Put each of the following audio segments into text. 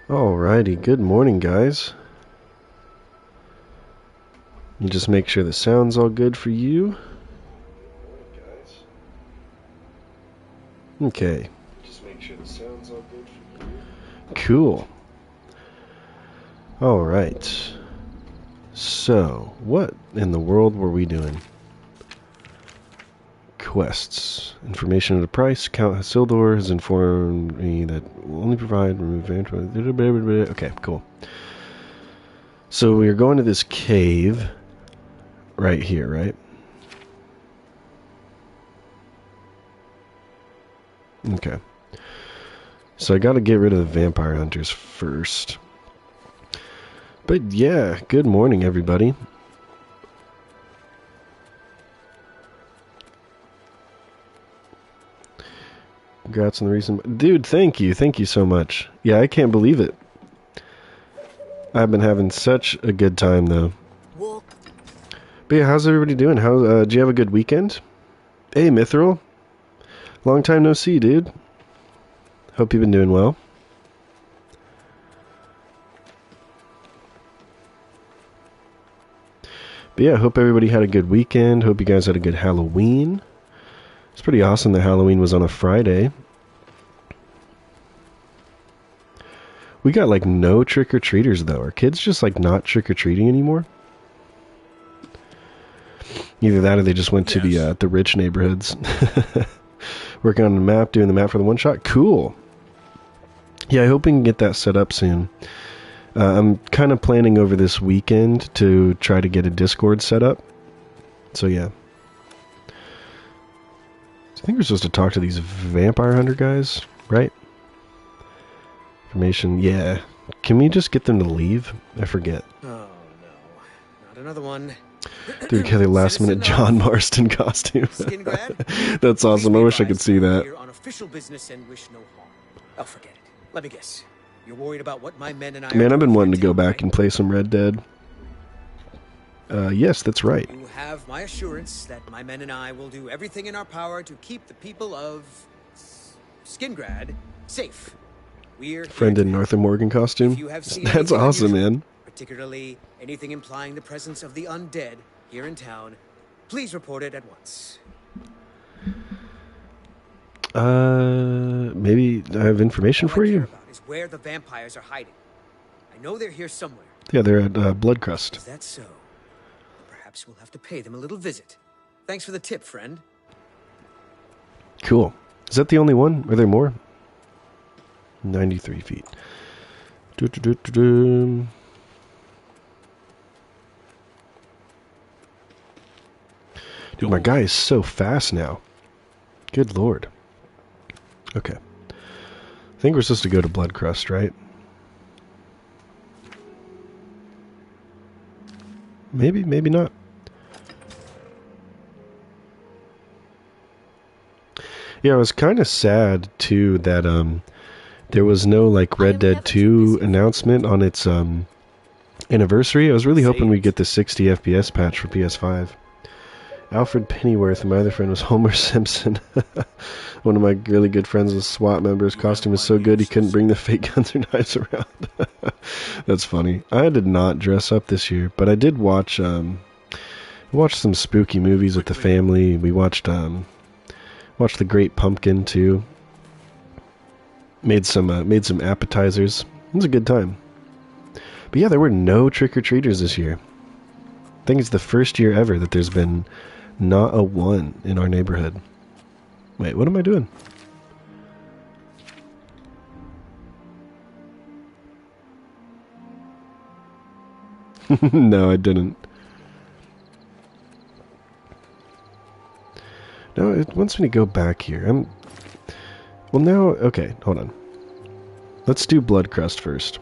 Alrighty, good morning, guys. You just make sure the sound's all good for you. Okay. Just make sure the sound's all good for you. Cool. Alright. So, what in the world were we doing? Quests. Information at a price. Count Hasildor has informed me that will only provide remove. Okay, cool. So we are going to this cave right here, right? Okay. So I gotta get rid of the vampire hunters first. But yeah, good morning, everybody. Congrats on the recent... Dude, thank you. Thank you so much. Yeah, I can't believe it. I've been having such a good time, though. But yeah, how's everybody doing? Did you have a good weekend? Hey, Mithril. Long time no see, dude. Hope you've been doing well. But yeah, hope everybody had a good weekend. Hope you guys had a good Halloween. It's pretty awesome that Halloween was on a Friday. We got like no trick-or-treaters though. Are kids just like not trick-or-treating anymore? Either that or they just went to the rich neighborhoods. Working on the map, doing the map for the one-shot. Cool. Yeah, I hope we can get that set up soon. I'm kind of planning over this weekend to try to get a Discord set up. So yeah. I think we're supposed to talk to these vampire hunter guys, right? Information, yeah. Can we just get them to leave? I forget. Oh no, not another one. Threw together last minute John Marston costume. That's awesome. I wish I could see that. Here on official business and wish no harm. Oh, forget it. Let me guess. You're worried about what my men and I. Man, I've been wanting to go back and play some Red Dead. Yes, that's right. You have my assurance that my men and I will do everything in our power to keep the people of Skingrad safe. We're friend in Arthur Morgan costume. That's awesome, man. Particularly anything implying the presence of the undead here in town, please report it at once. Maybe I have information for you. All I care about is where the vampires are hiding. I know they're here somewhere. Yeah, they're at Bloodcrust. Is that so? Perhaps we'll have to pay them a little visit. Thanks for the tip, friend. Cool. Is that the only one? Are there more? 93 feet. Dude, my guy is so fast now. Good lord. Okay. I think we're supposed to go to Bloodcrust, right? Maybe, maybe not. Yeah, I was kind of sad, too, that, there was no, like, Red Dead 2 announcement on its, anniversary. I was really hoping we'd get the 60 FPS patch for PS5. Alfred Pennyworth, and my other friend was Homer Simpson. One of my really good friends was a SWAT member. His costume was so good he couldn't bring the fake guns or knives around. That's funny. I did not dress up this year, but I did watch some spooky movies with the family. We watched The Great Pumpkin too. Made some appetizers. It was a good time. But yeah, there were no trick-or-treaters this year. I think it's the first year ever that there's been not a one in our neighborhood. Wait, what am I doing? No, I didn't. No, it wants me to go back here. Well, now... Okay, hold on. Let's do Bloodcrust first.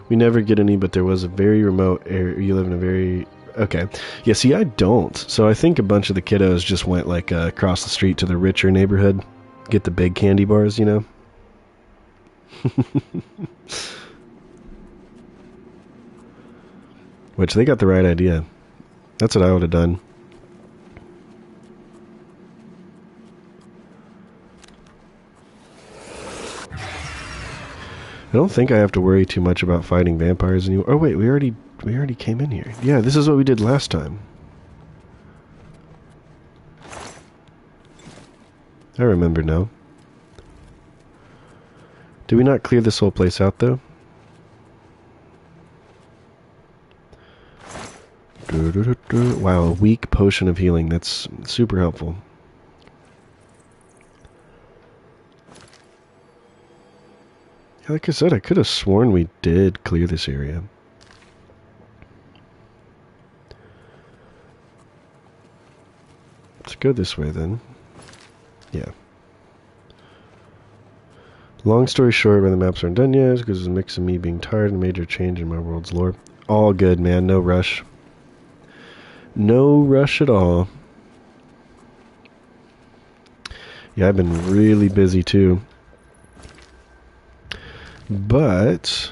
We never get any, but there was a very remote area. You live in a very... Okay. Yeah, see, I don't. So I think a bunch of the kiddos just went, like, across the street to the richer neighborhood. Get the big candy bars, you know? Which, they got the right idea. That's what I would have done. don't think I have to worry too much about fighting vampires anymore. Oh wait, we already came in here. Yeah, this is what we did last time. I remember now. Did we not clear this whole place out though? Wow, a weak potion of healing. That's super helpful. Like I said, I could have sworn we did clear this area. Let's go this way then. Yeah. Long story short, when the maps aren't done yet, because it's a mix of me being tired and a major change in my world's lore. All good, man. No rush. No rush at all. Yeah, I've been really busy too. But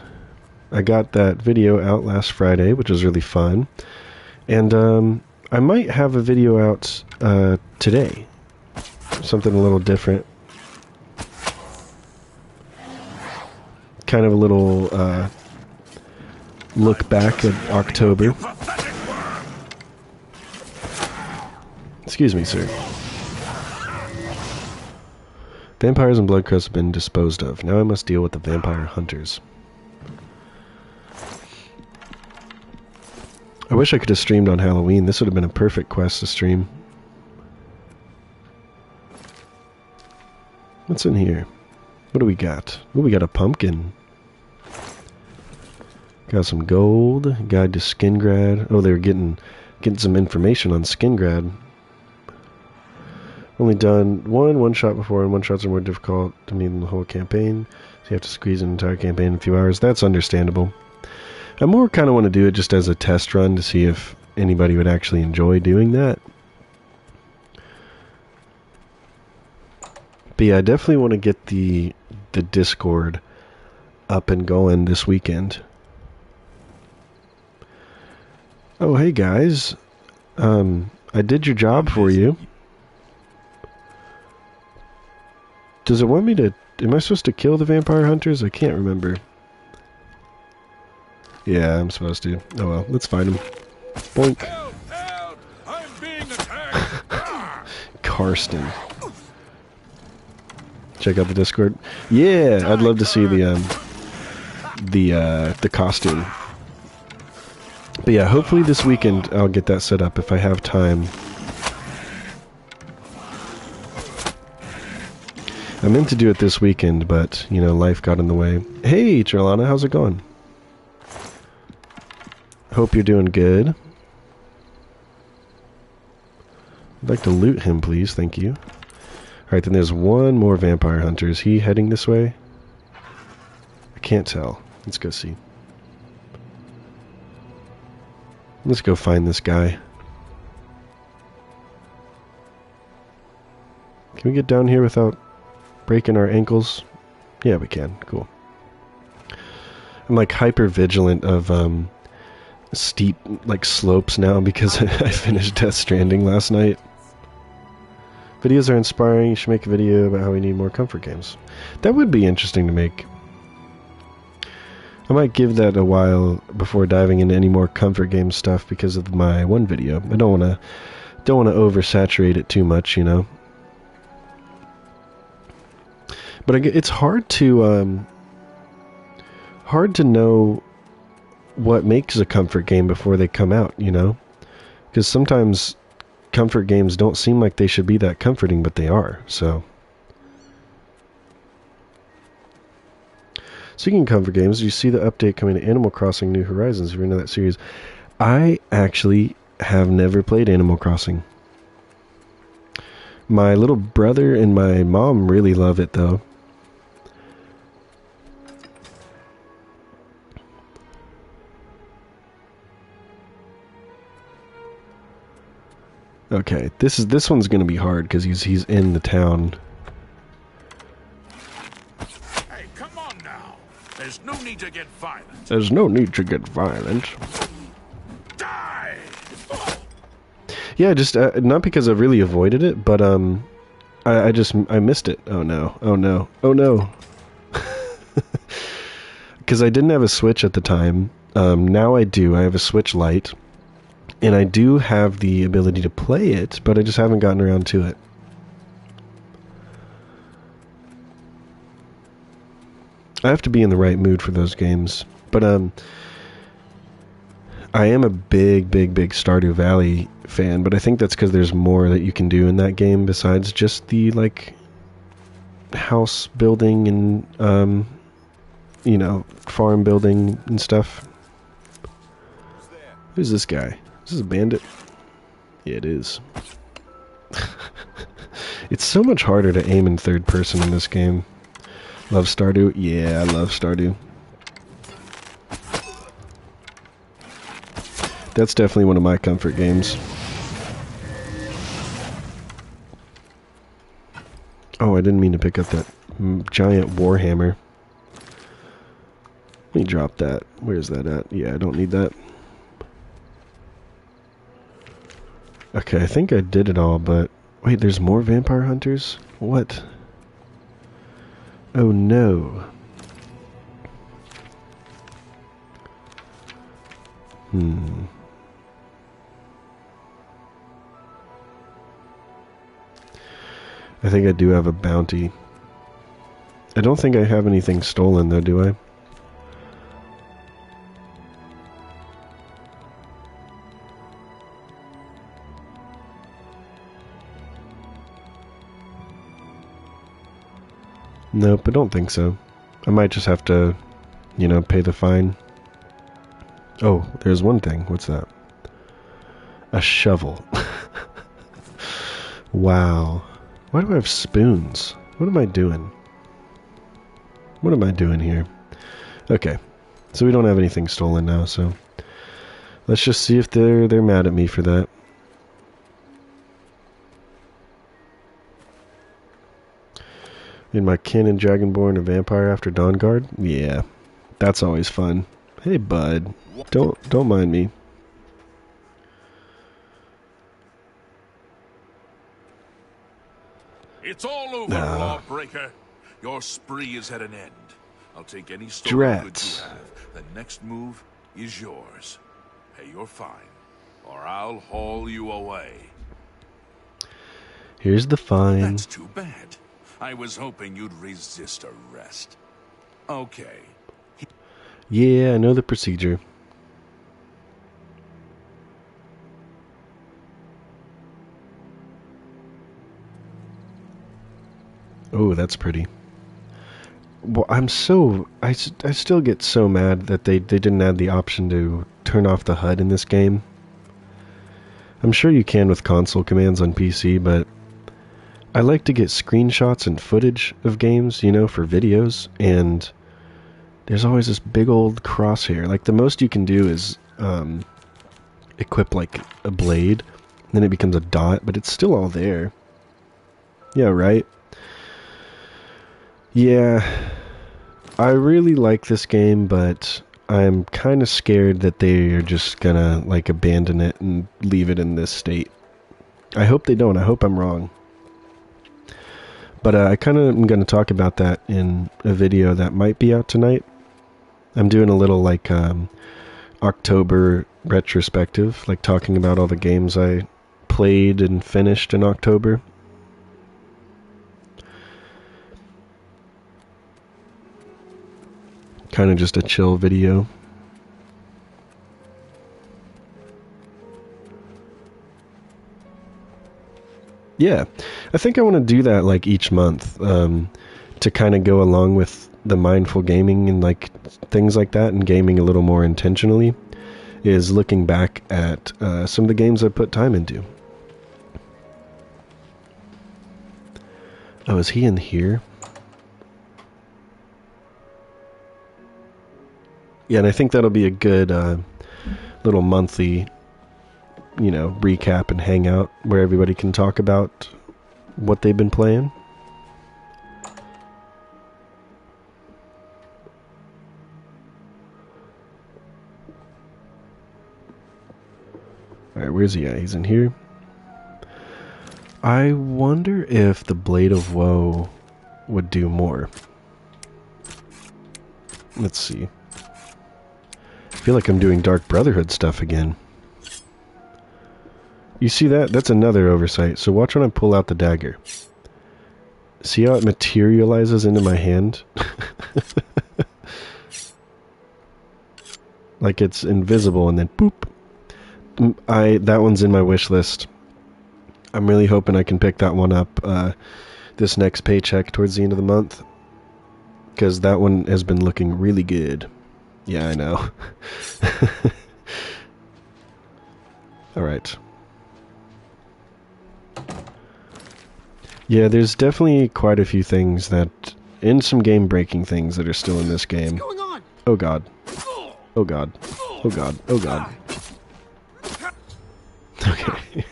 I got that video out last Friday, which was really fun. And I might have a video out today. Something a little different. Kind of a little look back at October. Excuse me, sir. Vampires and blood crusts have been disposed of. Now I must deal with the vampire hunters. I wish I could have streamed on Halloween. This would have been a perfect quest to stream. What's in here? What do we got? Oh, we got a pumpkin. Got some gold. Guide to Skingrad. Oh, they were getting some information on Skingrad. Only done one shot before, and one shots are more difficult to meet in the whole campaign. So you have to squeeze an entire campaign in a few hours. That's understandable. I more kind of want to do it just as a test run to see if anybody would actually enjoy doing that. But yeah, I definitely want to get the Discord up and going this weekend. Oh, hey guys. I did your job for you. Does it want me to... Am I supposed to kill the vampire hunters? I can't remember. Yeah, I'm supposed to. Oh well, let's find them. Boink. Help, help. I'm being attacked. Karsten. Check out the Discord. Yeah, I'd love to see the costume. But yeah, hopefully this weekend I'll get that set up if I have time. I meant to do it this weekend, but, you know, life got in the way. Hey, Trelana, how's it going? Hope you're doing good. I'd like to loot him, please. Thank you. Alright, then there's one more vampire hunter. Is he heading this way? I can't tell. Let's go see. Let's go find this guy. Can we get down here without breaking our ankles? Yeah, we can. Cool. I'm like hyper vigilant of steep like slopes now because I finished Death Stranding last night. Videos are inspiring. You should make a video about how we need more comfort games. That would be interesting to make. I might give that a while before diving into any more comfort game stuff because of my one video. I don't want to oversaturate it too much, you know. But it's hard to know what makes a comfort game before they come out, you know? Because sometimes comfort games don't seem like they should be that comforting, but they are, so. Speaking of comfort games, you see the update coming to Animal Crossing New Horizons, if you're into that series. I actually have never played Animal Crossing. My little brother and my mom really love it, though. Okay, this one's gonna be hard because he's in the town. Hey, come on now. There's no need to get violent. There's no need to get violent. Die! Yeah, just not because I really avoided it, but I missed it. Oh no! Oh no! Oh no! because I didn't have a Switch at the time. Now I do. I have a Switch Lite, and I do have the ability to play it, but I just haven't gotten around to it. I have to be in the right mood for those games. But I am a big Stardew Valley fan, but I think that's because there's more that you can do in that game besides just the, like, house building and, you know, farm building and stuff. Who's this guy? Is this a bandit? Yeah, it is. It's so much harder to aim in third person in this game. Love Stardew? Yeah, I love Stardew. That's definitely one of my comfort games. Oh, I didn't mean to pick up that giant warhammer. Let me drop that. Where's that at? Yeah, I don't need that. Okay, I think I did it all, but... Wait, there's more vampire hunters? What? Oh no. I think I do have a bounty. I don't think I have anything stolen though, do I? Nope, I don't think so. I might just have to, you know, pay the fine. Oh, there's one thing. What's that? A shovel. Wow. Why do I have spoons? What am I doing? What am I doing here? Okay. So we don't have anything stolen now, so... Let's just see if they're mad at me for that. In my kin and Dragonborn, a vampire after Dawnguard? Yeah. That's always fun. Hey, bud. Don't mind me. It's all over, Lawbreaker. Your spree is at an end. I'll take any stolen goods you have. The next move is yours. Pay your fine, or I'll haul you away. Here's the fine. That's too bad. I was hoping you'd resist arrest. Okay. Yeah, I know the procedure. Oh, that's pretty. Well, I still get so mad that they didn't add the option to turn off the HUD in this game. I'm sure you can with console commands on PC, but I like to get screenshots and footage of games, you know, for videos, and there's always this big old crosshair. Like, the most you can do is equip, like, a blade, and then it becomes a dot, but it's still all there. Yeah, right? Yeah, I really like this game, but I'm kind of scared that they are just gonna, like, abandon it and leave it in this state. I hope they don't. I hope I'm wrong. But I kind of am going to talk about that in a video that might be out tonight. I'm doing a little, like, October retrospective, like talking about all the games I played and finished in October. Kind of just a chill video. Yeah, I think I want to do that like each month, to kind of go along with the mindful gaming and like things like that, and gaming a little more intentionally, is looking back at some of the games I put time into. Oh, is he in here? Yeah, and I think that'll be a good little monthly, you know, recap and hangout where everybody can talk about what they've been playing. Alright, where's he at? He's in here. I wonder if the Blade of Woe would do more. Let's see. I feel like I'm doing Dark Brotherhood stuff again. You see that? That's another oversight. So watch when I pull out the dagger. See how it materializes into my hand? Like it's invisible and then boop. That one's in my wish list. I'm really hoping I can pick that one up this next paycheck towards the end of the month. Because that one has been looking really good. Yeah, I know. Alright. Yeah, there's definitely quite a few things that... and some game-breaking things that are still in this game. What's going on? Oh god. Oh god. Oh god. Oh god. Okay.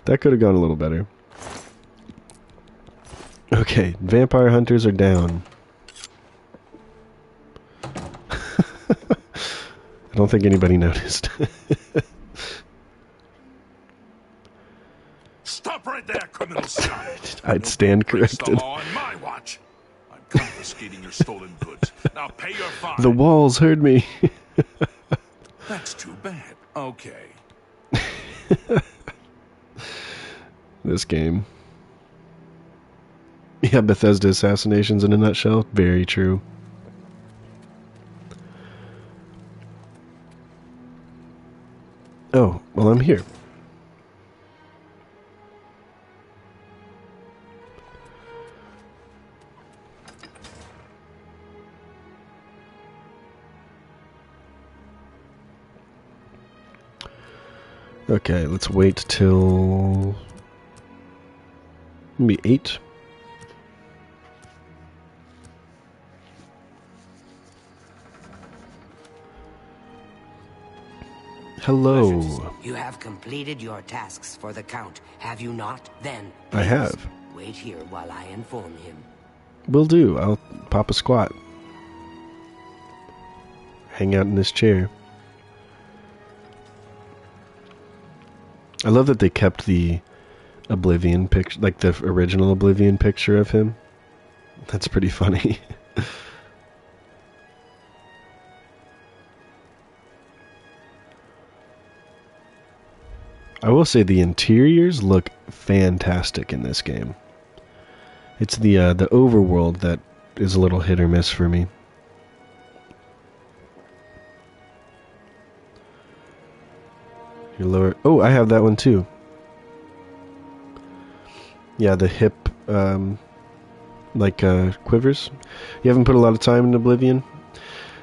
That could have gone a little better. Okay, vampire hunters are down. I don't think anybody noticed. Stop right there, criminal son. I'd stand corrected. The law on my watch. I'm confiscating your stolen goods. Now pay your fine. The walls heard me. That's too bad. Okay. This game. Yeah, Bethesda assassinations in a nutshell. Very true. Oh, well, I'm here. Okay, let's wait till... maybe 8. Hello. You have completed your tasks for the Count, have you not? Then, I have. wait here while I inform him. Will do. I'll pop a squat. Hang out in this chair. I love that they kept the Oblivion picture, like the original Oblivion picture of him. That's pretty funny. I will say the interiors look fantastic in this game. It's the overworld that is a little hit or miss for me. Your lower... oh, I have that one too. Yeah, the hip, quivers. You haven't put a lot of time in Oblivion?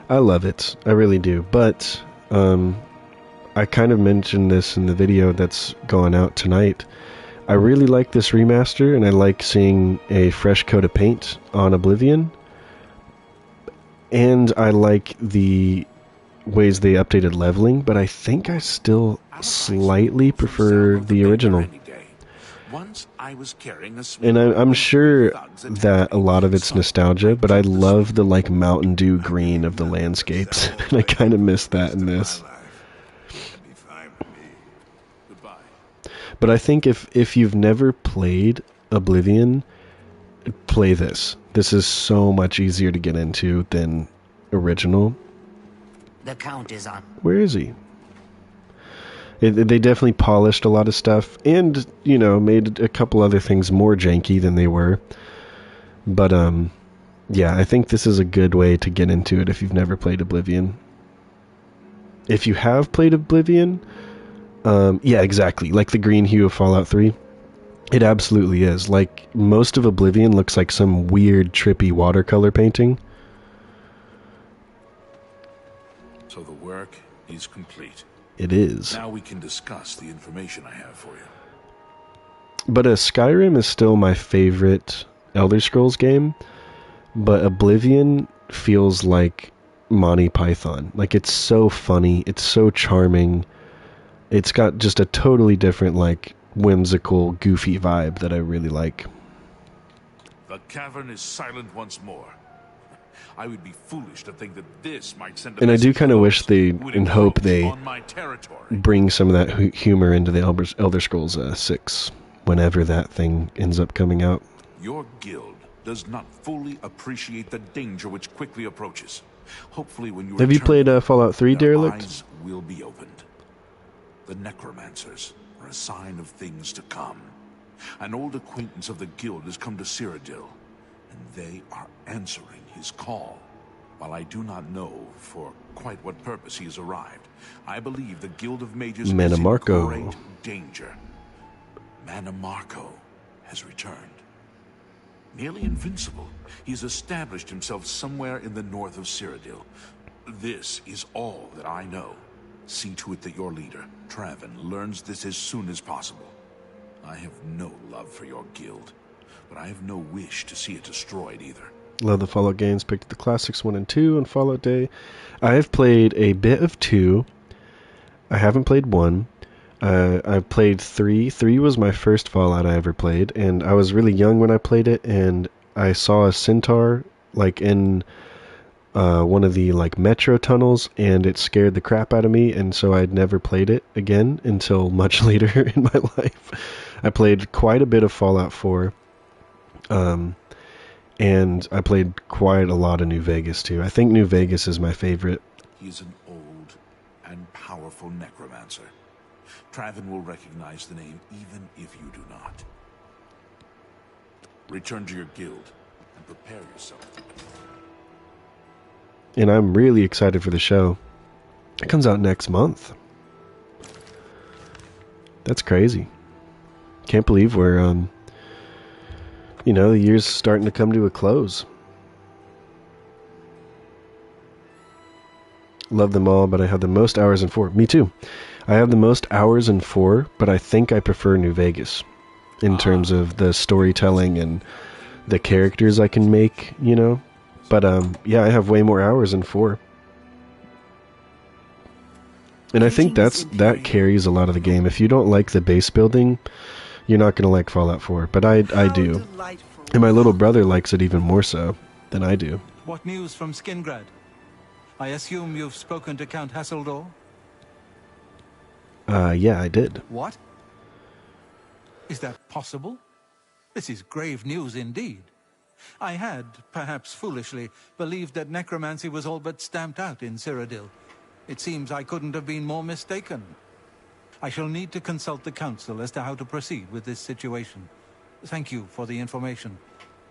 I love it. I really do. But, I kind of mentioned this in the video that's going out tonight. I really like this remaster, and I like seeing a fresh coat of paint on Oblivion. And I like the ways they updated leveling, but I think I still slightly prefer the original. And I'm sure that a lot of it's nostalgia, but I love the Mountain Dew green of the landscapes, and I kind of miss that in this. But I think if you've never played Oblivion, play this. This is so much easier to get into than original. The Count is on. Where is he? They definitely polished a lot of stuff and, you know, made a couple other things more janky than they were. But, yeah, I think this is a good way to get into it if you've never played Oblivion. If you have played Oblivion, yeah, exactly. Like the green hue of Fallout 3. It absolutely is. Like, most of Oblivion looks like some weird, trippy watercolor painting. So the work is complete. It is. Now we can discuss the information I have for you. But Skyrim is still my favorite Elder Scrolls game. But Oblivion feels like Monty Python. Like, it's so funny. It's so charming. It's got just a totally different, like, whimsical, goofy vibe that I really like. The cavern is silent once more. I would be foolish to think that this might send a and I do message kind of to wish those they, who would and hope encroach they, on my territory. bring some of that humor into the Elder Scrolls 6, whenever that thing ends up coming out. Your guild does not fully appreciate the danger which quickly approaches. Hopefully when you Have you played Fallout 3, their Derelict? eyes will be opened. The necromancers are a sign of things to come. An old acquaintance of the guild has come to Cyrodiil, and they are answering his call. While I do not know for quite what purpose he has arrived, I believe the Guild of Mages is in great danger. Manamarco has returned. Nearly invincible, he's established himself somewhere in the north of Cyrodiil. This is all that I know. See to it that your leader, Traven, learns this as soon as possible. I have no love for your guild, but I have no wish to see it destroyed either. Love the Fallout games. Picked the classics 1 and 2 on Fallout Day. I have played a bit of 2. I haven't played 1. I've played 3. 3 was my first Fallout I ever played, and I was really young when I played it, and I saw a centaur like in one of the like metro tunnels, and it scared the crap out of me, and so I'd never played it again until much later in my life. I played quite a bit of Fallout 4. And I played quite a lot of New Vegas, too. I think New Vegas is my favorite. He is an old and powerful necromancer. Traven will recognize the name even if you do not. Return to your guild and prepare yourself. And I'm really excited for the show. It comes out next month. That's crazy. Can't believe we're, you know, the year's starting to come to a close. Love them all, but I have the most hours in 4. Me too. I have the most hours in 4, but I think I prefer New Vegas in terms of the storytelling and the characters I can make, you know. But yeah, I have way more hours in 4. And I think that carries a lot of the game. If you don't like the base building, you're not going to like Fallout 4, but I do. And my little brother likes it even more so than I do. What news from Skingrad? I assume you've spoken to Count Hasseldor? Yeah, I did. What? Is that possible? This is grave news indeed. I had, perhaps foolishly, believed that necromancy was all but stamped out in Cyrodiil. It seems I couldn't have been more mistaken. I shall need to consult the council as to how to proceed with this situation. Thank you for the information.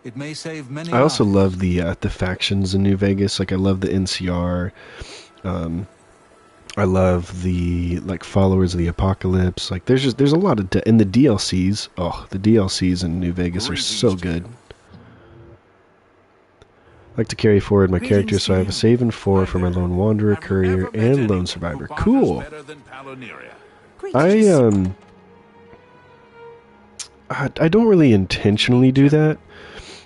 It may save many I also lives. love the factions in New Vegas. Like, I love the NCR. I love the like followers of the apocalypse. Like, there's a lot of and the DLCs. Oh, the DLCs in New Vegas are so good. I like to carry forward my character, so I have a save in 4 for my Lone Wanderer, Courier, and Lone Survivor. Cool. I don't really intentionally do that,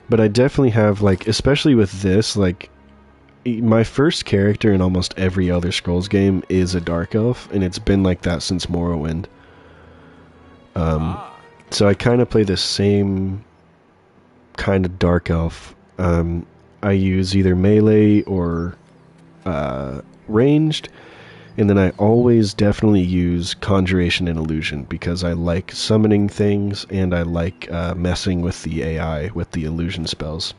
but I definitely have, like, especially with this, like, my first character in almost every Elder Scrolls game is a Dark Elf, and it's been like that since Morrowind. So I kind of play the same kind of Dark Elf. I use either melee or ranged, and then I always definitely use Conjuration and Illusion, because I like summoning things, and I like messing with the AI with the illusion spells.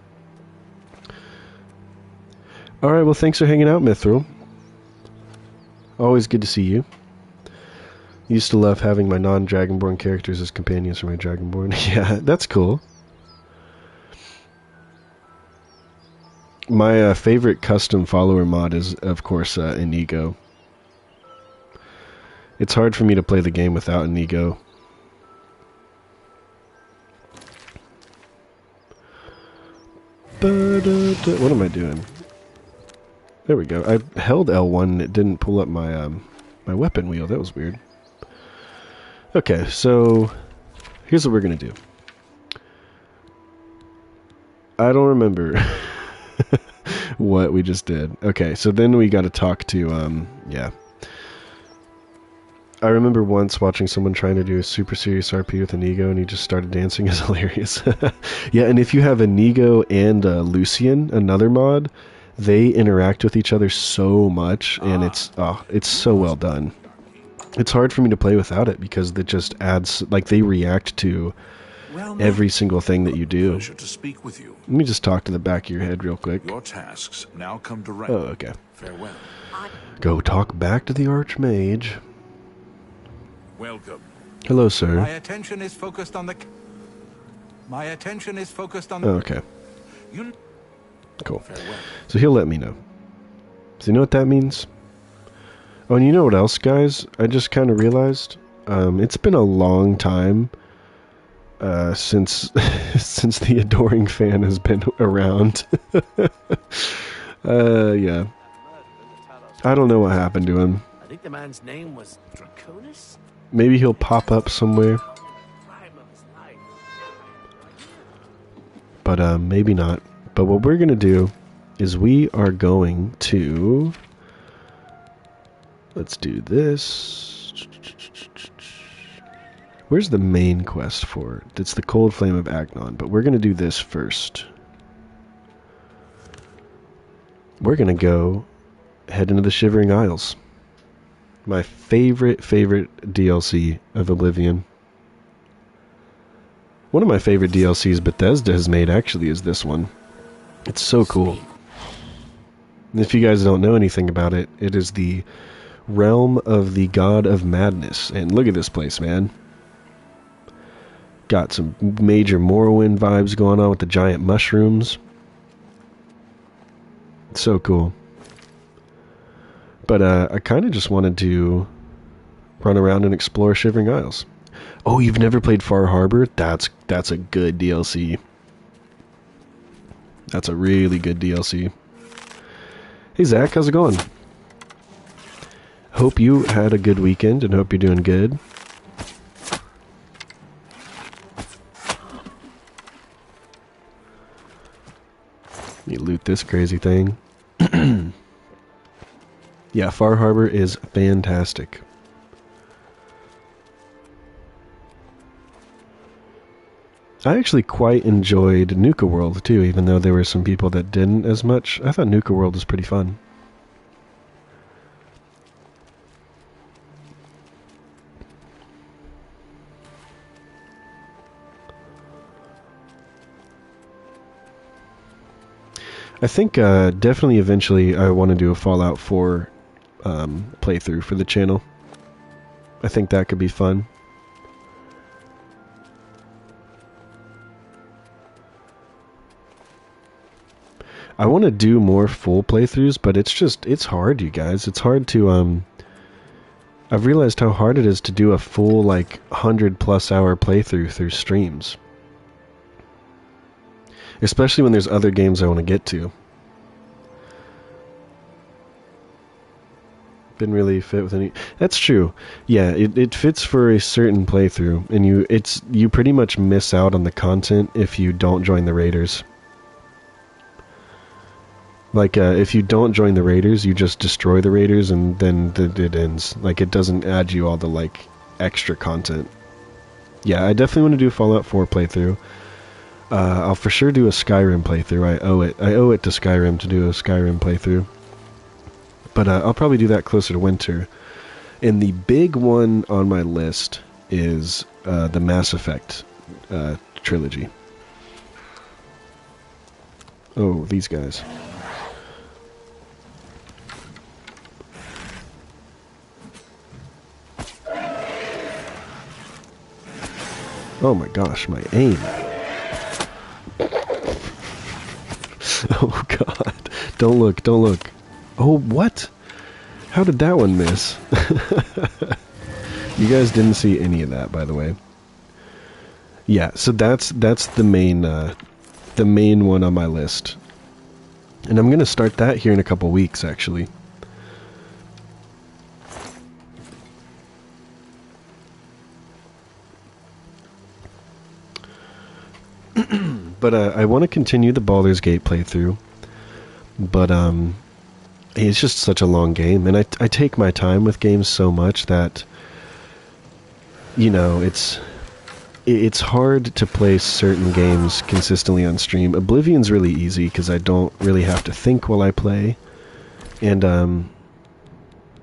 Alright, well, thanks for hanging out, Mithril. Always good to see you. Used to love having my non-Dragonborn characters as companions for my Dragonborn. Yeah, that's cool. My favorite custom follower mod is, of course, Inigo. It's hard for me to play the game without Inigo. What am I doing? There we go. I held L1 and it didn't pull up my my weapon wheel. That was weird. Okay, so here's what we're gonna do. I don't remember what we just did. Okay, so then we got to talk to yeah. I remember once watching someone trying to do a super serious RP with Inigo, and he just started dancing. Is hilarious. Yeah, and if you have Inigo and Lucian, another mod, they interact with each other so much, and it's so well done. It's hard for me to play without it, because it just adds, like, they react to every single thing that you do. Pleasure to speak with you. Let me just talk to the back of your head real quick. Your tasks now come directly. Oh, okay. Farewell. Go talk back to the Archmage. Welcome. Hello, sir. My attention is focused on the... My attention is focused on... Oh, okay. You... Cool. Farewell. So he'll let me know. So you know what that means? Oh, and you know what else, guys? I just kind of realized. It's been a long time since since the Adoring Fan has been around. Yeah. I don't know what happened to him. I think the man's name was Draconis? Maybe he'll pop up somewhere. But maybe not. But what we're going to do is we are going to... Let's do this. Where's the main quest for it? It's the Cold Flame of Agnon, but we're going to do this first. We're going to go head into the Shivering Isles. My favorite DLC of Oblivion. One of my favorite DLCs Bethesda has made, actually, is this one. It's so cool. And if you guys don't know anything about it, it is the realm of the God of Madness. And look at this place, man. Got some major Morrowind vibes going on with the giant mushrooms. It's so cool. But I kind of just wanted to run around and explore Shivering Isles. Oh, you've never played Far Harbor? That's a good DLC. That's a really good DLC. Hey Zach, how's it going? Hope you had a good weekend and hope you're doing good. Let me loot this crazy thing. Yeah, Far Harbor is fantastic. I actually quite enjoyed Nuka World too, even though there were some people that didn't as much. I thought Nuka World was pretty fun. I think definitely eventually I want to do a Fallout 4 playthrough for the channel. I think that could be fun. I want to do more full playthroughs, but it's hard, you guys. It's hard to, I've realized how hard it is to do a full, like, 100+ hour playthrough through streams. Especially when there's other games I want to get to. Didn't really fit with any... That's true. Yeah, it fits for a certain playthrough, and you pretty much miss out on the content if you don't join the raiders. Like, if you don't join the raiders, you just destroy the raiders, and then it ends. Like, it doesn't add you all the, like, extra content. Yeah, I definitely want to do a Fallout 4 playthrough. I'll for sure do a Skyrim playthrough. I owe it to Skyrim to do a Skyrim playthrough. But I'll probably do that closer to winter. And the big one on my list is the Mass Effect trilogy. Oh, these guys. Oh my gosh, my aim. Oh god. Don't look, don't look. Oh, what? How did that one miss? You guys didn't see any of that, by the way. Yeah, so that's the main one on my list. And I'm gonna start that here in a couple weeks, actually. But I want to continue the Baldur's Gate playthrough. But it's just such a long game, and I take my time with games so much that, you know, it's hard to play certain games consistently on stream. Oblivion's really easy because I don't really have to think while I play, and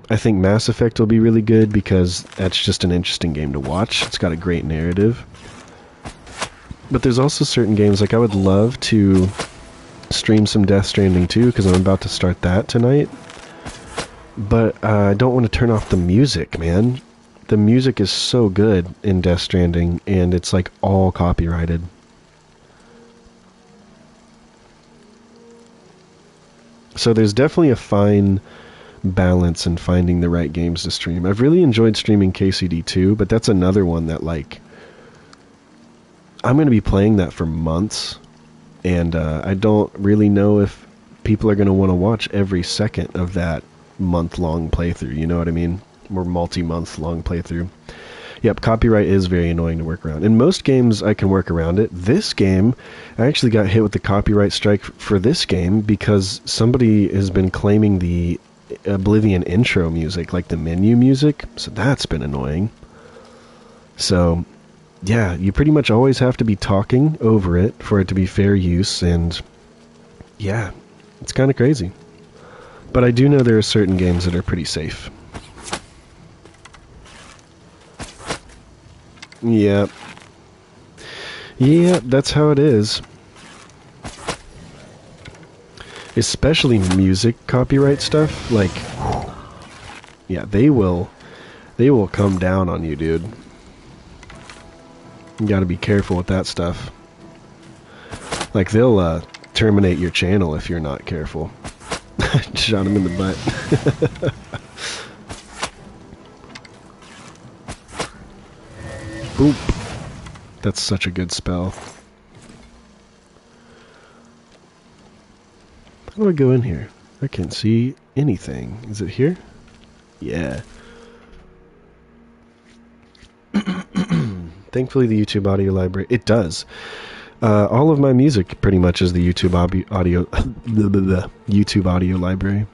I think Mass Effect will be really good because that's just an interesting game to watch. It's got a great narrative. But there's also certain games, like I would love to stream some Death Stranding 2, because I'm about to start that tonight. But I don't want to turn off the music, man. The music is so good in Death Stranding, and it's like all copyrighted. So there's definitely a fine balance in finding the right games to stream. I've really enjoyed streaming KCD2, but that's another one that, like, I'm going to be playing that for months, and I don't really know if people are going to want to watch every second of that month-long playthrough, you know what I mean? Or multi-month long playthrough. Yep, copyright is very annoying to work around. In most games, I can work around it. This game, I actually got hit with the copyright strike for this game because somebody has been claiming the Oblivion intro music, like the menu music, so that's been annoying. So, yeah, you pretty much always have to be talking over it for it to be fair use, and yeah, it's kind of crazy. But I do know there are certain games that are pretty safe. Yep. Yeah, that's how it is. Especially music copyright stuff, like, yeah, they will come down on you, dude. You gotta be careful with that stuff. Like, they'll terminate your channel if you're not careful. Shot him in the butt. Boop. That's such a good spell. How do I go in here? I can't see anything. Is it here? Yeah. Thankfully the YouTube audio library, it does. All of my music pretty much is the YouTube audio YouTube audio library.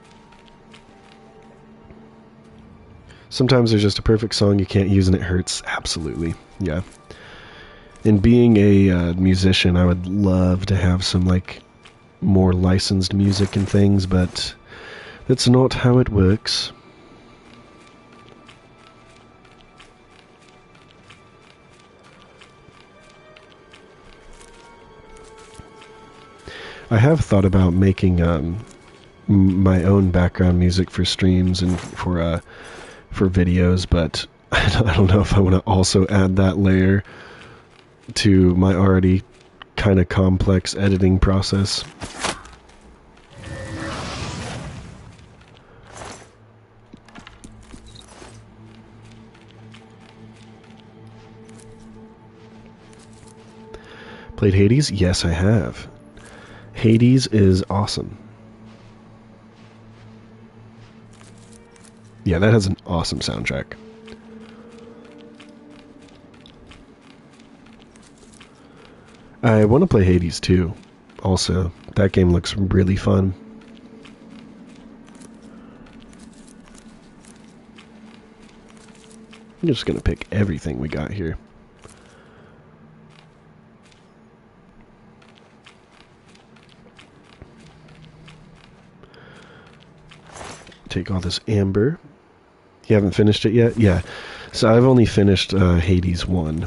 Sometimes there's just a perfect song you can't use and it hurts. Absolutely. Yeah. And being a musician, I would love to have some, like, more licensed music and things, but that's not how it works. I have thought about making my own background music for streams and for videos, but I don't know if I want to also add that layer to my already kind of complex editing process. Played Hades? Yes, I have. Hades is awesome. Yeah, that has an awesome soundtrack. I want to play Hades too, also. That game looks really fun. I'm just going to pick everything we got here. Take all this amber. You haven't finished it yet? Yeah. So I've only finished Hades 1.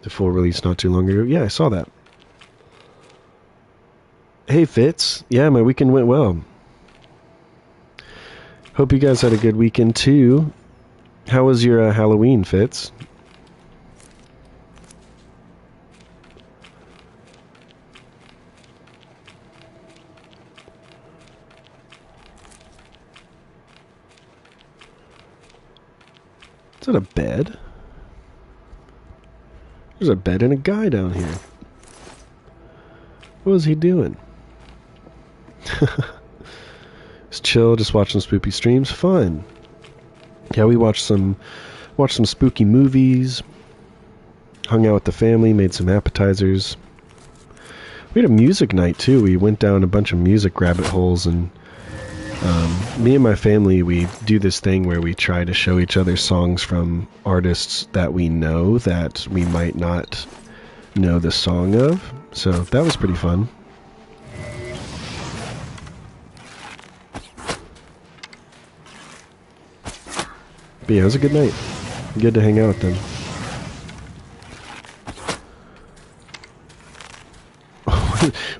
The full release not too long ago. Yeah, I saw that. Hey, Fitz. Yeah, my weekend went well. Hope you guys had a good weekend, too. How was your Halloween, Fitz? Is that a bed? There's a bed and a guy down here. What was he doing? Just chill, just watching spooky streams. Fun. Yeah, we watched some spooky movies. Hung out with the family, made some appetizers. We had a music night too. We went down a bunch of music rabbit holes, and me and my family, we do this thing where we try to show each other songs from artists that we know that we might not know the song of. So that was pretty fun. But yeah, it was a good night. Good to hang out with them.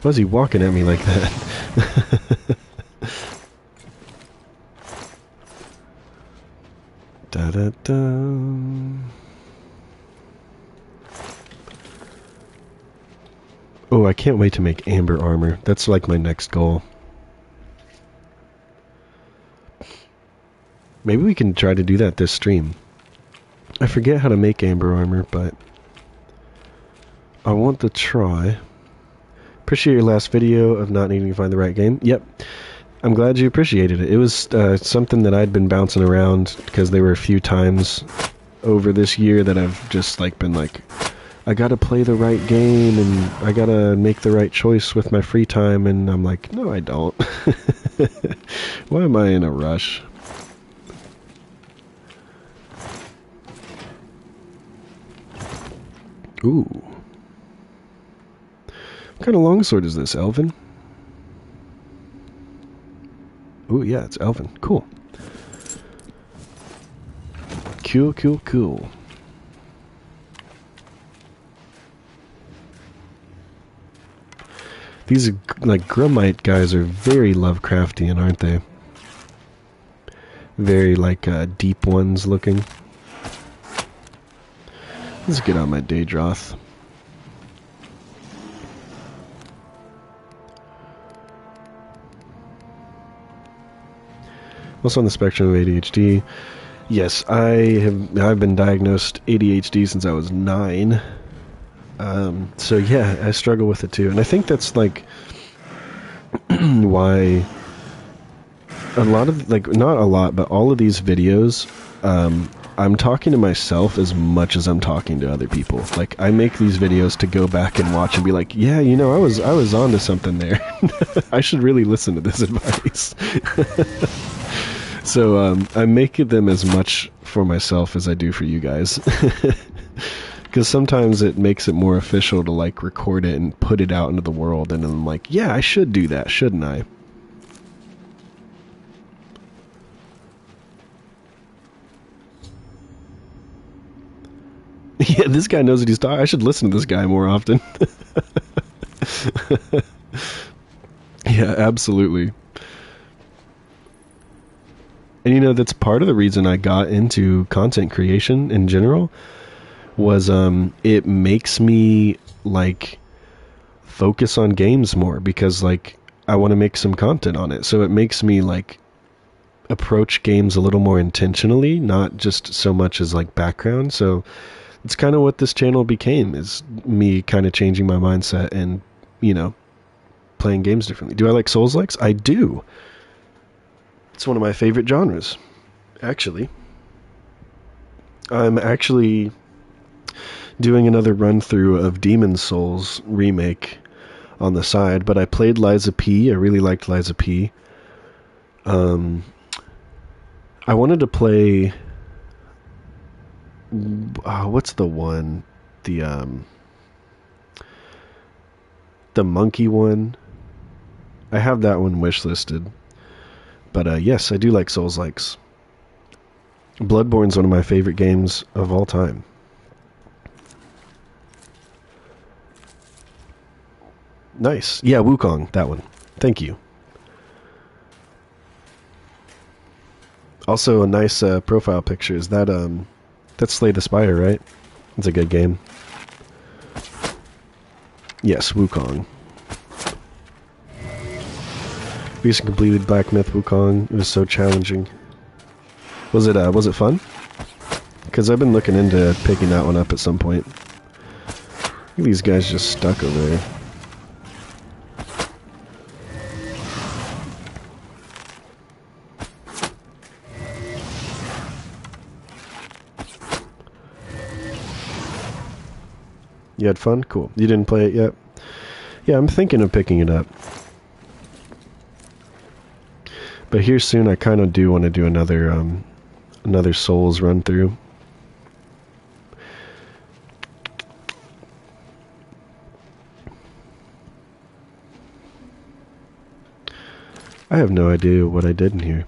Why is he walking at me like that? Da da da. Oh, I can't wait to make amber armor. That's like my next goal. Maybe we can try to do that this stream. I forget how to make amber armor, but I want to try. Appreciate your last video of not needing to find the right game. Yep. I'm glad you appreciated it. It was something that I'd been bouncing around because there were a few times over this year that I've just like been like, I gotta play the right game and I gotta make the right choice with my free time, and I'm like, no, I don't. Why am I in a rush? Ooh. What kind of longsword is this, Elven? Ooh, yeah, it's Elven. Cool. Cool, cool, cool. These, like, Grummite guys are very Lovecraftian, aren't they? Very, like, deep ones looking. Let's get on my Daedroth. Also on the spectrum of ADHD. Yes, I've been diagnosed ADHD since I was 9. So yeah, I struggle with it too. And I think that's like why a lot of, like, not a lot, but all of these videos, I'm talking to myself as much as I'm talking to other people. Like, I make these videos to go back and watch and be like, yeah, you know, I was onto something there. I should really listen to this advice. So I make them as much for myself as I do for you guys. Because sometimes it makes it more official to, like, record it and put it out into the world, and I'm like, yeah, I should do that, shouldn't I? Yeah, this guy knows what he's talking. I should listen to this guy more often. Yeah, absolutely. And you know, that's part of the reason I got into content creation in general, was it makes me, like, focus on games more, because, like, I want to make some content on it. So it makes me, like, approach games a little more intentionally, not just so much as, like, background. So it's kind of what this channel became, is me kind of changing my mindset and, you know, playing games differently. Do I like Souls-likes? I do. It's one of my favorite genres, actually. I'm actually doing another run-through of Demon's Souls remake on the side, but I played Liza P. I really liked Liza P. I wanted to play... what's the one? The monkey one. I have that one wishlisted. But yes, I do like Souls-likes. Bloodborne's one of my favorite games of all time. Nice. Yeah, Wukong, that one. Thank you. Also, a nice profile picture. Is that, that's Slay the Spire, right? It's a good game. Yes, Wukong. Recently completed Black Myth Wukong. It was so challenging. Was it fun? Because I've been looking into picking that one up at some point. Look at these guys just stuck over there. You had fun? Cool. You didn't play it yet? Yeah, I'm thinking of picking it up. But here soon, I kind of do want to do another Souls run through. I have no idea what I did in here.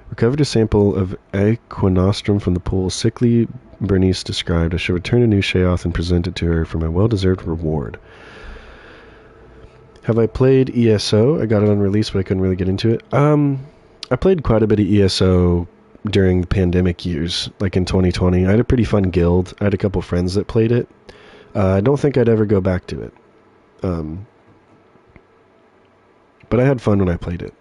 Recovered a sample of equinostrum from the pool. Sickly Bernice described. I shall return to New Sheoth and present it to her for my well-deserved reward. Have I played ESO? I got it on release, but I couldn't really get into it. I played quite a bit of ESO during the pandemic years, like in 2020. I had a pretty fun guild. I had a couple friends that played it. I don't think I'd ever go back to it. But I had fun when I played it.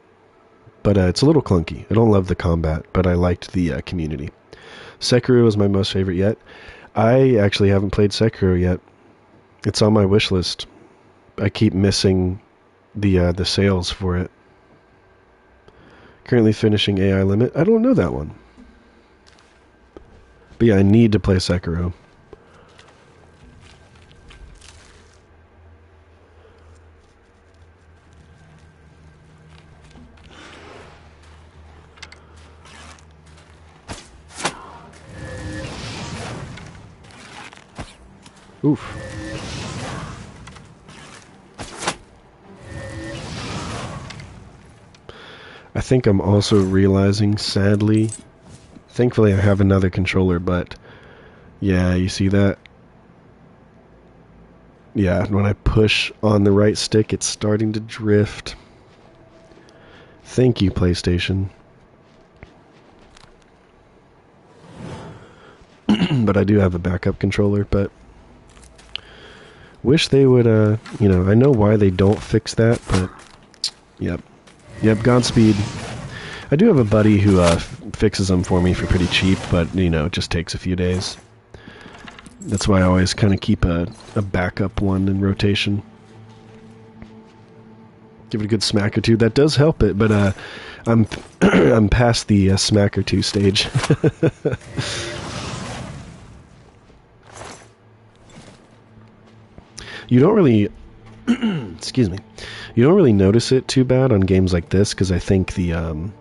But it's a little clunky. I don't love the combat, but I liked the community. Sekiro is my most favorite yet. I actually haven't played Sekiro yet. It's on my wish list. I keep missing the sales for it. Currently finishing AI Limit. I don't know that one. But yeah, I need to play Sekiro. Oof. I think I'm also realizing, sadly, thankfully I have another controller, but yeah, you see that? Yeah, when I push on the right stick, it's starting to drift. Thank you, PlayStation. But I do have a backup controller, but wish they would, you know, I know why they don't fix that, but yep. Yep, Godspeed. I do have a buddy who fixes them for me for pretty cheap, but, you know, it just takes a few days. That's why I always kind of keep a backup one in rotation. Give it a good smack or two. That does help it, but I'm I'm past the smack or two stage. You don't really... excuse me. You don't really notice it too bad on games like this, because I think the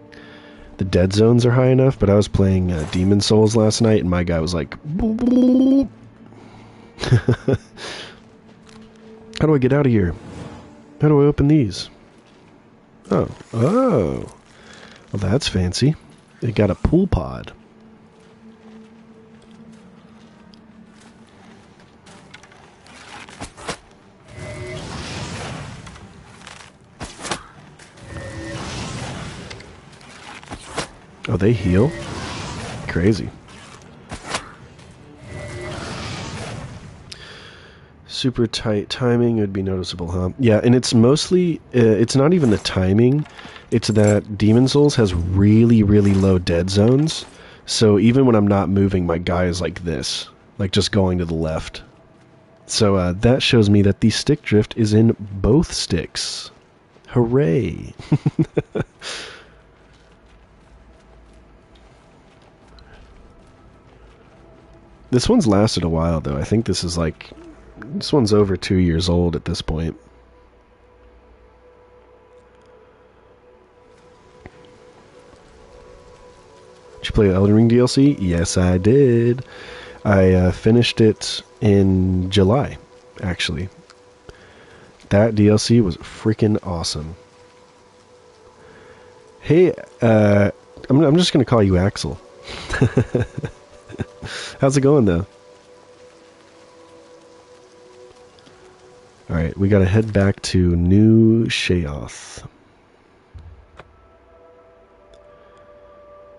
dead zones are high enough, but I was playing Demon Souls last night, and my guy was like... How do I get out of here? How do I open these? Oh. Well, that's fancy. They got a pool pod. Oh, they heal? Crazy. Super tight timing would be noticeable, huh? Yeah, and it's mostly, it's not even the timing, it's that Demon Souls has really, really low dead zones, so even when I'm not moving, my guy is like this, like just going to the left. So that shows me that the stick drift is in both sticks. Hooray! This one's lasted a while, though. I think this is like... This one's over 2 years old at this point. Did you play Elden Ring DLC? Yes, I did. I finished it in July, actually. That DLC was freaking awesome. Hey, I'm just going to call you Axel. How's it going, though? Alright, we gotta head back to New Sheoth.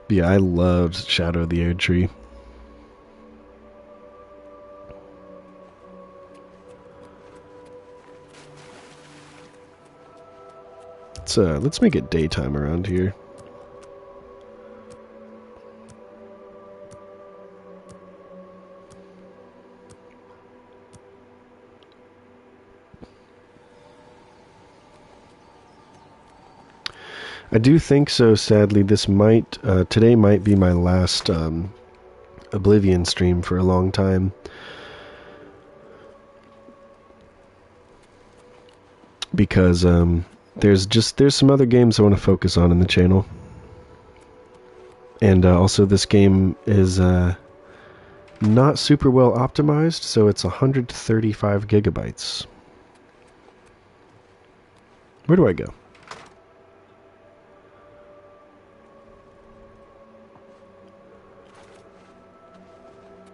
Yeah, I loved Shadow of the Erdtree. Let's make it daytime around here. I do think so, sadly. This might, today might be my last Oblivion stream for a long time. Because there's some other games I want to focus on in the channel. And also this game is not super well optimized, so it's 135 gigabytes. Where do I go?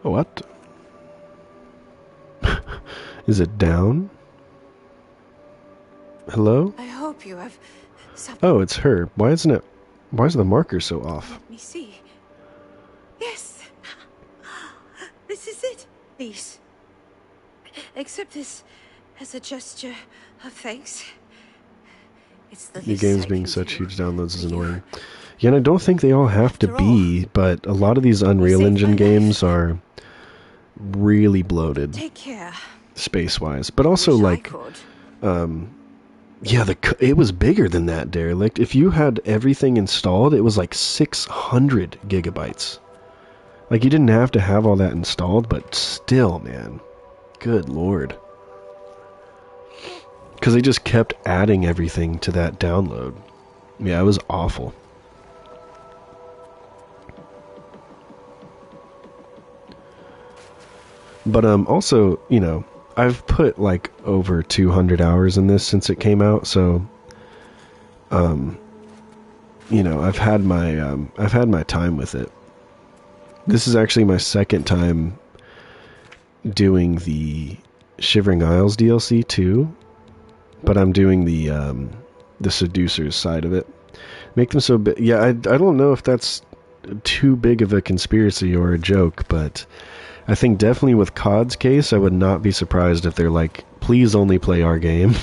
What? Is it down? Hello? I hope you have something. Oh, it's her. Why is the marker so off? Let me see. Yes. This is it. Please. Accept this as a gesture of thanks. It's the The least game's I being can such do huge downloads is for you. annoying. Yeah, and I don't think they all have to After be, but a lot of these Unreal saved Engine my games are really bloated Take care. space-wise. But also, Wish I like, could. yeah, it was bigger than that, Dare. Like, if you had everything installed, it was like 600 gigabytes. Like, you didn't have to have all that installed, but still, man. Good lord. Because they just kept adding everything to that download. Yeah, it was awful. But also, you know, I've put like over 200 hours in this since it came out, so you know, I've had my time with it. This is actually my second time doing the Shivering Isles DLC too, but I'm doing the Seducers side of it. Make them so big. Yeah, I don't know if that's too big of a conspiracy or a joke, but I think definitely with COD's case, I would not be surprised if they're like, please only play our game.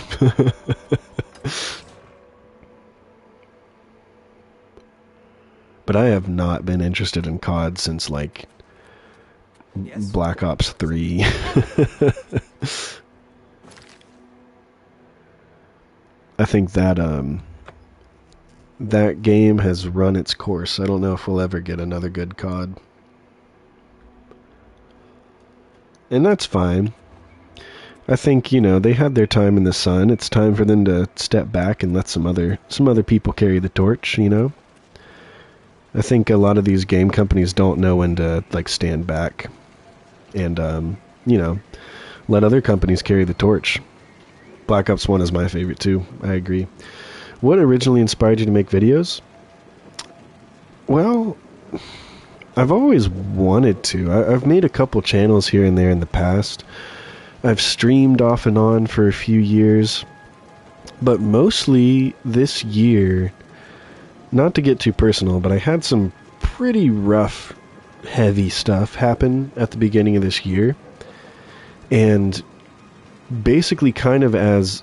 But I have not been interested in COD since like Black Ops 3. I think that that game has run its course. I don't know if we'll ever get another good COD. And that's fine. I think, you know, they had their time in the sun. It's time for them to step back and let some other people carry the torch, you know? I think a lot of these game companies don't know when to, like, stand back and, you know, let other companies carry the torch. Black Ops 1 is my favorite, too. I agree. What originally inspired you to make videos? Well, I've always wanted to. I've made a couple channels here and there in the past. I've streamed off and on for a few years. But mostly this year, not to get too personal, but I had some pretty rough, heavy stuff happen at the beginning of this year. And basically kind of as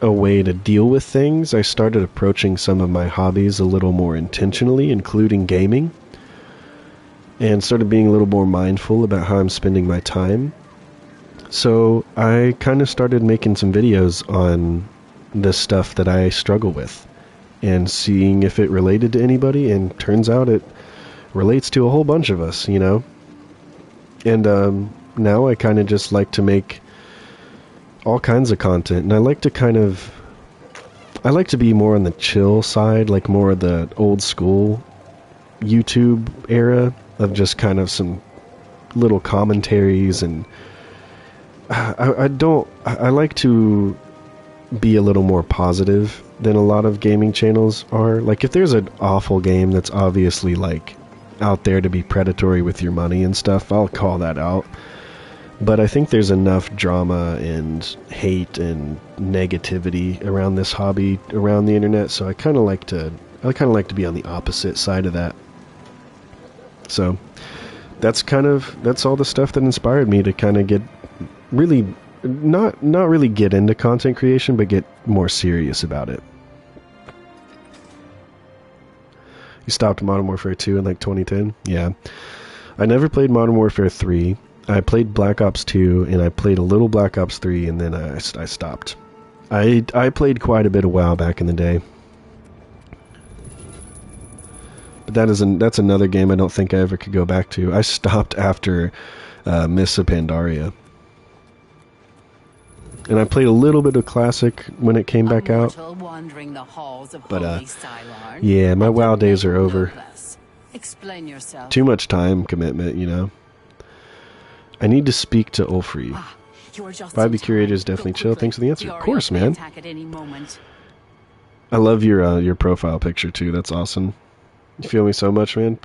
a way to deal with things, I started approaching some of my hobbies a little more intentionally, including gaming. And started being a little more mindful about how I'm spending my time. So I kind of started making some videos on the stuff that I struggle with and seeing if it related to anybody, and turns out it relates to a whole bunch of us, you know? And now I kind of just like to make all kinds of content, and I like to be more on the chill side, like more of the old school YouTube era of just kind of some little commentaries, and I like to be a little more positive than a lot of gaming channels are. Like, if there's an awful game that's obviously like out there to be predatory with your money and stuff, I'll call that out. But I think there's enough drama and hate and negativity around this hobby, around the internet, so I kind of like to be on the opposite side of that. So that's all the stuff that inspired me to kind of get really not really get into content creation, but get more serious about it. You stopped Modern Warfare 2 in like 2010? Yeah. I never played Modern Warfare 3. I played Black Ops 2, and I played a little Black Ops 3, and then I stopped. I played quite a bit a while back in the day. But that's another game I don't think I ever could go back to. I stopped after Mists of Pandaria. And I played a little bit of Classic when it came back out. But yeah, my WoW days are over. Explain yourself. Too much time commitment, you know. I need to speak to Ulfri. 5e Curator is definitely chill. Thanks for the answer. Of course, man. I love your profile picture too. That's awesome. You feel me so much, man.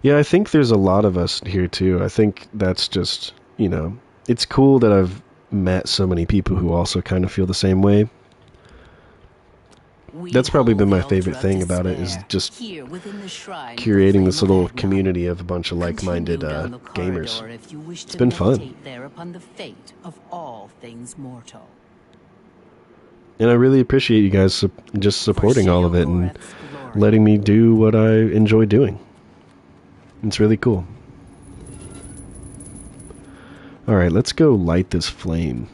Yeah, I think there's a lot of us here too. I think that's just, you know, it's cool that I've met so many people who also kind of feel the same way. That's probably been my favorite thing about it, is just curating this little community of a bunch of like-minded gamers. It's been fun. There upon the fate of all things mortal. And I really appreciate you guys just supporting all of it and letting me do what I enjoy doing. It's really cool. Alright, let's go light this flame.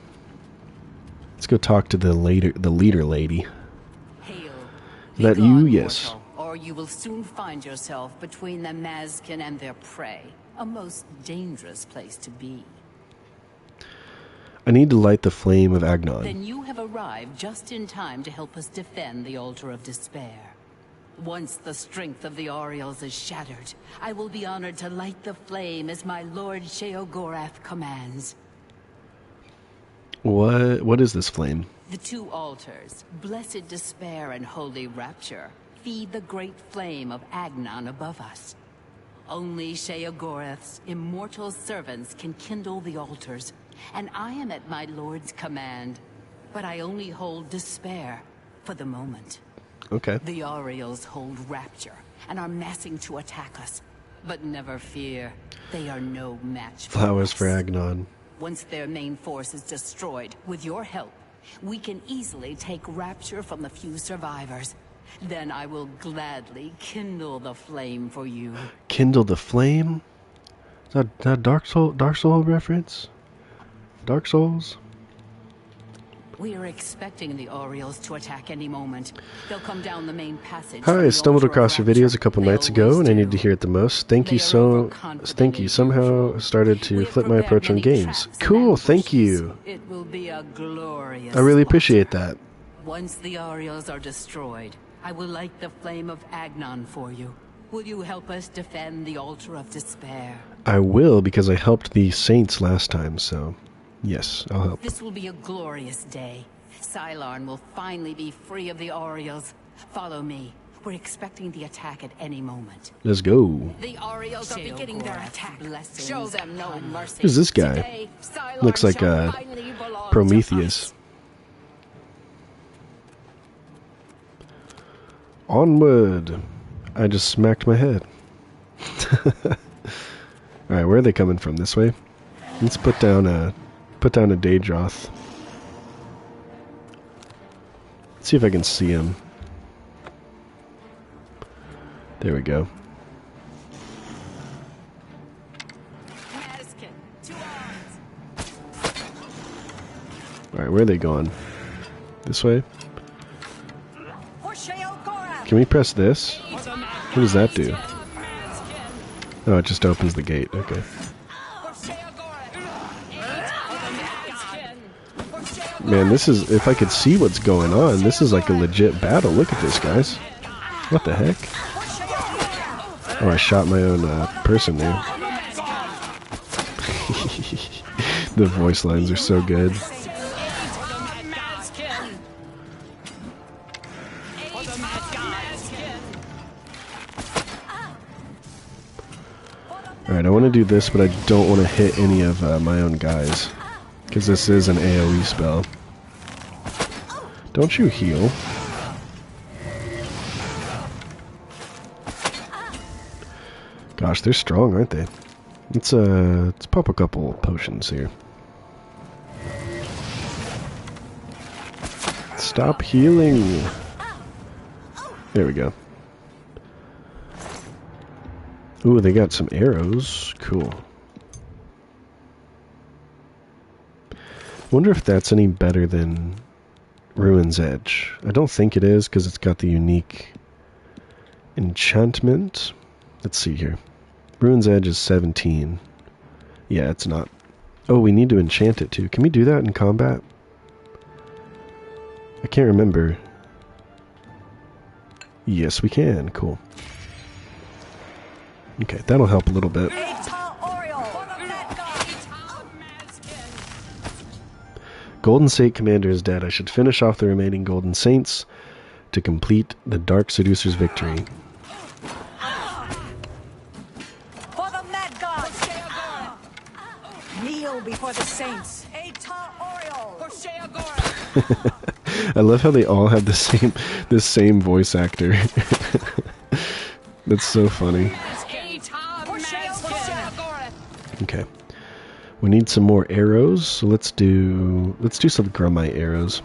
Let's go talk to the leader lady. Hail, Is that you? Yes. mortal, or you will soon find yourself between the Mazkin and their prey. A most dangerous place to be. I need to light the flame of Agnon. Then you have arrived just in time to help us defend the Altar of Despair. Once the strength of the Orioles is shattered, I will be honored to light the flame as my Lord Sheogorath commands. What is this flame? The two altars, Blessed Despair and Holy Rapture, feed the great flame of Agnon above us. Only Sheogorath's immortal servants can kindle the altars, and I am at my Lord's command. But I only hold Despair for the moment. Okay. The Orioles hold Rapture and are massing to attack us. But never fear, they are no match for Flowers us. for Agnon. Once their main force is destroyed, with your help, we can easily take Rapture from the few survivors. Then I will gladly kindle the flame for you. Kindle the flame? Is that Dark Soul reference? Dark Souls? We are expecting the Orioles to attack any moment. They'll come down the main passage. Hi, I stumbled across your videos a couple nights ago, and I need to hear it the most. Thank you so. Thank you. Somehow started to flip my approach on games. Cool. Thank you. It will be a glorious. I really appreciate that. Once the Orioles are destroyed, I will light the flame of Agnon for you. Will you help us defend the Altar of Despair? I will, because I helped the Saints last time, so yes, I'll help. This will be a glorious day. Sylarn will finally be free of the Orioles. Follow me. We're expecting the attack at any moment. Let's go. The Orioles are beginning their attack. Show them no mercy. Who's this guy? Today, Sylarn Looks like shall finally belong Prometheus. to us. Onward. I just smacked my head. Alright, where are they coming from? This way? Let's put down a Daedroth. Let's see if I can see him. There we go. Alright, where are they going? This way? Can we press this? What does that do? Oh, it just opens the gate. Okay. Man, this is... If I could see what's going on, this is like a legit battle. Look at this, guys. What the heck? Oh, I shot my own person there. The voice lines are so good. Alright, I want to do this, but I don't want to hit any of my own guys. Because this is an AoE spell. Don't you heal? Gosh, they're strong, aren't they? Let's pop a couple potions here. Stop healing! There we go. Ooh, they got some arrows. Cool. Wonder if that's any better than Ruin's Edge. I don't think it is, because it's got the unique enchantment. Let's see here. Ruin's Edge is 17. Yeah, it's not. Oh, we need to enchant it too. Can we do that in combat? I can't remember. Yes, we can. Cool. Okay, that'll help a little bit. Golden Saint Commander is dead. I should finish off the remaining Golden Saints to complete the Dark Seducer's victory. For the Mad God! Kneel before the Saints! I love how they all have the same voice actor. That's so funny. Okay. We need some more arrows, so let's do some Grumite arrows.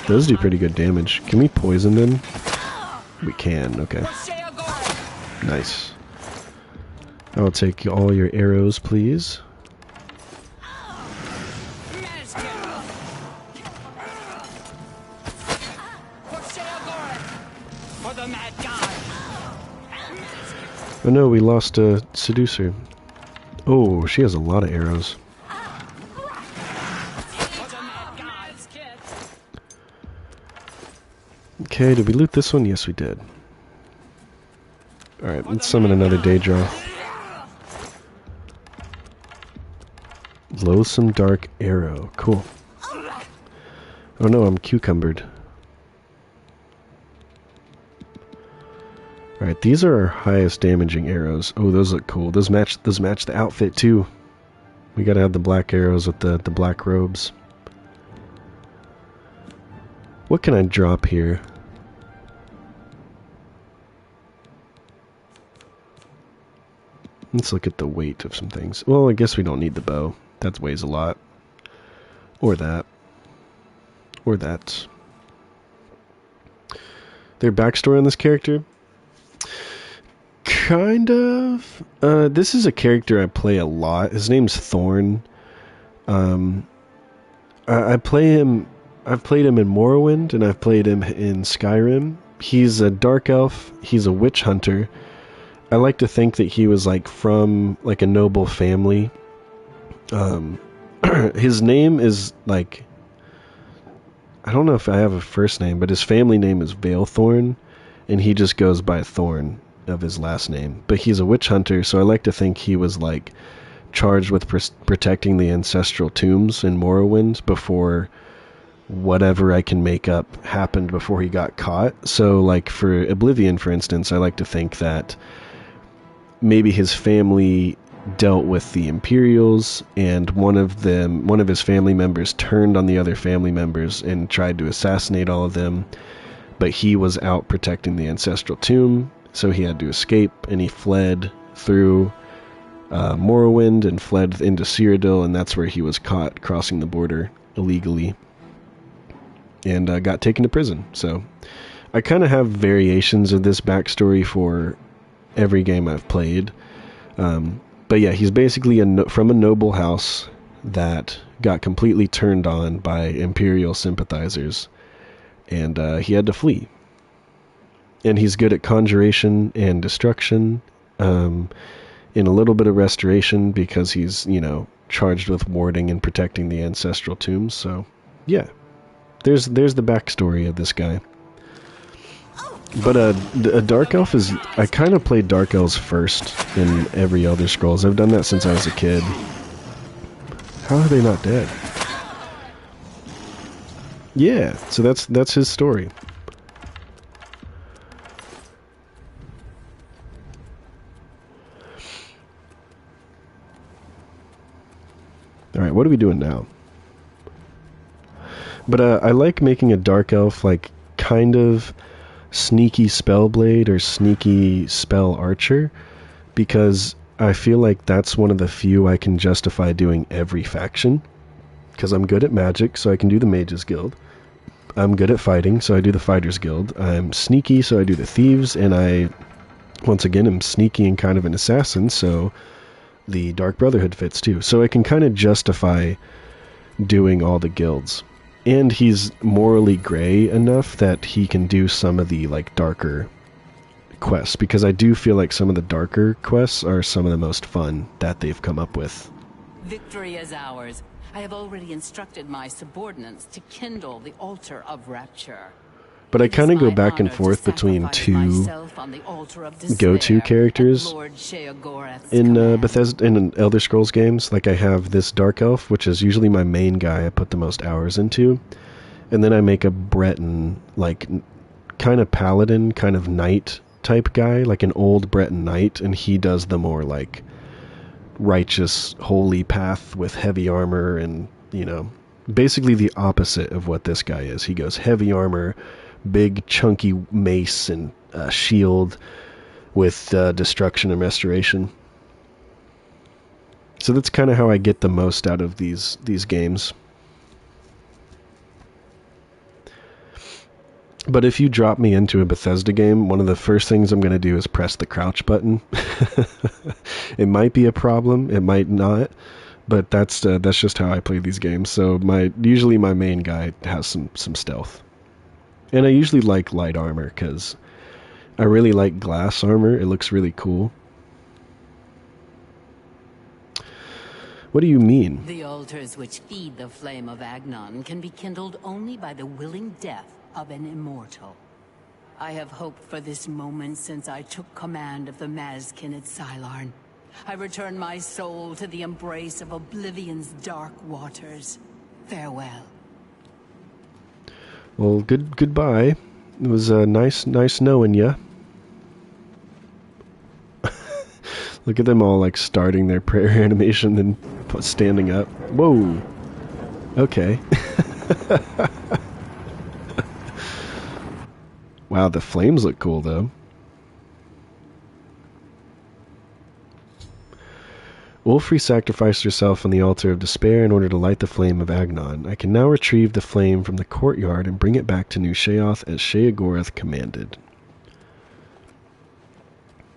Those do pretty good damage. Can we poison them? We can, okay. Nice. I'll take all your arrows, please. Oh no, we lost a seducer. Oh, she has a lot of arrows. Okay, did we loot this one? Yes, we did. Alright, let's summon another Daedra. Loathsome Dark Arrow. Cool. Oh no, I'm cucumbered. Alright, these are our highest damaging arrows. Oh, those look cool. Those match the outfit too. We gotta have the black arrows with the black robes. What can I drop here? Let's look at the weight of some things. Well, I guess we don't need the bow. That weighs a lot. Or that. Or that. Their backstory on this character? Kind of. This is a character I play a lot. His name's Thorn. I play him. I've played him in Morrowind, and I've played him in Skyrim. He's a dark elf. He's a witch hunter. I like to think that he was like from like a noble family. His name is like, I don't know if I have a first name, but his family name is Veilthorn, and he just goes by Thorn of his last name. But he's a witch hunter, so I like to think he was like charged with protecting the ancestral tombs in Morrowind before whatever I can make up happened before he got caught. So like for Oblivion, for instance, I like to think that maybe his family dealt with the Imperials, and one of his family members turned on the other family members and tried to assassinate all of them, but he was out protecting the ancestral tomb, so he had to escape, and he fled through Morrowind and fled into Cyrodiil, and that's where he was caught crossing the border illegally and got taken to prison. So I kind of have variations of this backstory for every game I've played. But yeah, he's basically from a noble house that got completely turned on by Imperial sympathizers, and he had to flee. And he's good at conjuration and destruction, in a little bit of restoration because he's, charged with warding and protecting the ancestral tombs. So yeah, there's the backstory of this guy. But a Dark Elf is... I kind of played Dark Elves first in every Elder Scrolls. I've done that since I was a kid. How are they not dead? Yeah, so that's his story. Alright, what are we doing now? But I like making a Dark Elf, like, kind of sneaky spellblade or sneaky spell archer, because I feel like that's one of the few I can justify doing every faction, because I'm good at magic, so I can do the Mages Guild. I'm good at fighting, so I do the Fighters Guild. I'm sneaky, so I do the Thieves, and I, once again, am sneaky and kind of an assassin, so the Dark Brotherhood fits too. So I can kind of justify doing all the guilds. And he's morally gray enough that he can do some of the, like, darker quests, because I do feel like some of the darker quests are some of the most fun that they've come up with. Victory is ours. I have already instructed my subordinates to kindle the altar of rapture. But I kind of go back and forth between two go-to characters in Bethesda, in Elder Scrolls games. Like, I have this Dark Elf, which is usually my main guy I put the most hours into, and then I make a Breton, like, kind of paladin, kind of knight type guy, like an old Breton knight, and he does the more, like, righteous, holy path with heavy armor and, you know, basically the opposite of what this guy is. He goes heavy armor, big chunky mace, and shield with destruction and restoration. So that's kind of how I get the most out of these games. But if you drop me into a Bethesda game, one of the first things I'm going to do is press the crouch button. It might be a problem, it might not, but that's just how I play these games. So usually my main guy has some stealth. And I usually like light armor because I really like glass armor. It looks really cool. What do you mean? The altars which feed the flame of Agnon can be kindled only by the willing death of an immortal. I have hoped for this moment since I took command of the Mazkin at Sylarn. I return my soul to the embrace of Oblivion's dark waters. Farewell. Well, goodbye. It was nice knowing ya. Look at them all like starting their prayer animation and standing up. Whoa. Okay. Wow, the flames look cool though. Ulfri sacrificed herself on the altar of despair in order to light the flame of Agnon. I can now retrieve the flame from the courtyard and bring it back to New Sheoth as Sheogorath commanded.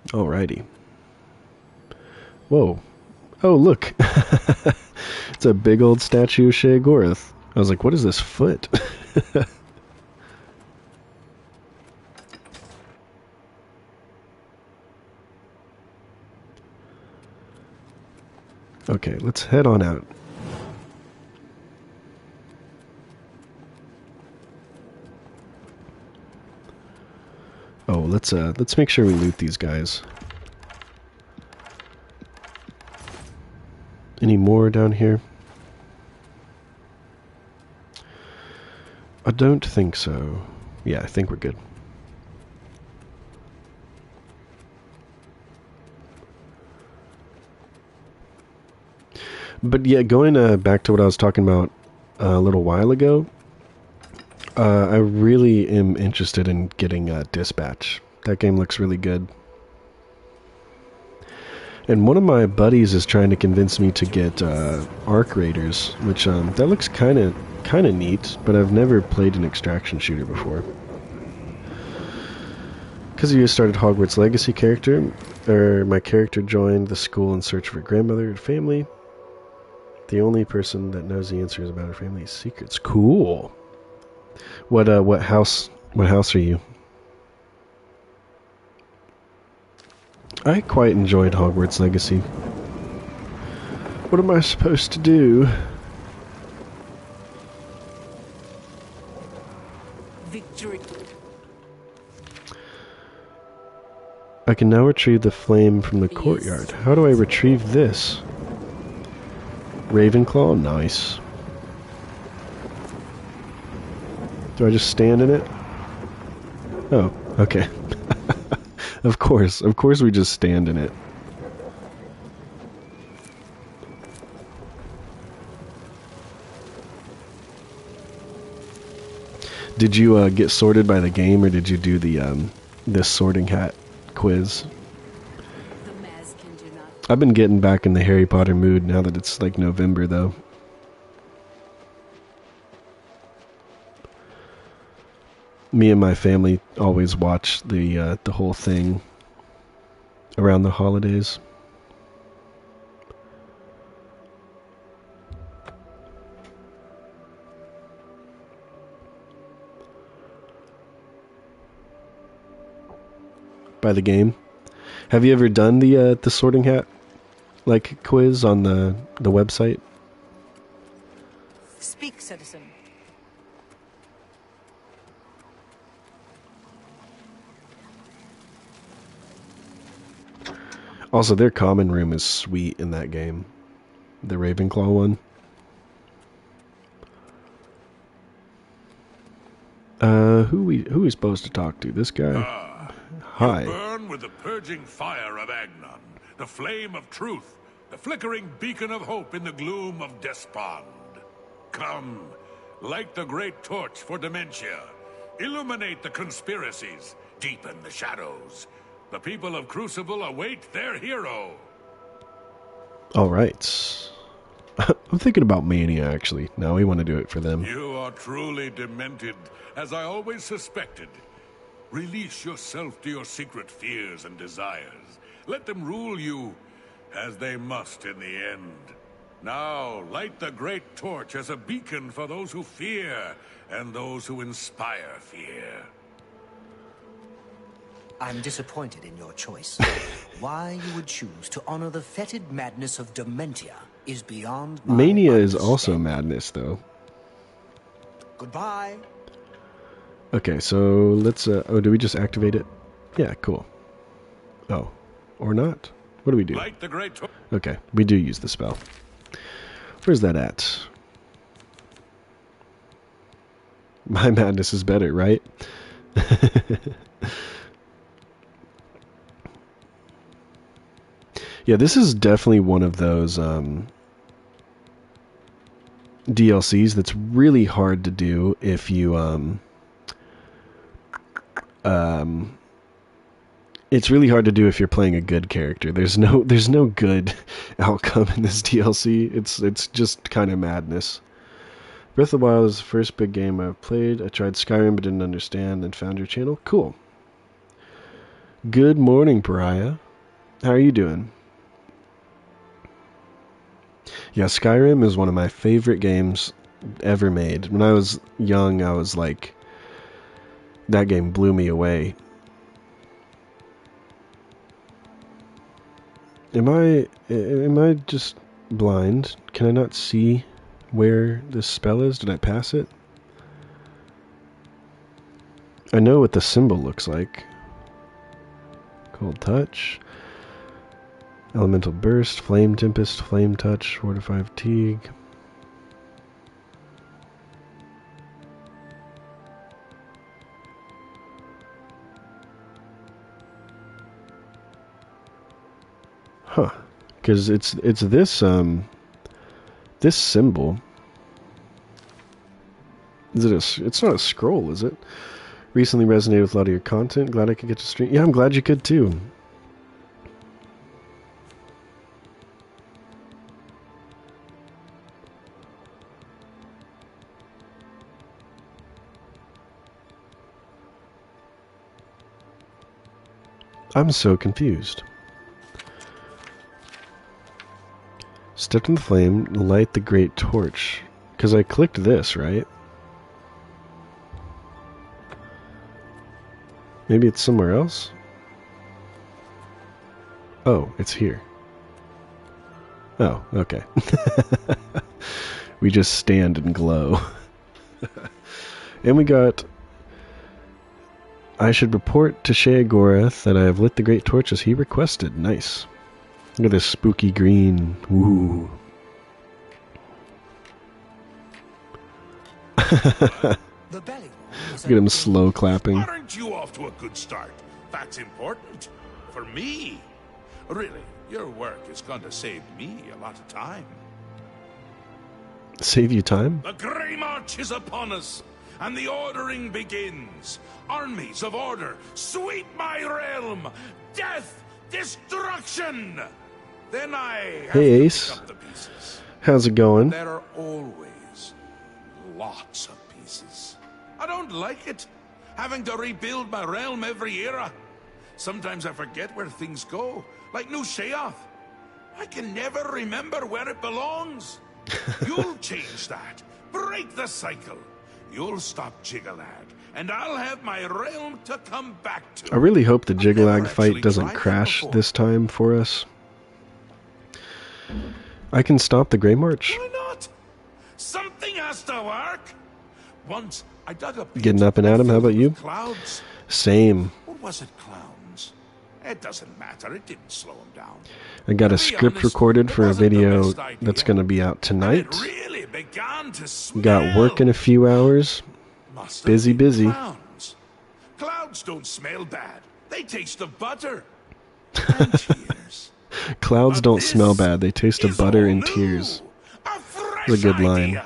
Alrighty. Whoa. Oh, look. It's a big old statue of Sheogorath. I was like, what is this foot? Okay, let's head on out. Oh, let's make sure we loot these guys. Any more down here? I don't think so. Yeah, I think we're good. But yeah, going back to what I was talking about a little while ago, I really am interested in getting Dispatch. That game looks really good. And one of my buddies is trying to convince me to get Arc Raiders, which that looks kind of neat, but I've never played an extraction shooter before. Because you started Hogwarts Legacy character, or my character joined the school in search of her grandmother and family. The only person that knows the answers about her family's secrets. Cool. What house are you? I quite enjoyed Hogwarts Legacy. What am I supposed to do? Victory. I can now retrieve the flame from the courtyard. How do I retrieve this? Ravenclaw? Nice. Do I just stand in it? Oh, okay. Of course we just stand in it. Did you get sorted by the game, or did you do the this sorting hat quiz? I've been getting back in the Harry Potter mood now that it's like November, though. Me and my family always watch the whole thing around the holidays. By the game. Have you ever done the sorting hat like quiz on the website? Speak, citizen. Also, their common room is sweet in that game. The Ravenclaw one. Who we supposed to talk to? This guy? Hi. You burn with the purging fire of Agnon, the flame of truth. the flickering beacon of hope in the gloom of despond. Come, light the great torch for dementia. Illuminate the conspiracies, deepen the shadows. The people of Crucible await their hero. All right. I'm thinking about Mania, actually. Now we want to do it for them. You are truly demented, as I always suspected. Release yourself to your secret fears and desires. Let them rule you, as they must in the end. Now, light the great torch as a beacon for those who fear, and those who inspire fear. I'm disappointed in your choice. Why you would choose to honor the fetid madness of Dementia is beyond my Mania is understanding. also madness, though. Goodbye. Okay, so let's... oh, do we just activate it? Yeah, cool. Oh, or not. What do we do? Light the great torch. Okay, we do use the spell. Where's that at? My madness is better, right? Yeah, this is definitely one of those DLCs that's really hard to do if you it's really hard to do if you're playing a good character. There's no good outcome in this DLC. It's just kind of madness. Breath of the Wild is the first big game I've played. I tried Skyrim but didn't understand, then found your channel. Cool. Good morning, Pariah. How are you doing? Yeah, Skyrim is one of my favorite games ever made. When I was young, I was like, that game blew me away. Am I just blind? Can I not see where this spell is? Did I pass it? I know what the symbol looks like. Cold Touch. Elemental Burst, Flame Tempest, Flame Touch, Ward of 5 Fatigue. Huh. Because it's this this symbol. Is it it's not a scroll, is it? Recently resonated with a lot of your content. Glad I could get to stream. Yeah, I'm glad you could too. I'm so confused. Step in the flame, light the great torch. Because I clicked this, right? Maybe it's somewhere else? Oh, it's here. Oh, okay. We just stand and glow. And we got... I should report to Sheogorath that I have lit the great torch as he requested. Nice. Look at this spooky green. Ooh. Look at him slow clapping. Aren't you off to a good start? That's important. For me. Really, your work is going to save me a lot of time. Save you time? The Grey March is upon us, and the ordering begins. Armies of order, sweep my realm! Death! Destruction! Then I have Hey, to Ace. pick up the pieces. How's it going? There are always lots of pieces. I don't like it, having to rebuild my realm every era. Sometimes I forget where things go, like New Sheoth. I can never remember where it belongs. You'll change that. Break the cycle. You'll stop Jiggalag, and I'll have my realm to come back to. I really hope the I've never Jiggalag actually fight doesn't tried that crash before. this time for us. I can stop the Grey March. Why not? Something has to work. Once I dug a pit Getting up and at 'em, how about you? with clouds. Same. Or was it clowns? It doesn't matter. It didn't slow him down. I got a To be script honest, recorded it for a wasn't the video best idea. that's going to be out And tonight. it really began to smell. Got work in a few hours. Must have busy, been busy. Clowns. Clouds don't smell bad. They taste of butter. And tears. Clouds don't smell bad. They taste of butter and tears. That's a good line.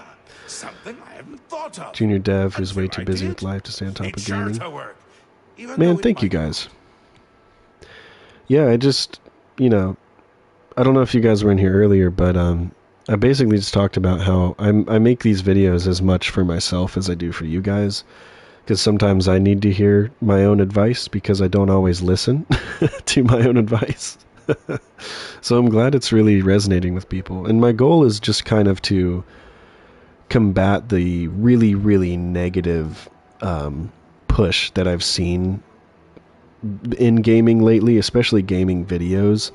Something I haven't thought of. Junior dev who's way too busy with life to stay on top of gaming. Man, thank you guys. Yeah, I just, you know, I don't know if you guys were in here earlier, but I basically just talked about how I make these videos as much for myself as I do for you guys. Because sometimes I need to hear my own advice because I don't always listen to my own advice. So I'm glad it's really resonating with people. And my goal is just kind of to combat the really, really negative push that I've seen in gaming lately, especially gaming videos.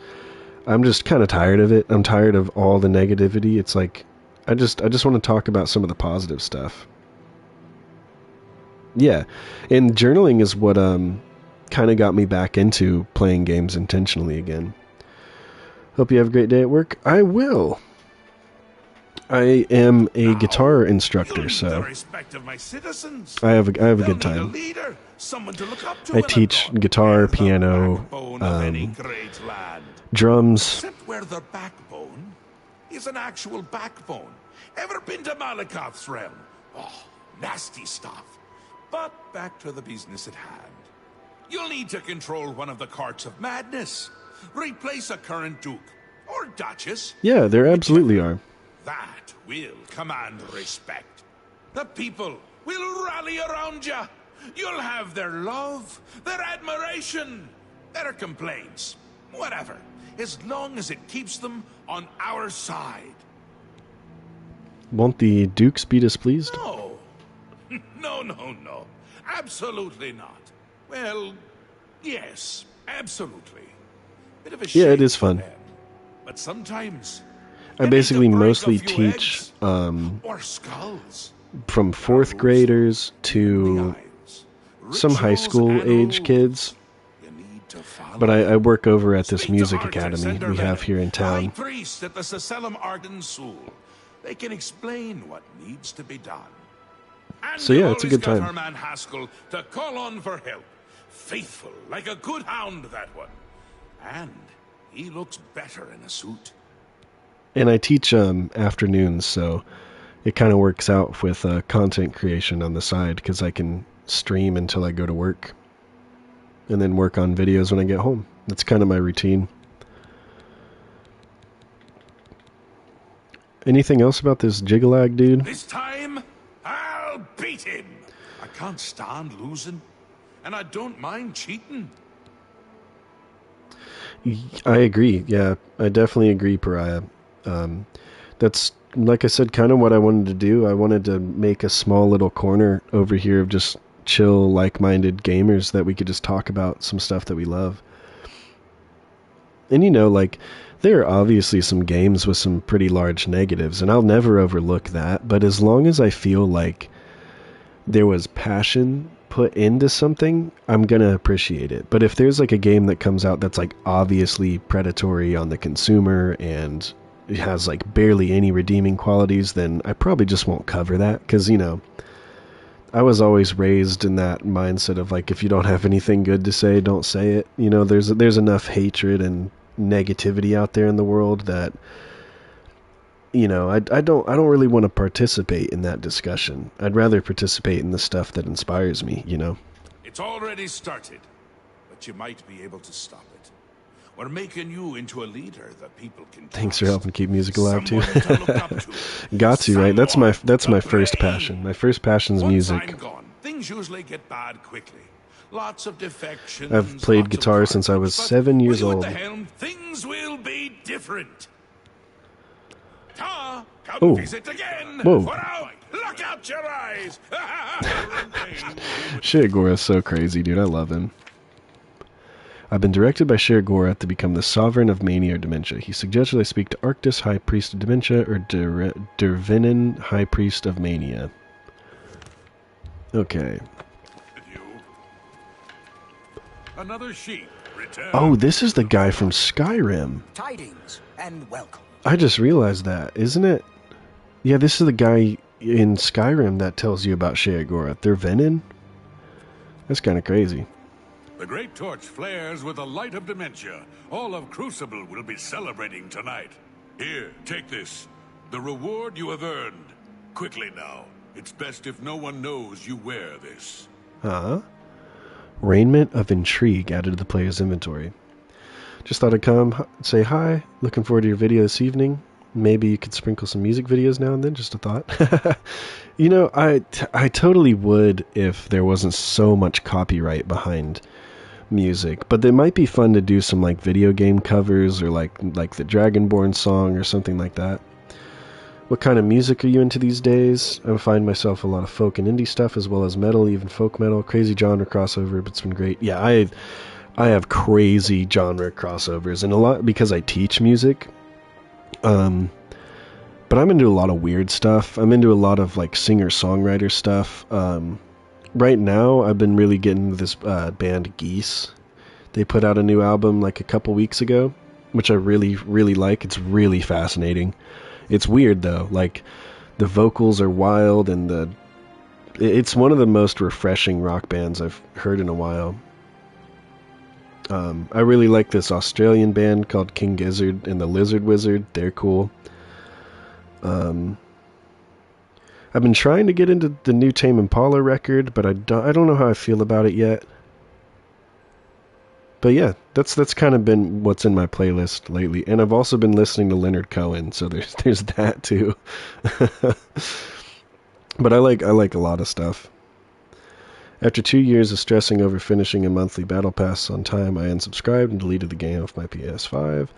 I'm just kind of tired of it. I'm tired of all the negativity. It's like, I just want to talk about some of the positive stuff. Yeah, and journaling is what kind of got me back into playing games intentionally again. Hope you have a great day at work. I will. I am a guitar instructor, so I have a good time. I teach guitar, piano, drums. Except where the backbone is an actual backbone. Ever been to Malakoth's realm? Oh, nasty stuff. But back to the business at hand. You'll need to control one of the carts of madness. Replace a current duke or duchess. Yeah, there absolutely are. That will command respect. The people will rally around you. You'll have their love, their admiration, their complaints, whatever, as long as it keeps them on our side. Won't the dukes be displeased? No. No. Absolutely not. Well, yes, absolutely. Bit of a yeah, it is fun. them, but sometimes I basically mostly teach or skulls. From 4th graders to some high school age kids. But I work over at this music academy we have here in town. High priest at the Sacelum Arden Sul. They can explain what needs to be done. And so yeah, it's a good time. Our man Haskell to call on for help. Faithful, like a good hound, that one. And he looks better in a suit. And I teach afternoons, so it kind of works out with content creation on the side because I can stream until I go to work and then work on videos when I get home. That's kind of my routine. Anything else about this Jigalag dude? This time, I'll beat him. I can't stand losing, and I don't mind cheating. I agree. Yeah, I definitely agree, Pariah. That's, like I said, kind of what I wanted to do. I wanted to make a small little corner over here of just chill, like-minded gamers that we could just talk about some stuff that we love. And you know, like, there are obviously some games with some pretty large negatives, and I'll never overlook that, but as long as I feel like there was passion put into something, I'm gonna appreciate it. But if there's like a game that comes out that's like obviously predatory on the consumer and it has like barely any redeeming qualities, then I probably just won't cover that, because, you know, I was always raised in that mindset of like, if you don't have anything good to say, don't say it. You know, there's enough hatred and negativity out there in the world that, you know, I don't really want to participate in that discussion. I'd rather participate in the stuff that inspires me, you know. It's already started, but you might be able to stop it. We're making you into a leader that people can trust. Thanks for helping keep music alive too. To look up to. Got to, right? That's my first passion. My first passion's music. Once I'm gone, things usually get bad quickly. Lots of defections. I've played guitar since I was 7 years old. With the helm, things will be different. Ta, come Oh. visit again. Whoa. For out. Look out your eyes. Shirgora's so crazy, dude. I love him. I've been directed by Shirgora to become the Sovereign of Mania or Dementia. He suggested I speak to Arctis, High Priest of Dementia, or Dervinin, High Priest of Mania. Okay. Another sheep. Return. Oh, this is the guy from Skyrim. Tidings and welcome. I just realized that, isn't it? Yeah, this is the guy in Skyrim that tells you about Shirgora. Dervinin? That's kind of crazy. The great torch flares with the light of dementia. All of Crucible will be celebrating tonight. Here, take this. The reward you have earned. Quickly now. It's best if no one knows you wear this. Raiment of Intrigue added to the player's inventory. Just thought I'd come say hi. Looking forward to your video this evening. Maybe you could sprinkle some music videos now and then. Just a thought. You know, I totally would if there wasn't so much copyright behind music. But it might be fun to do some like video game covers or like the Dragonborn song or something like that. What kind of music are you into these days? I find myself a lot of folk and indie stuff as well as metal, even folk metal. Crazy genre crossover, but it's been great. Yeah, I have crazy genre crossovers, and a lot because I teach music. But I'm into a lot of weird stuff. I'm into a lot of like singer-songwriter stuff. Right now, I've been really getting into this band Geese. They put out a new album like a couple weeks ago, which I really, really like. It's really fascinating. It's weird though, like the vocals are wild and it's one of the most refreshing rock bands I've heard in a while. I really like this Australian band called King Gizzard and the Lizard Wizard. They're cool. I've been trying to get into the new Tame Impala record, but I don't know how I feel about it yet. But yeah, that's kind of been what's in my playlist lately. And I've also been listening to Leonard Cohen, so there's that too. But I like a lot of stuff. After 2 years of stressing over finishing a monthly battle pass on time, I unsubscribed and deleted the game off my PS5.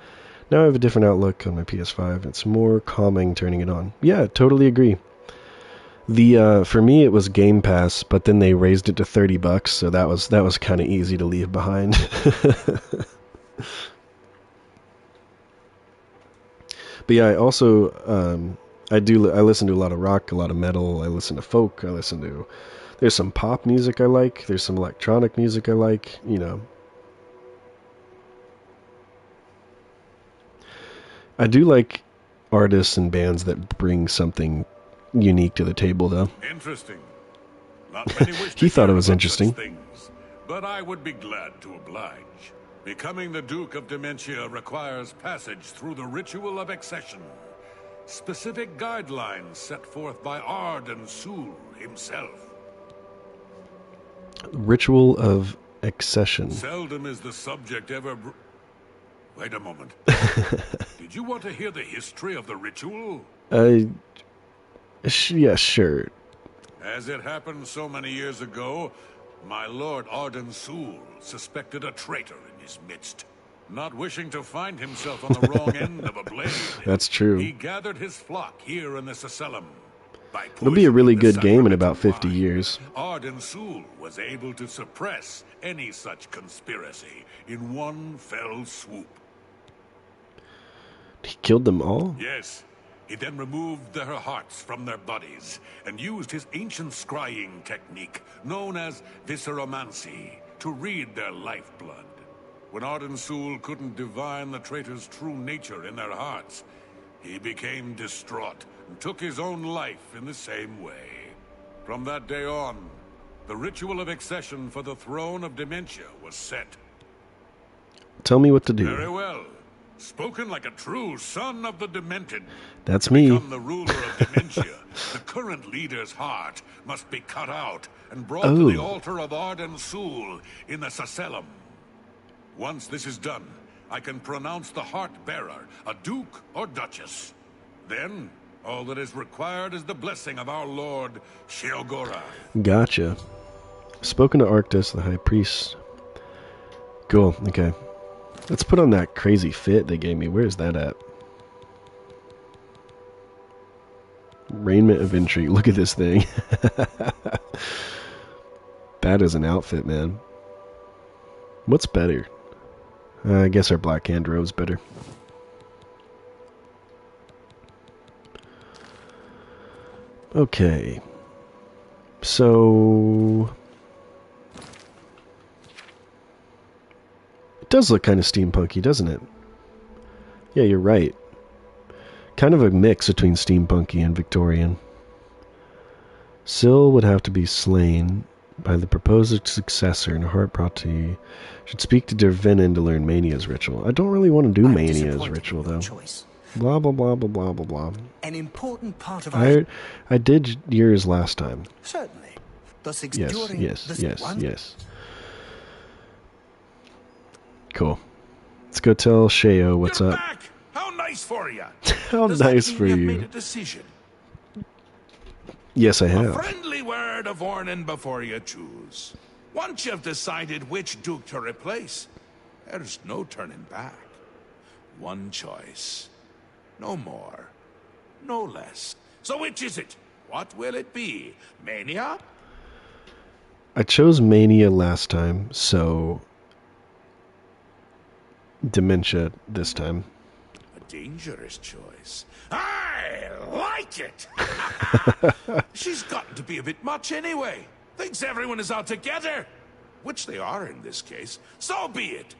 Now I have a different outlook on my PS5. It's more calming turning it on. Yeah, totally agree. For me it was Game Pass, but then they raised it to $30, so that was kind of easy to leave behind. But yeah, I also I listen to a lot of rock, a lot of metal. I listen to folk. There's some pop music I like. There's some electronic music I like. You know, I do like artists and bands that bring something unique to the table, though. Interesting. Not many wish to He thought it hear was about interesting. such things, but I would be glad to oblige. Becoming the Duke of Dementia requires passage through the ritual of accession. Specific guidelines set forth by Arden Sul himself. Ritual of accession. Seldom is the subject ever... Wait a moment. Did you want to hear the history of the ritual? Yeah, sure. As it happened so many years ago, my lord Arden Sul suspected a traitor in his midst. Not wishing to find himself on the wrong end of a blade, That's true. he gathered his flock here in the Sacellum. It'll be a really good game in about 50 years. Arden Sul was able to suppress any such conspiracy in one fell swoop. He killed them all? Yes. He then removed their hearts from their bodies and used his ancient scrying technique, known as visceromancy, to read their lifeblood. When Arden Sul couldn't divine the traitor's true nature in their hearts, he became distraught and took his own life in the same way. From that day on, the ritual of accession for the throne of Dementia was set. Tell me what to do. Very well. Spoken like a true son of the Demented. That's me. To become the ruler of Dementia, the current leader's heart must be cut out and brought to the altar of Arden Sul in the Sacellum. Once this is done, I can pronounce the heart bearer a duke or duchess. Then, all that is required is the blessing of our lord, Sheogorath. Gotcha. Spoken to Arctus, the high priest. Cool, okay. Let's put on that crazy fit they gave me. Where's that at? Raiment of Intrigue. Look at this thing. That is an outfit, man. What's better? I guess our black hand robe's better. Okay. So... it does look kind of steampunky, doesn't it? Yeah, you're right. Kind of a mix between steampunky and Victorian. Syl would have to be slain. by the proposed successor in heart brought to should speak to Dervinin to learn Mania's ritual. I don't really want to do Mania's ritual though. Blah blah blah blah blah blah blah. An important part of I did yours last time. Certainly. Yes. Cool. Let's go tell Sheo what's You're up. Back. How nice for you. How Does nice that mean for you've you. Made a decision? Yes, I A have. friendly word of warning before you choose. Once you've decided which Duke to replace, there's no turning back. One choice. No more. No less. So which is it? What will it be? Mania? I chose Mania last time, so Dementia this time. A dangerous choice. I like it! She's gotten to be a bit much anyway. Thinks everyone is out together. Which they are in this case. So be it.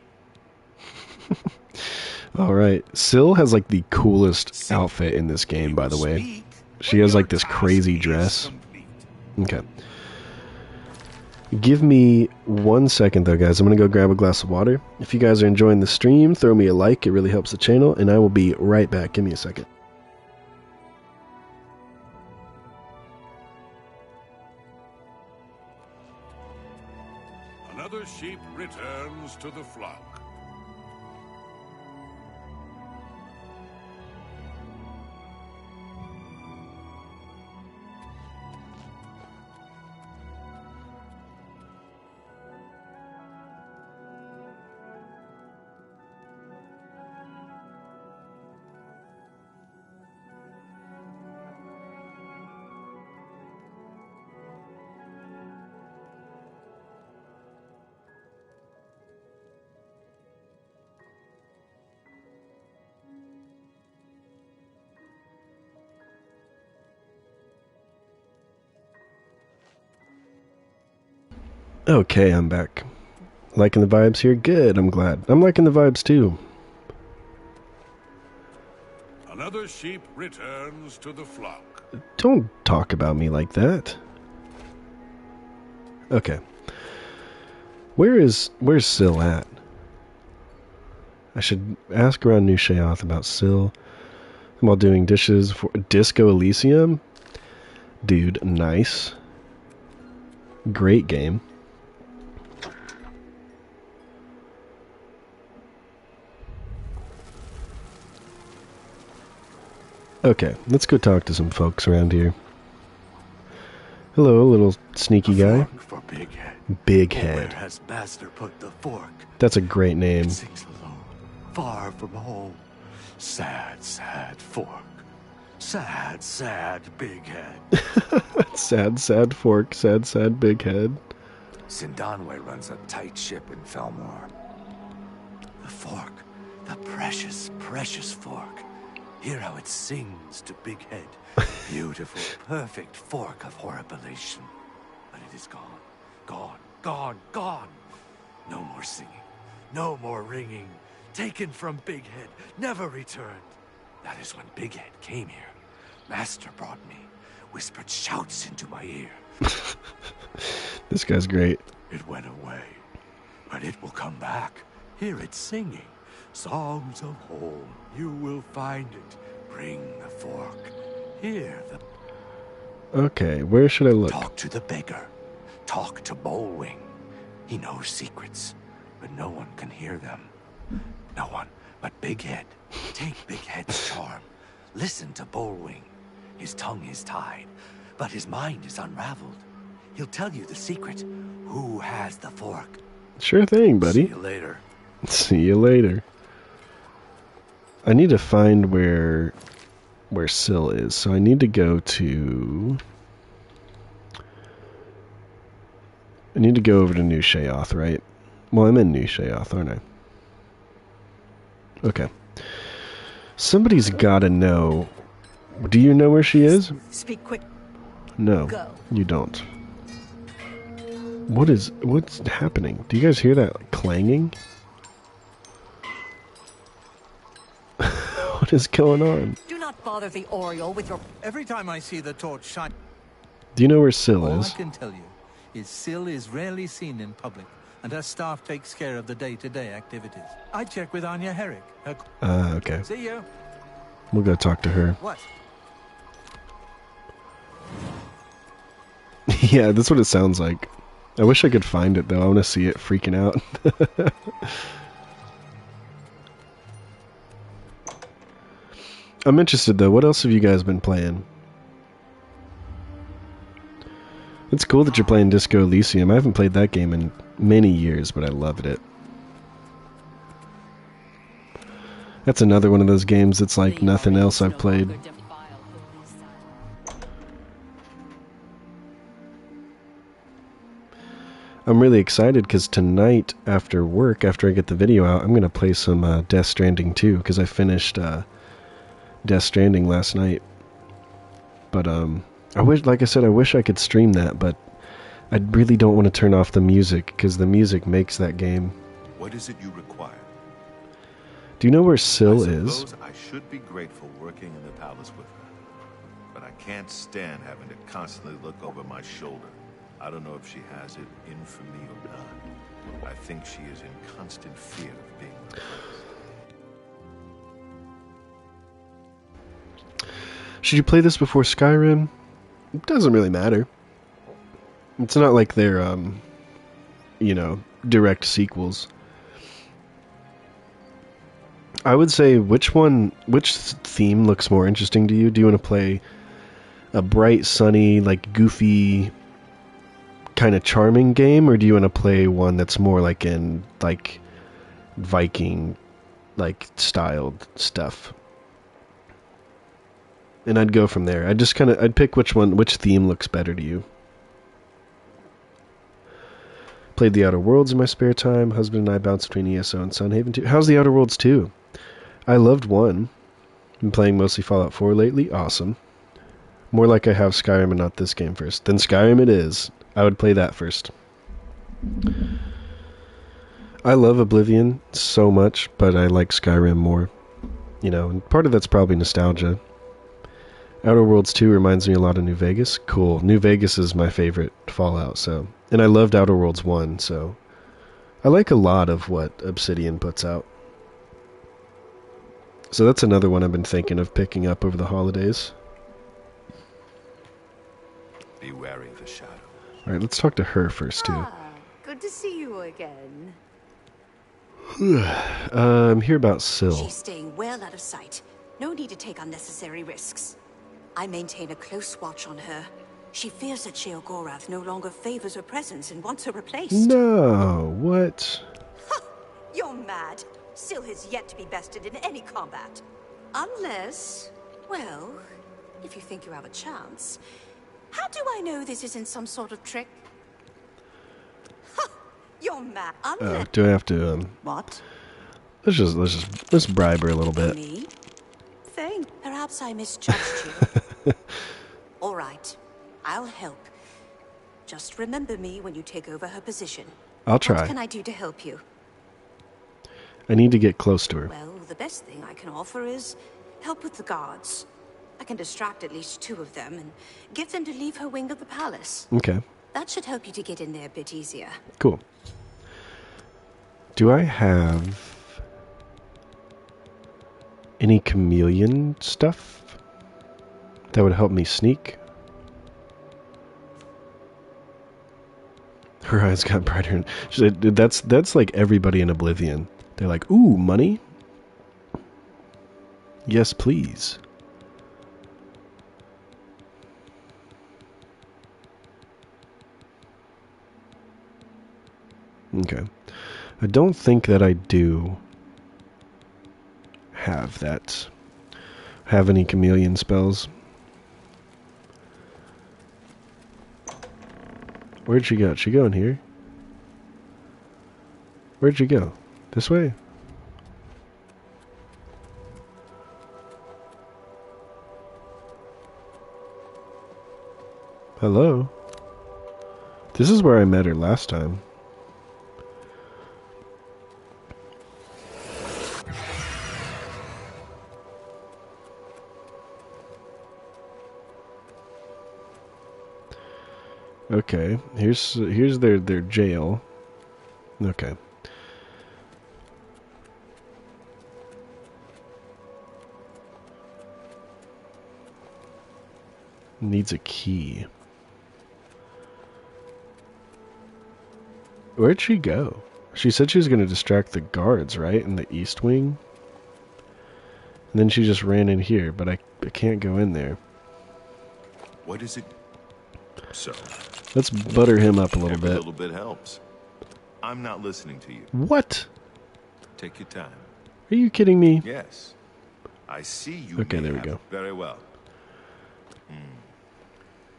Alright, Syl has like the coolest outfit in this game, by the way. She has like this crazy dress. Okay. Give me 1 second though, guys. I'm gonna go grab a glass of water. If you guys are enjoying the stream, throw me a like. It really helps the channel, and I will be right back. Give me a second. Another sheep returns to the flock. Okay, I'm back. Liking the vibes here? Good, I'm glad. I'm liking the vibes too. Another sheep returns to the flock. Don't talk about me like that. Okay. Where's Syl at? I should ask around New Sheoth about Syl. While doing dishes for Disco Elysium? Dude, nice. Great game. Okay, let's go talk to some folks around here. Hello, little sneaky guy. For Big Head. Big Head. Where has Master put the fork? That's a great name. It sings alone, far from home. Sad, sad fork. Sad, sad Big Head. Sad, sad fork. Sad, sad Big Head. Sindanwe runs a tight ship in Felmore. The fork. The precious, precious fork. Hear how it sings to Big Head. Beautiful, perfect fork of horribilation. But it is gone. Gone, gone, gone. No more singing. No more ringing. Taken from Big Head. Never returned. That is when Big Head came here. Master brought me. Whispered shouts into my ear. This guy's great. It went away. But it will come back. Hear it singing. Songs of home, you will find it. Bring the fork. Hear the... Okay, where should I look? Talk to the beggar. Talk to Bullwing. He knows secrets, but no one can hear them. No one but Big Head. Take Big Head's charm. Listen to Bullwing. His tongue is tied, but his mind is unraveled. He'll tell you the secret. Who has the fork? Sure thing, buddy. See you later. See you later. I need to find where Syl is, so I need to go to... I need to go over to New Sheoth, right? Well, I'm in New Sheoth, aren't I? Okay. Somebody's gotta know. Do you know where she is? Speak quick. No, Go. you don't. What's happening? Do you guys hear that clanging? What is going on? Do not bother the Oriole with your... Every time I see the torch shine... Do you know where Syl All I is? can tell you is Syl is rarely seen in public, and her staff takes care of the day-to-day activities. I check with Anya Herrick. Okay. See you. We'll go talk to her. What? Yeah, that's what it sounds like. I wish I could find it, though. I want to see it freaking out. I'm interested, though. What else have you guys been playing? It's cool that you're playing Disco Elysium. I haven't played that game in many years, but I loved it. That's another one of those games that's like nothing else I've played. I'm really excited because tonight after work, after I get the video out, I'm going to play some Death Stranding 2 because I finished Death Stranding last night. But I wish, like I said, I wish I could stream that, but I really don't want to turn off the music because the music makes that game. What is it you require? Do you know where Syl is? I should be grateful working in the palace with her, but I can't stand having to constantly look over my shoulder. I don't know if she has it in for me or not. I think she is in constant fear of being replaced. Should you play this before Skyrim? It doesn't really matter. It's not like they're, you know, direct sequels. I would say, which theme looks more interesting to you? Do you want to play a bright, sunny, like goofy, kind of charming game, or do you want to play one that's more like in like Viking, like styled stuff? And I'd go from there. I'd pick which theme looks better to you. Played the Outer Worlds in my spare time. Husband and I bounced between ESO and Sunhaven 2. How's the Outer Worlds 2? I loved 1. Been playing mostly Fallout 4 lately. Awesome. More like I have Skyrim and not this game first. Then Skyrim it is. I would play that first. I love Oblivion so much, but I like Skyrim more. You know, and part of that's probably nostalgia. Outer Worlds 2 reminds me a lot of New Vegas. Cool. New Vegas is my favorite Fallout, so. And I loved Outer Worlds 1, so. I like a lot of what Obsidian puts out. So that's another one I've been thinking of picking up over the holidays. Be wary of the shadow. Alright, let's talk to her first, too. Good to see you again. I'm here about Syl. She's staying well out of sight. No need to take unnecessary risks. I maintain a close watch on her. She fears that Sheogorath no longer favors her presence and wants her replaced. No, what? You're mad. Syl has yet to be bested in any combat. Unless, well, if you think you have a chance. How do I know this isn't some sort of trick? You're mad. Do I have to, What? Let's bribe her a little bit. Me? Perhaps I misjudged you. All right. I'll help. Just remember me when you take over her position. I'll try. What can I do to help you? I need to get close to her. Well, the best thing I can offer is help with the guards. I can distract at least 2 of them and get them to leave her wing of the palace. Okay. That should help you to get in there a bit easier. Cool. Do I have any chameleon stuff that would help me sneak? Her eyes got brighter. That's like everybody in Oblivion. They're like, ooh, money? Yes, please. Okay. I don't think that I do have that. Have any chameleon spells. Where'd she go? Did she go in here? Where'd she go? This way? Hello? This is where I met her last time. Okay, here's their jail. Okay. Needs a key. Where'd she go? She said she was going to distract the guards, right? In the east wing? And then she just ran in here, but I can't go in there. What is it? So, let's butter him up a little bit. A little bit helps. I'm not listening to you. What? Take your time. Are you kidding me? Yes. I see you. Okay, there we go. Very well.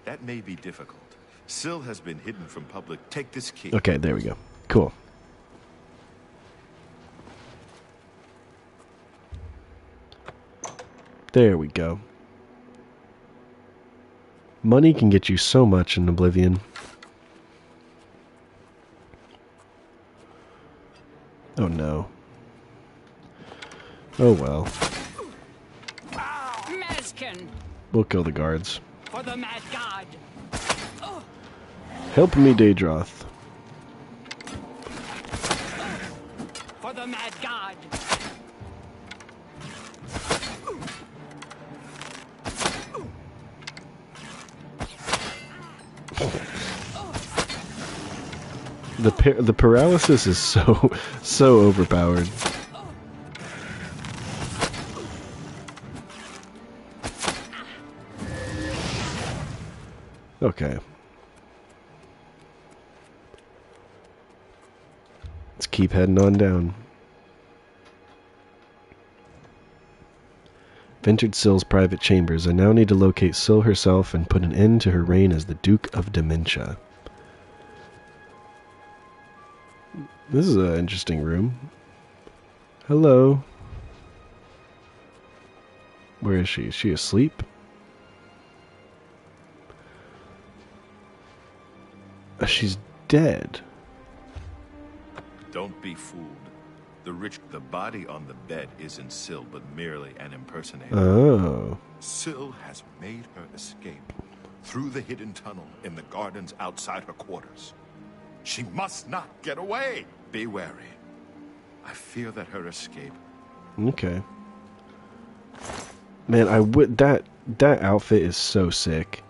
That may be difficult. Syl has been hidden from public. Take this key. Okay, there we go. Cool. There we go. Money can get you so much in Oblivion. Oh no. Oh well. Meskin. We'll kill the guards. For the mad god. Help me, Daedroth. For the mad god. The paralysis is so overpowered. Okay. Let's keep heading on down. I've entered Syl's private chambers. I now need to locate Syl herself and put an end to her reign as the Duke of Dementia. This is an interesting room. Hello. Where is she? Is she asleep? She's dead. Don't be fooled. The body on the bed isn't Syl, but merely an impersonator. Oh. Syl has made her escape through the hidden tunnel in the gardens outside her quarters. She must not get away. Be wary. I fear that her escape. Okay. Man, that outfit is so sick.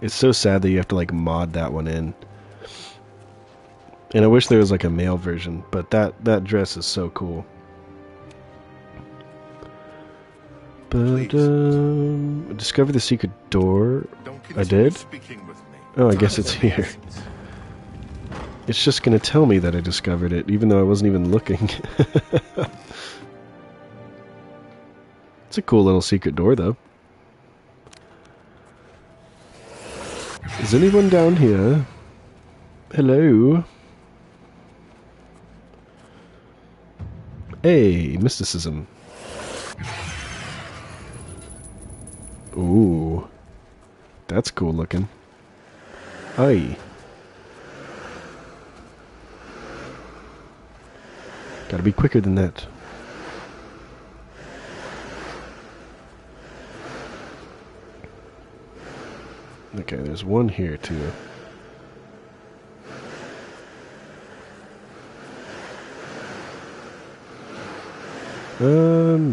It's so sad that you have to like mod that one in. And I wish there was like a male version, but that dress is so cool. But discover the secret door. I did? Oh, I guess it's here. It's just gonna tell me that I discovered it, even though I wasn't even looking. It's a cool little secret door, though. Is anyone down here? Hello? Hey, mysticism. Ooh. That's cool looking. Aye. Gotta be quicker than that. Okay, there's one here too.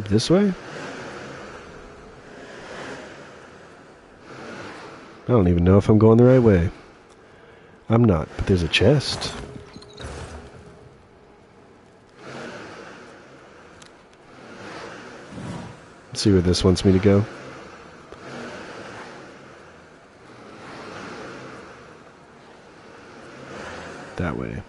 This way? I don't even know if I'm going the right way. I'm not, but there's a chest. Let's see where this wants me to go. That way.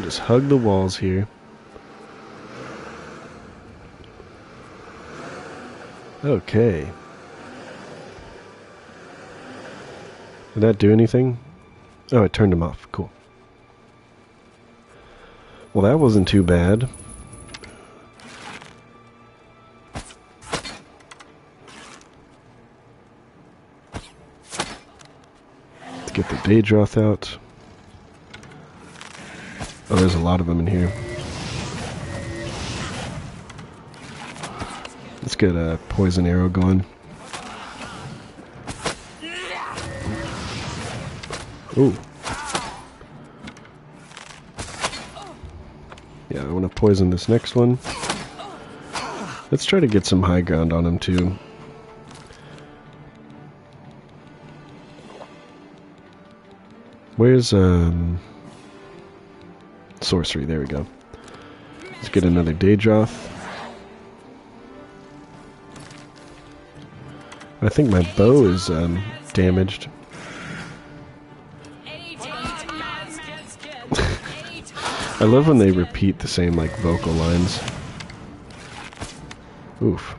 Just hug the walls here. Okay. Did that do anything? Oh, it turned them off. Cool. Well, that wasn't too bad. Let's get the Daedroth out. Oh, there's a lot of them in here. Let's get a poison arrow going. Ooh. Yeah, I want to poison this next one. Let's try to get some high ground on him too. Where's sorcery? There we go. Let's get another Daedroth. I think my bow is damaged. I love when they repeat the same like vocal lines. Oof.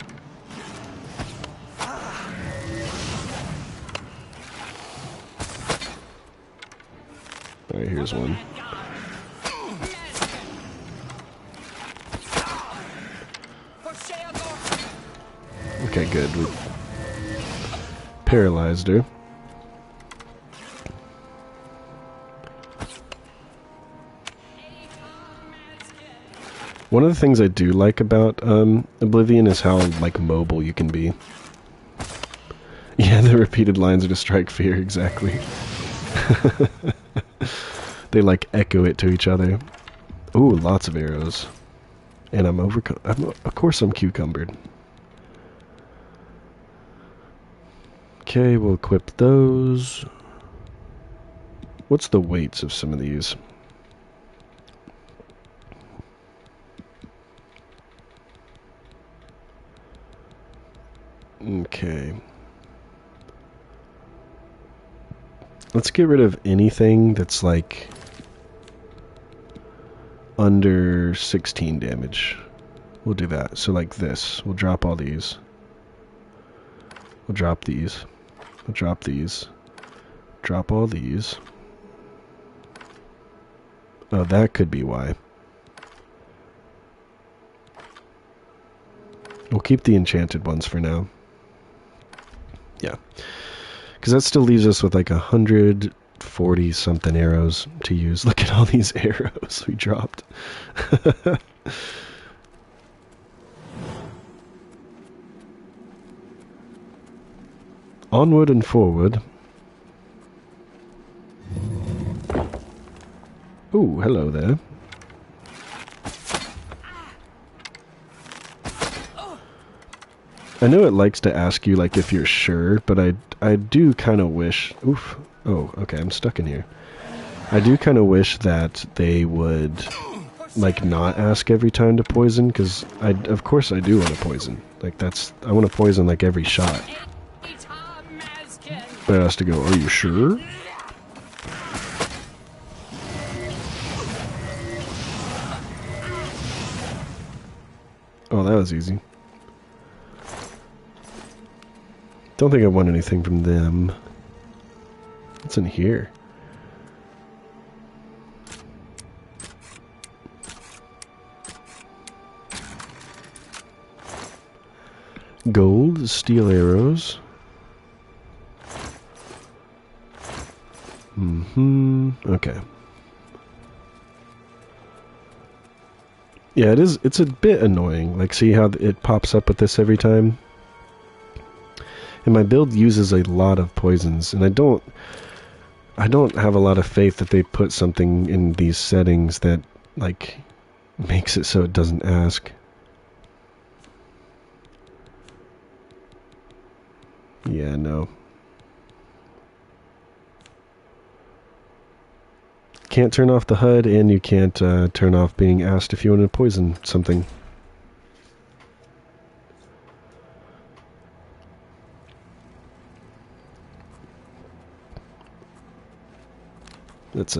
Alright, here's one. Okay, good. We paralyzed her. One of the things I do like about Oblivion is how like mobile you can be. Yeah, the repeated lines are to strike fear, exactly. They like echo it to each other. Ooh, lots of arrows. And of course I'm cucumbered. Okay, we'll equip those. What's the weights of some of these? Okay. Let's get rid of anything that's like under 16 damage. We'll do that. So like this. We'll drop all these. We'll drop these. We'll drop these. Drop all these. Oh, that could be why. We'll keep the enchanted ones for now. Yeah. Because that still leaves us with like 140 something arrows to use. Look at all these arrows we dropped. Onward and forward. Ooh, hello there. I know it likes to ask you like if you're sure, but I do kind of wish... Oof. Oh, okay, I'm stuck in here. I do kind of wish that they would like not ask every time to poison, because of course I do want to poison. Like I want to poison like every shot. But it has to go, are you sure? Oh, that was easy. Don't think I want anything from them. What's in here? Gold, steel arrows. Okay. Yeah, it's a bit annoying. Like, see how it pops up with this every time? And my build uses a lot of poisons, and I don't have a lot of faith that they put something in these settings that, like, makes it so it doesn't ask. Yeah, no. Can't turn off the HUD, and you can't turn off being asked if you want to poison something. Let's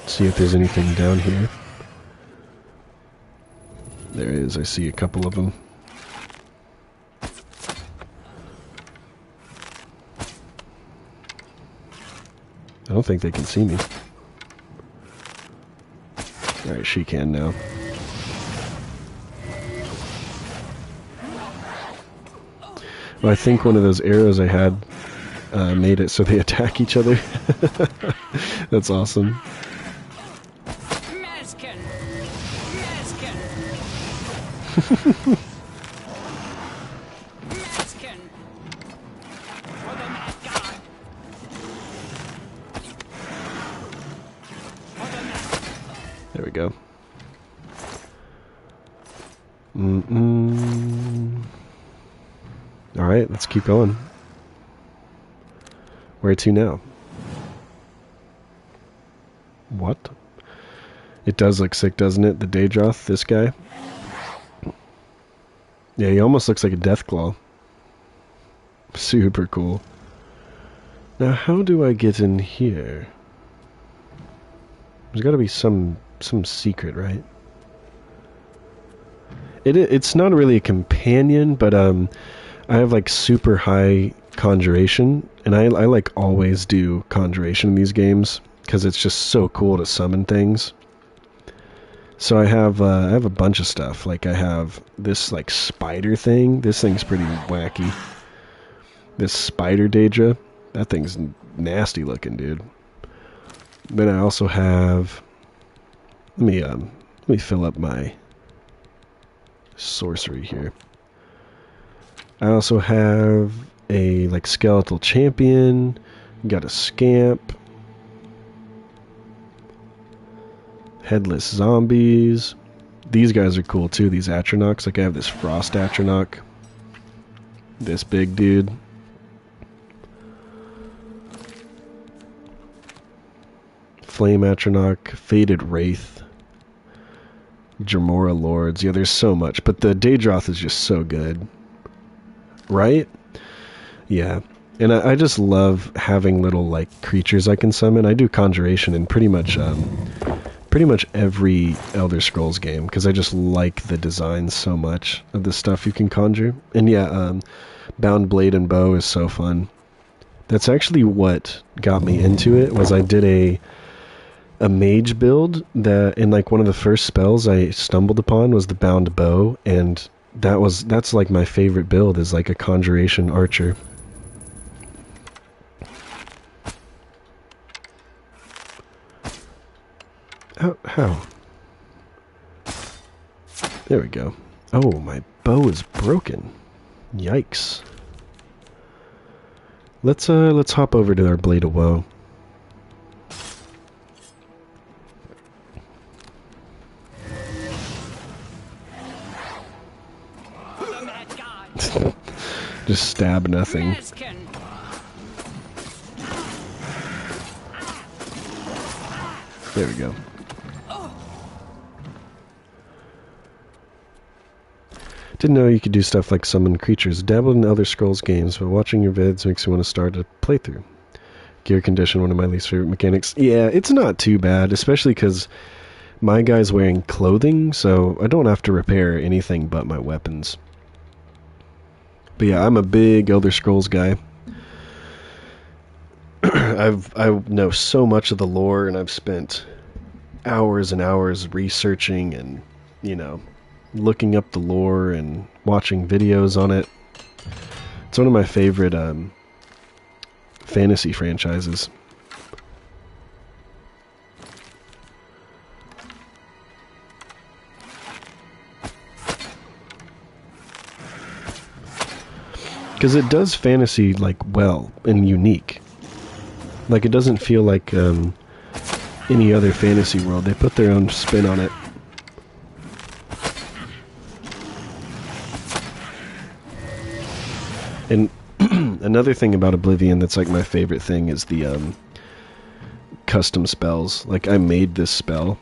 see if there's anything down here. There is. I see a couple of them. I don't think they can see me. Alright, she can now. Well, I think one of those arrows I had made it so they attack each other. That's awesome. Alright, let's keep going. Where to now? What? It does look sick, doesn't it? The Daedroth, this guy. Yeah, he almost looks like a Deathclaw. Super cool. Now, how do I get in here? There's got to be some secret, right? It's not really a companion, but I have like super high conjuration, and I like always do conjuration in these games because it's just so cool to summon things. So I have a bunch of stuff. Like I have this like spider thing. This thing's pretty wacky. This spider Daedra, that thing's nasty looking, dude. Then I also have. Let me fill up my sorcery here. I also have a like skeletal champion. Got a scamp. Headless zombies. These guys are cool too, these Atronachs. Like I have this Frost Atronach. This big dude. Flame Atronach. Faded Wraith. Jamora Lords. Yeah, there's so much. But the Daedroth is just so good. Right? Yeah. And I just love having little like creatures I can summon. I do conjuration in pretty much every Elder Scrolls game because I just like the design so much of the stuff you can conjure. And yeah, Bound Blade and Bow is so fun. That's actually what got me into it. Was I did a mage build that in like one of the first spells I stumbled upon was the Bound Bow, and that's like my favorite build is like a conjuration archer. How? There we go. Oh, my bow is broken. Yikes. Let's hop over to our Blade of Woe. Just stab nothing. There we go. Didn't know you could do stuff like summon creatures. Dabbled in Elder Scrolls games, but watching your vids makes me want to start a playthrough. Gear condition, one of my least favorite mechanics. Yeah, it's not too bad, especially because my guy's wearing clothing, so I don't have to repair anything but my weapons. But yeah, I'm a big Elder Scrolls guy. I know so much of the lore, and I've spent hours and hours researching and, you know, looking up the lore and watching videos on it. It's one of my favorite fantasy franchises. Because it does fantasy like well and unique. Like it doesn't feel like any other fantasy world. They put their own spin on it. And another thing about Oblivion that's like my favorite thing is the custom spells. Like I made this spell,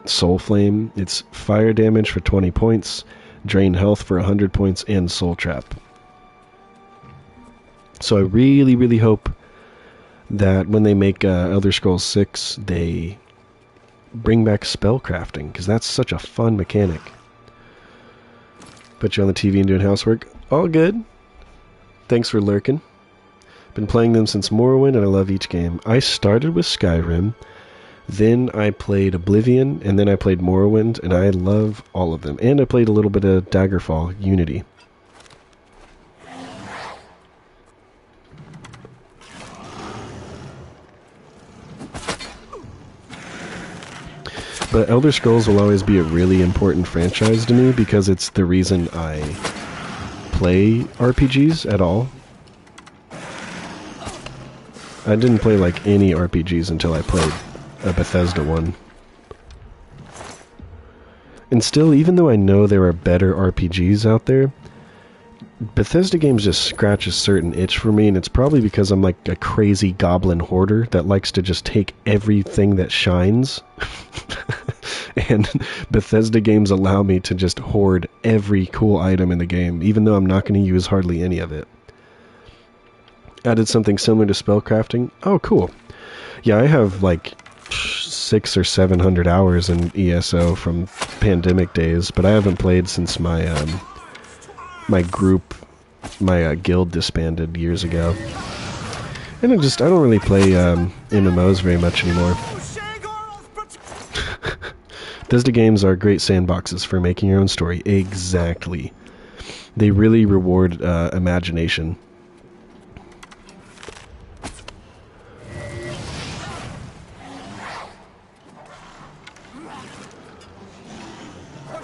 Soul Flame. It's fire damage for 20 points, drain health for 100 points, and Soul Trap. So I really, really hope that when they make Elder Scrolls 6, they bring back spell crafting, because that's such a fun mechanic. Put you on the TV and doing housework. All good. Thanks for lurking. Been playing them since Morrowind, and I love each game. I started with Skyrim, then I played Oblivion, and then I played Morrowind, and I love all of them. And I played a little bit of Daggerfall, Unity. But Elder Scrolls will always be a really important franchise to me because it's the reason I play RPGs at all. I didn't play like any RPGs until I played a Bethesda one. And still, even though I know there are better RPGs out there, Bethesda games just scratch a certain itch for me, and it's probably because I'm like a crazy goblin hoarder that likes to just take everything that shines. And Bethesda games allow me to just hoard every cool item in the game, even though I'm not going to use hardly any of it. Added something similar to spellcrafting. Oh, cool. Yeah, I have like 600 or 700 hours in ESO from pandemic days, but I haven't played since my guild disbanded years ago. And I don't really play MMOs very much anymore. Bethesda games are great sandboxes for making your own story. Exactly. They really reward imagination.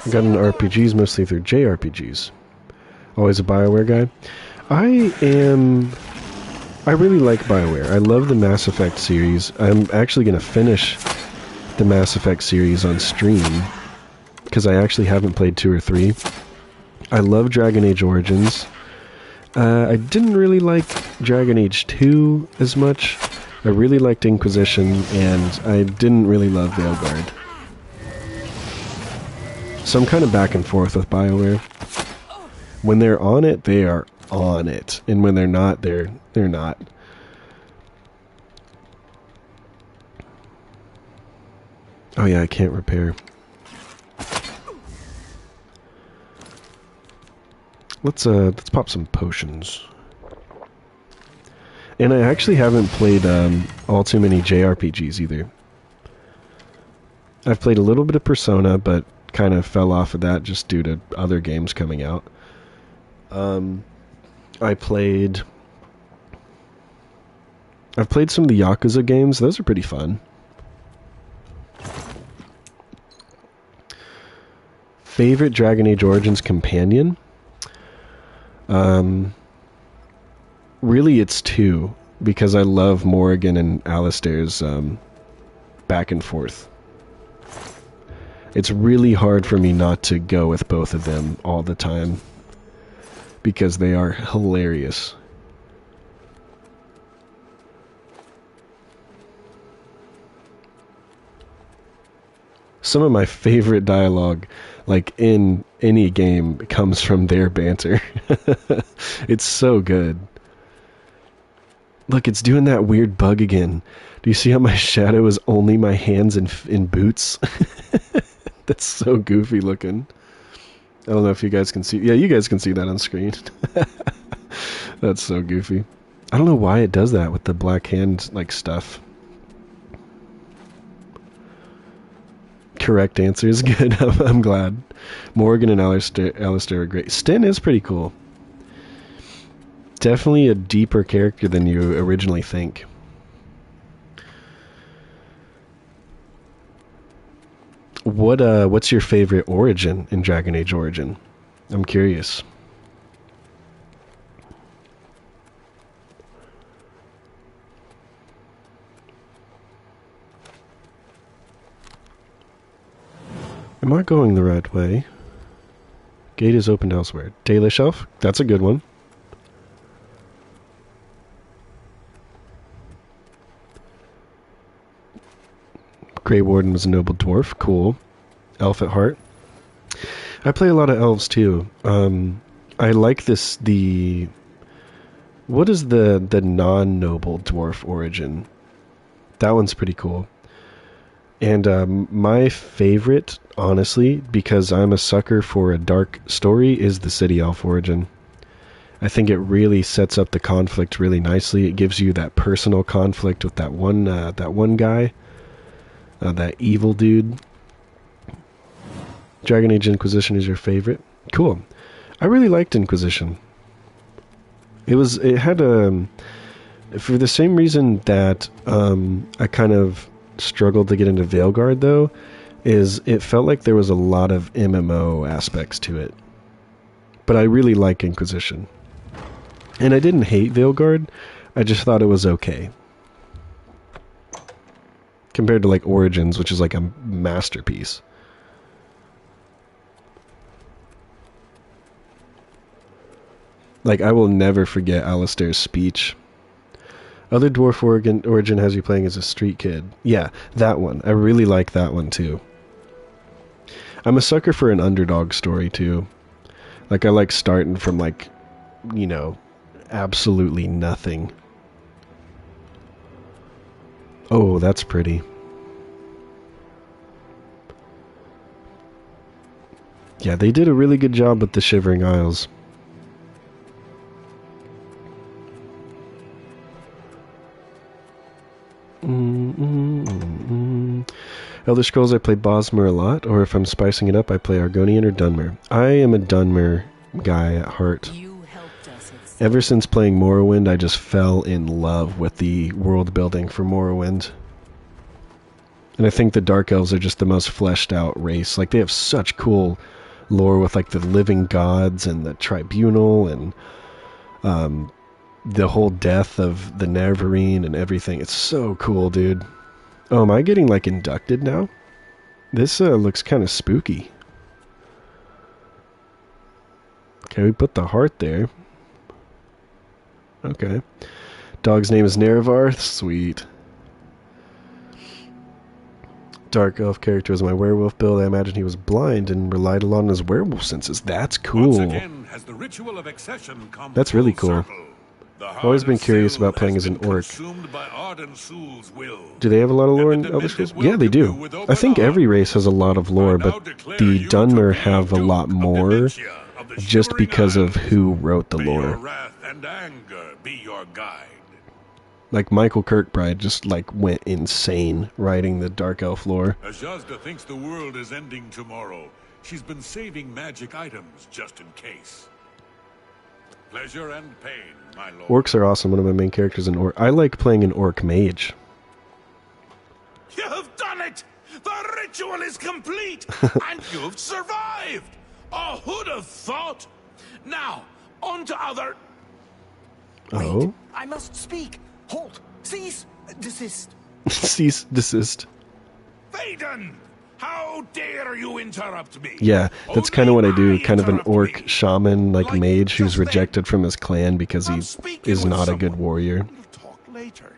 I got into RPGs mostly through JRPGs. Always a BioWare guy. I really like BioWare. I love the Mass Effect series. I'm actually going to finish the Mass Effect series on stream, because I actually haven't played 2 or 3. I love Dragon Age Origins. I didn't really like Dragon Age 2 as much. I really liked Inquisition, and I didn't really love Veilguard. So I'm kind of back and forth with BioWare. When they're on it, they are on it. And when they're not, they're not. Oh yeah, I can't repair. Let's pop some potions. And I actually haven't played all too many JRPGs either. I've played a little bit of Persona, but kind of fell off of that just due to other games coming out. I've played some of the Yakuza games. Those are pretty fun. Favorite Dragon Age Origins companion? Really it's 2, because I love Morrigan and Alistair's back and forth. It's really hard for me not to go with both of them all the time, because they are hilarious. Some of my favorite dialogue, like in any game, comes from their banter. It's so good. Look, it's doing that weird bug again. Do you see how my shadow is only my hands in boots? That's so goofy looking. I don't know if you guys can see. Yeah, you guys can see that on screen. That's so goofy. I don't know why it does that with the black hand like stuff. Correct answer is good. I'm glad. Morgan and Alistair are great. Sten is pretty cool. Definitely a deeper character than you originally think. What's your favorite origin in Dragon Age Origin? I'm curious. Am I going the right way? Gate is opened elsewhere. Daily Shelf? That's a good one. Grey Warden was a noble dwarf. Cool. Elf at heart. I play a lot of elves too. I like what is the non-noble dwarf origin? That one's pretty cool. And my favorite, honestly, because I'm a sucker for a dark story, is the City Elf origin. I think it really sets up the conflict really nicely. It gives you that personal conflict with that one guy. That evil dude. Dragon Age Inquisition is your favorite? Cool. I really liked Inquisition. It had for the same reason that I kind of struggled to get into Veilguard, though, is it felt like there was a lot of MMO aspects to it. But I really like Inquisition. And I didn't hate Veilguard, I just thought it was okay. Compared to like Origins, which is like a masterpiece. Like, I will never forget Alistair's speech. Other Dwarf Origin has you playing as a street kid. Yeah, that one. I really like that one, too. I'm a sucker for an underdog story, too. Like, I like starting from, like, you know, absolutely nothing. Oh, that's pretty. Yeah, they did a really good job with the Shivering Isles. Elder Scrolls, I play Bosmer a lot, or if I'm spicing it up, I play Argonian or Dunmer. I am a Dunmer guy at heart. Ever since playing Morrowind, I just fell in love with the world building for Morrowind. And I think the Dark Elves are just the most fleshed out race. Like, they have such cool lore with, like, the living gods and the tribunal and the whole death of the Neverine and everything. It's so cool, dude. Oh, am I getting, like, inducted now? This looks kind of spooky. Okay, we put the heart there. Okay. Dog's name is Nerevar. Sweet. Dark elf character is my werewolf build. I imagine he was blind and relied a lot on his werewolf senses. That's cool. Once again, has the ritual of accession come That's really full cool. circle. I've always been curious about playing as an orc. Do they have a lot of lore in Elder Scrolls? Yeah, they do. I think every race has a lot of lore, but the Dunmer have a lot more just because of who wrote the lore. Like, Michael Kirkbride just, like, went insane writing the Dark Elf lore. Ajazda thinks the world is ending tomorrow. She's been saving magic items just in case. Pleasure and pain, my lord. Orcs are awesome. One of my main characters is an orc. I like playing an orc mage. You've done it! The ritual is complete! And you've survived! Oh, who'd have thought? Now, on to other... Oh? Wait, I must speak. Halt! Cease! Desist! Cease, desist. Thaden! How dare you interrupt me? Yeah, that's kind of what I do. Kind of an orc shaman, like mage, who's rejected from his clan because he is not a good warrior. We'll talk later.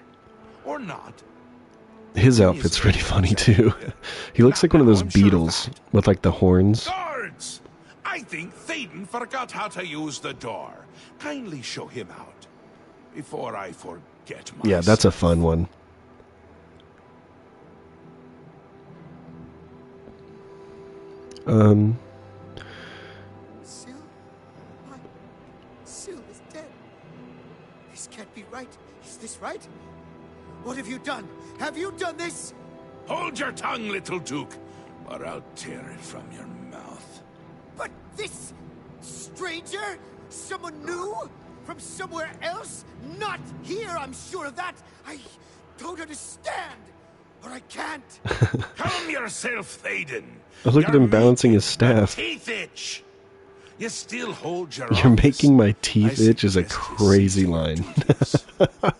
Or not. His outfit's pretty funny, too. He looks like one of those beetles with, like, the horns. Guards! I think Thaden forgot how to use the door. Kindly show him out before I forget myself. Yeah, that's a fun one. Syl is dead. This can't be right. Is this right? What have you done? Have you done this? Hold your tongue, little Duke, or I'll tear it from your mouth. But this stranger? Someone new? From somewhere else? Not here, I'm sure of that. I don't understand. Or I can't. Calm yourself, Thaden. Oh, look at him balancing his staff. Teeth itch. You still hold your You're making my teeth itch is a crazy line.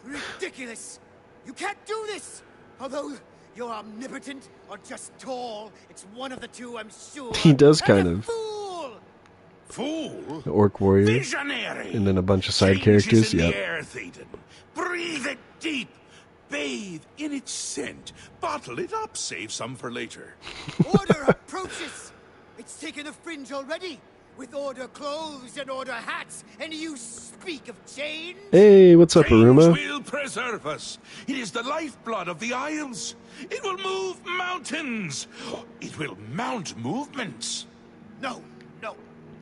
Ridiculous. You can't do this. Although you're omnipotent or just tall, it's one of the two, I'm sure. He does kind of. Fool. The orc warrior. Visionary. And then a bunch of side characters. Yep. Yep. Breathe it deep. Bathe in its scent. Bottle it up. Save some for later. Order approaches. It's taken the fringe already. With order clothes and order hats, and you speak of change? Hey, what's up, Aruma? Change will preserve us. It is the lifeblood of the Isles. It will move mountains. It will mount movements. No.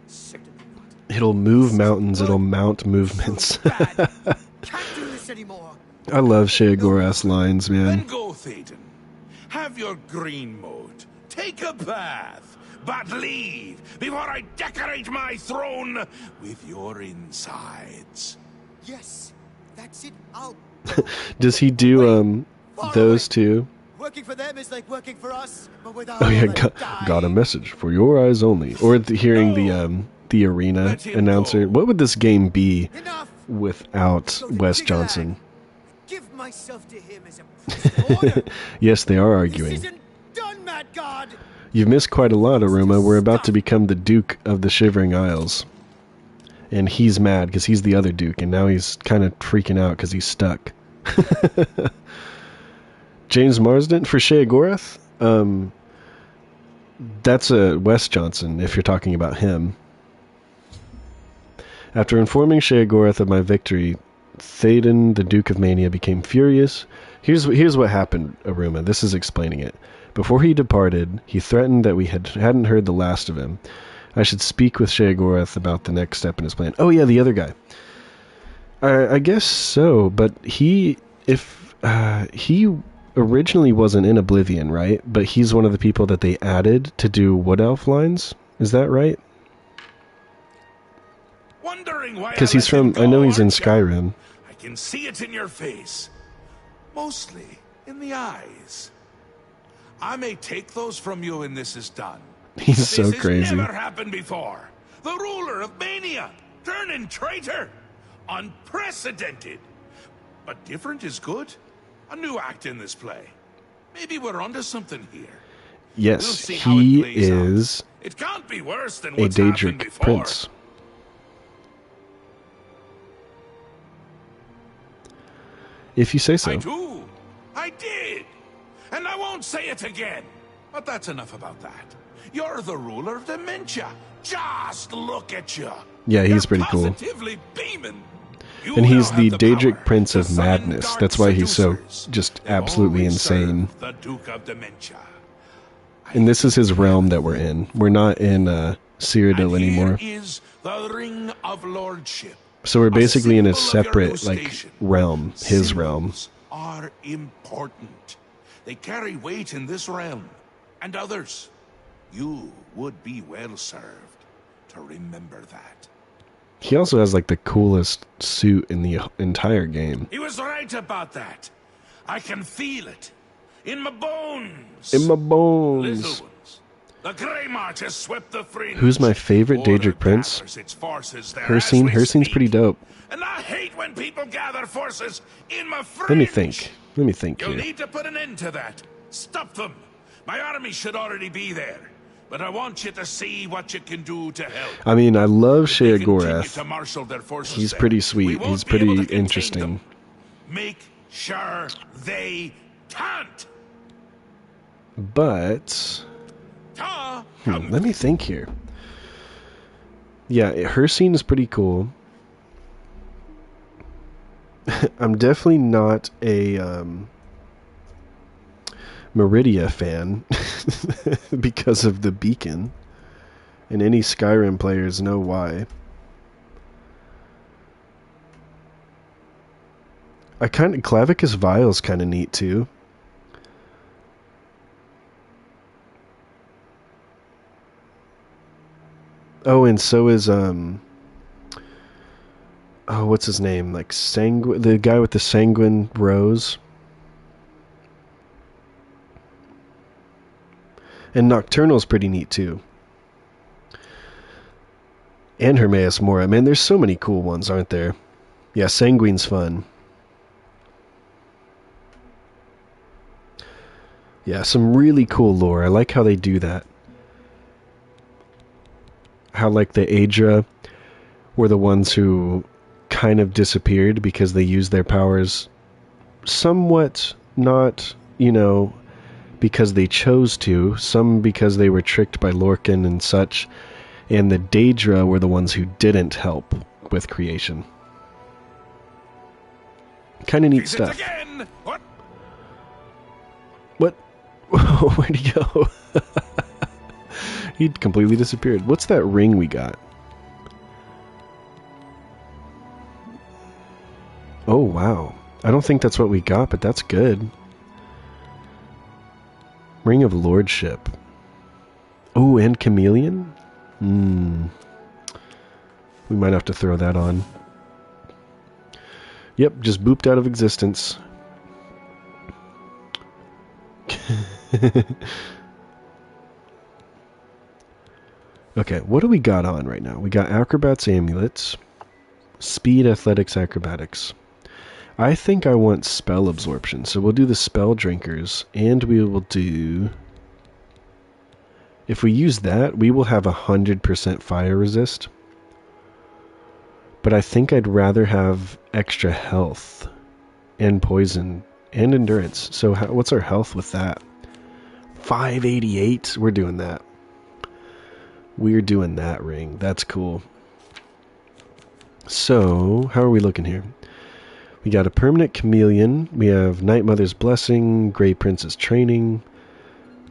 Certainly not. It'll move mountains, it'll mount movements. Can't do this anymore. I love Sheogorath's lines, man. Then go, Thaden. Have your green mode. Take a bath. But leave before I decorate my throne with your insides. Yes, that's it. I'll... Does he do, those two? Working for them is like working for us, but without... Oh yeah, got a message for your eyes only. Or hearing the arena announcer. What would this game be without Wes Johnson? Give myself to him as a priest order. Yes, they are arguing. This isn't done, Mad God. You've missed quite a lot, Aruma. We're about to become the Duke of the Shivering Isles. And he's mad because he's the other Duke, and now he's kind of freaking out because he's stuck. James Marsden for Sheogorath? That's a Wes Johnson, if you're talking about him. After informing Sheogorath of my victory, Théoden, the Duke of Mania, became furious. Here's what happened, Aruma. This is explaining it. Before he departed, he threatened that we hadn't heard the last of him. I should speak with Sheogorath about the next step in his plan. Oh yeah, the other guy. I guess so, but he originally wasn't in Oblivion, right? But he's one of the people that they added to do Wood Elf lines. Is that right? Because he's from... I know he's in Skyrim. I can see it in your face. Mostly in the eyes. I may take those from you when this is done. He's so crazy. This has never happened before. The ruler of Mania, turning traitor. Unprecedented. But different is good. A new act in this play. Maybe we're onto something here. Yes, he is it can't be worse than a what's happened Daedric before. prince. If you say so. I do. I did. And I won't say it again. But that's enough about that. You're the ruler of dementia. Just look at you. Yeah, he's pretty cool. Positively beaming. And he's the Daedric Prince of Madness. That's why he's so just absolutely insane. The Duke of Dementia. And this is his realm that we're in. We're not in Cyrodiil anymore. Here is the Ring of Lordship. So we're basically in a separate realm, his realm. Are important. They carry weight in this realm and others. You would be well served to remember that. He also has like the coolest suit in the entire game. He was right about that. I can feel it in my bones. In my bones. Little ones. The Grey March has swept the fringe. Who's my favorite Daedric Prince? Hircine. Hircine's pretty dope. And I hate when people gather forces in my fringe. Let me think. You'll here. need to put an end to that. Stop them. My army should already be there. But I want you to see what you can do to help. I mean, I love Sheogorath. He's there. pretty sweet. He's pretty interesting. Make sure they can't. But let me think here. Yeah, Hircine is pretty cool. I'm definitely not a Meridia fan because of the beacon, and any Skyrim players know why. Clavicus Vile's kind of neat too. Oh, and so is what's his name? Like the guy with the sanguine rose. And Nocturnal's pretty neat too. And Hermaeus Mora. Man, there's so many cool ones, aren't there? Yeah, Sanguine's fun. Yeah, some really cool lore. I like how they do that. How, like, the Aedra were the ones who kind of disappeared because they used their powers somewhat not, because they chose to, some because they were tricked by Lorcan and such, and the Daedra were the ones who didn't help with creation. Kind of neat stuff. What? Where'd he go? He completely disappeared. What's that ring we got? Oh, wow. I don't think that's what we got, but that's good. Ring of Lordship. Oh, and Chameleon? We might have to throw that on. Yep, just booped out of existence. Okay, what do we got on right now? We got Acrobats Amulets, Speed, Athletics, Acrobatics. I think I want Spell Absorption, so we'll do the Spell Drinkers, and we will do... If we use that, we will have 100% fire resist. But I think I'd rather have extra health and poison and endurance. So what's our health with that? 588? We're doing that. We're doing that, Ring. That's cool. So, how are we looking here? We got a permanent chameleon. We have Night Mother's Blessing, Grey Prince's Training,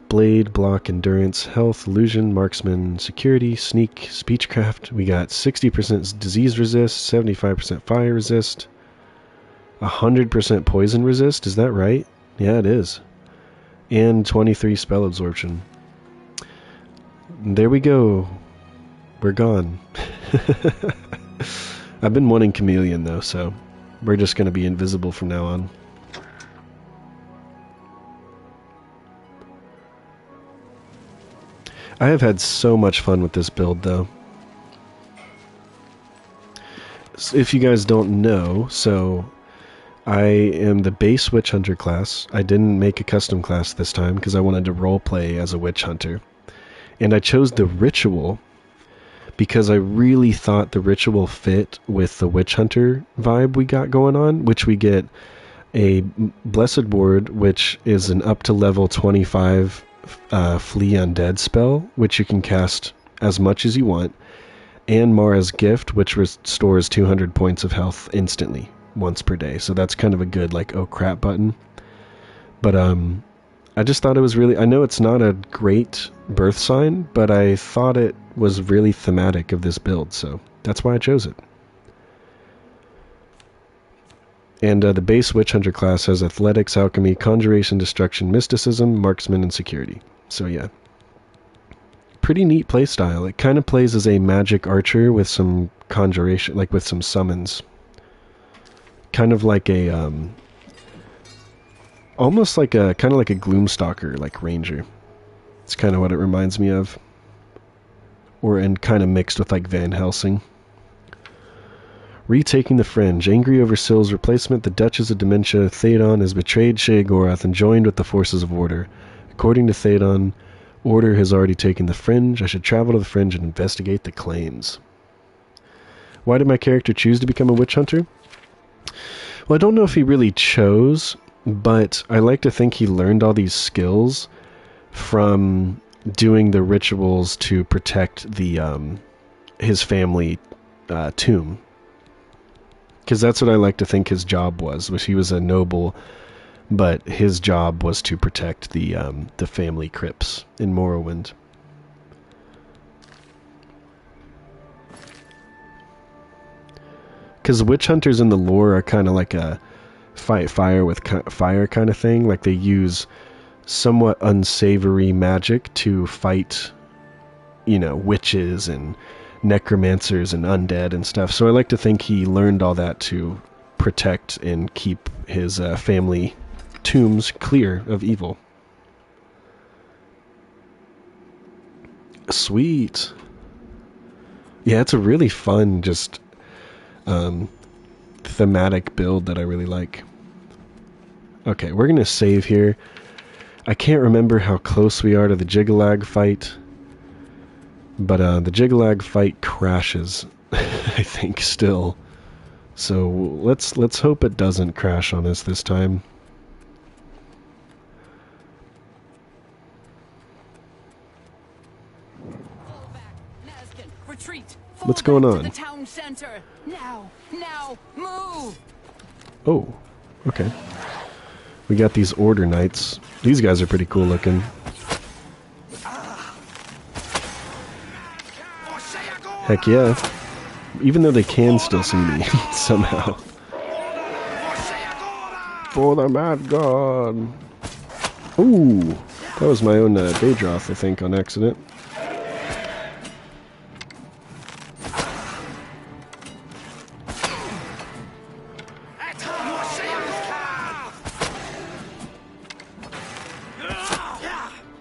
Blade, Block, Endurance, Health, Illusion, Marksman, Security, Sneak, Speechcraft. We got 60% Disease Resist, 75% Fire Resist, 100% Poison Resist. Is that right? Yeah, it is. And 23 Spell Absorption. There we go. We're gone. I've been wanting Chameleon, though, so we're just going to be invisible from now on. I have had so much fun with this build, though. So if you guys don't know, so I am the base Witch Hunter class. I didn't make a custom class this time because I wanted to roleplay as a Witch Hunter. And I chose the Ritual because I really thought the Ritual fit with the Witch Hunter vibe we got going on, which we get a Blessed Ward, which is an up to level 25 Flee Undead spell, which you can cast as much as you want, and Mara's Gift, which restores 200 points of health instantly once per day. So that's kind of a good, like, oh crap button. But I just thought it was really, I know it's not a great birth sign, but I thought it was really thematic of this build, so that's why I chose it. And the base Witch Hunter class has Athletics, Alchemy, Conjuration, Destruction, Mysticism, Marksman, and Security. So yeah. Pretty neat playstyle. It kind of plays as a magic archer with some conjuration, like with some summons. Kind of like a, almost like a, kind of like a Gloomstalker, like ranger. It's kind of what it reminds me of. And kind of mixed with like Van Helsing. Retaking the Fringe. Angry over Syl's replacement, the Duchess of Dementia, Theodon, has betrayed Sheogorath and joined with the forces of Order. According to Theodon, Order has already taken the Fringe. I should travel to the Fringe and investigate the claims. Why did my character choose to become a witch hunter? Well, I don't know if he really chose, but I like to think he learned all these skills from doing the rituals to protect the his family tomb. Because that's what I like to think his job was he was a noble, but his job was to protect the family crypts in Morrowind. Because witch hunters in the lore are kind of like a fight fire with fire kind of thing. Like they use somewhat unsavory magic to fight, you know, witches and necromancers and undead and stuff. So I like to think he learned all that to protect and keep his family tombs clear of evil. Sweet. Yeah, it's a really fun, just thematic build that I really like. Okay, we're gonna save here. I can't remember how close we are to the Jiggalag fight, but the Jiggalag fight crashes, I think, still. So let's hope it doesn't crash on us this time. Retreat. What's going on? To the town center. Now, move. Oh, okay. We got these Order Knights. These guys are pretty cool looking. Heck yeah. Even though they can still see me, somehow. For the Mad God. Ooh, that was my own Daedroth, I think, on accident.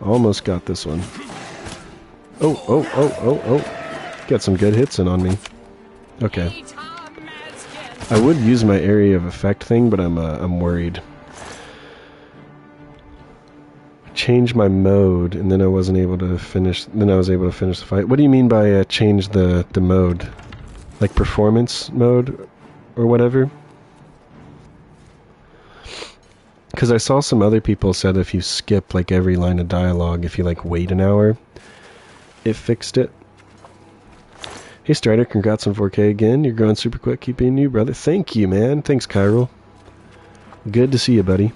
Almost got this one. Oh. Got some good hits in on me. Okay. I would use my area of effect thing, but I'm worried. Change my mode, and then I wasn't able to finish. Then I was able to finish the fight. What do you mean by change the mode? like performance mode or whatever. Because I saw some other people said if you skip like every line of dialogue, if you like wait an hour, it fixed it. Hey Strider, congrats on 4K again. You're growing super quick. Keep being you, brother. Thank you, man. Thanks, Kyril. Good to see you, buddy.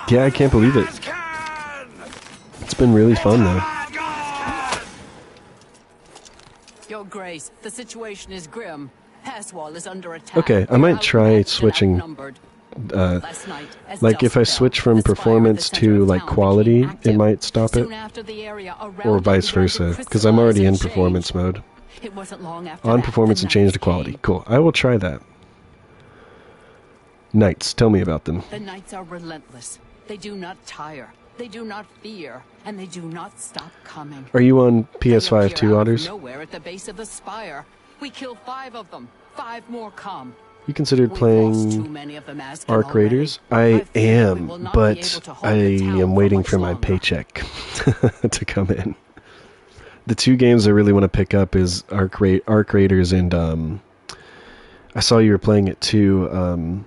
Yeah, I can't believe it. It's been really fun, though. Your Grace, the situation is grim. Passwall is under attack. Okay, I might try switching. Like if I switch from performance to like quality, it might stop it, or vice versa. Because I'm already in performance mode. On performance and change to quality. Cool. I will try that. Knights, tell me about them. The Knights are relentless. They do not tire. They do not fear, and they do not stop coming. Are you on PS5 too, Otters? Nowhere at the base of the spire. We kill 5 of them. 5 more come. You considered playing Arc Raiders? I am, but I am waiting for my paycheck to come in. The 2 games I really want to pick up is Arc Raiders and I saw you were playing it too,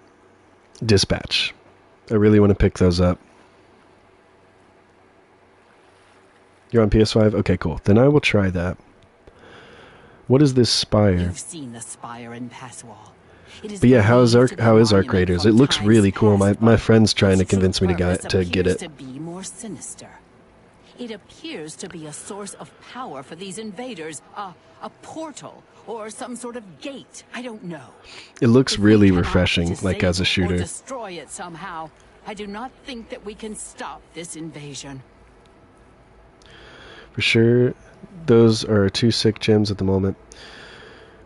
Dispatch. I really want to pick those up. You're on PS5? Okay, cool. Then I will try that. What is this spire? You've seen the spire in Passwall. But yeah, how is Arc Raiders? It looks really cool. My friend's trying to convince me to get it. To be more sinister. It appears to be a source of power for these invaders, a portal or some sort of gate. I don't know. It looks really refreshing, like as a shooter. Or destroy it somehow. I do not think that we can stop this invasion. For sure, those are 2 sick gems at the moment.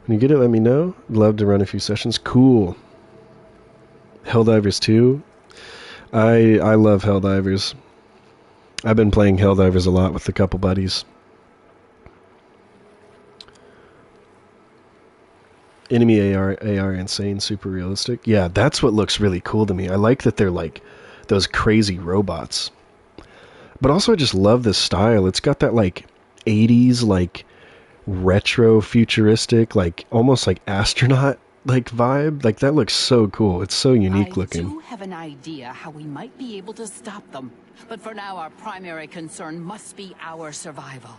When you get it, let me know. I'd love to run a few sessions. Cool. Helldivers 2. I love Helldivers. I've been playing Helldivers a lot with a couple buddies. Enemy AR insane, super realistic. Yeah, that's what looks really cool to me. I like that they're like those crazy robots. But also I just love this style. It's got that like 80s like retro futuristic, like almost like astronaut like vibe. Like that looks so cool. It's so unique looking. I do have an idea how we might be able to stop them. But for now, our primary concern must be our survival.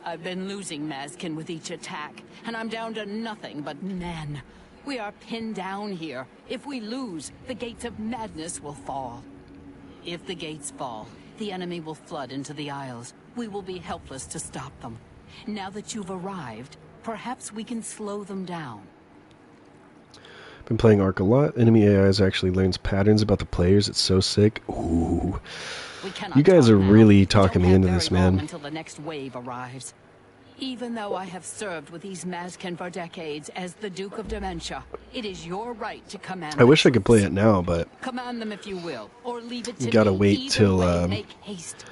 I've been losing Mazkin with each attack, and I'm down to nothing but men. We are pinned down here. If we lose, the gates of madness will fall. If the gates fall, the enemy will flood into the Isles. We will be helpless to stop them. Now that you've arrived, perhaps we can slow them down. Been playing Ark a lot. Enemy AIs actually learns patterns about the players. It's so sick. Ooh. You guys are really talking me into this, man. Until the next wave arrives. Even though I have served with these Mazkin for decades as the Duke of Dementia, it is your right to command. I wish I could play it now, but command them if you will, or leave it to you gotta me. wait till Haste.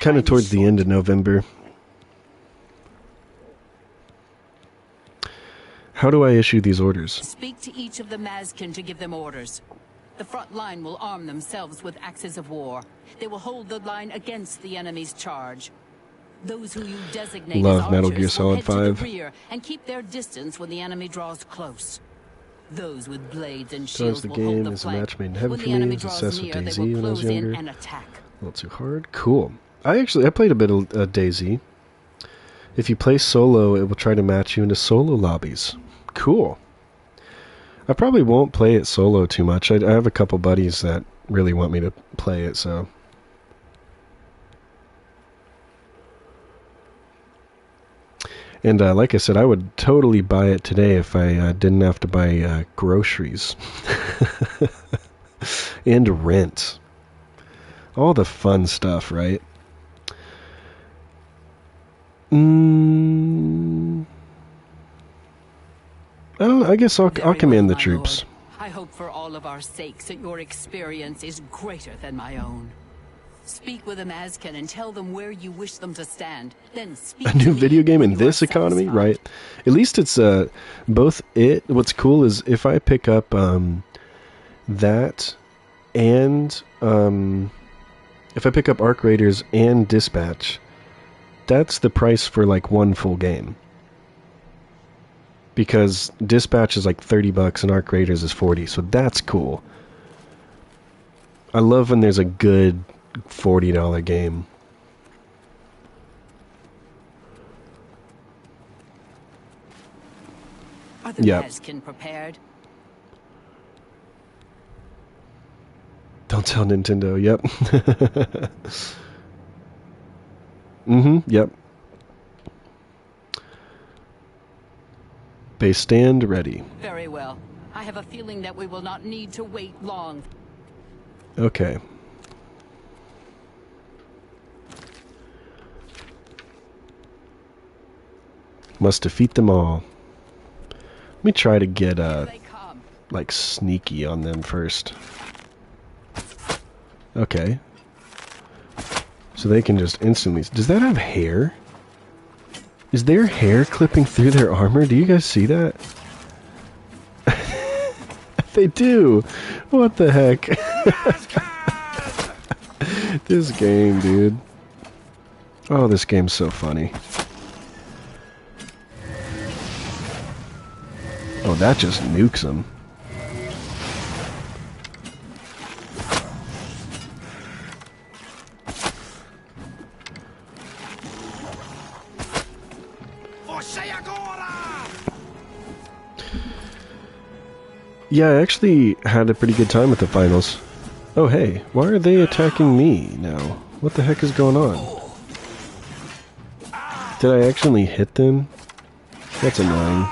kind of towards the end of November. How do I issue these orders? Speak to each of the Mazkin to give them orders. The front line will arm themselves with axes of war. They will hold the line against the enemy's charge. Those who you designate Love as Metal archers Gear Solid will head 5. to the rear and keep their distance when the enemy draws close. Those with blades and shields the will hold game the is a flank. match made in heaven When for the me. enemy I was draws obsessed with near, they DayZ will when I was close in younger. and attack. A little too hard. Cool. I played a bit of DayZ. If you play solo, it will try to match you into solo lobbies. Cool. I probably won't play it solo too much. I have a couple buddies that really want me to play it, so. And like I said, I would totally buy it today if I didn't have to buy groceries. And rent. All the fun stuff, right? I guess I'll command the troops. I hope for all of our sakes that your experience is greater than my own. Speak with the Mazkin and tell them where you wish them to stand. Then speak a new video game in this economy, right? At least it's both it. What's cool is if I pick up that and if I pick up Arc Raiders and Dispatch, that's the price for like one full game. because Dispatch is like $30 and Arc Raiders is 40, so that's cool. I love when there's a good $40 game. Are the Mazkin prepared? Don't tell Nintendo. Yep. Yep. Base stand ready. Very well. I have a feeling that we will not need to wait long. Okay. Must defeat them all. Let me try to get like sneaky on them first. Okay. So they can just instantly... Does that have hair? Is there hair clipping through their armor? Do you guys see that? They do! What the heck? This game, dude. Oh, this game's so funny. Oh, that just nukes them. Yeah, I actually had a pretty good time at the finals. Oh hey, why are they attacking me now? What the heck is going on? Did I actually hit them? That's annoying.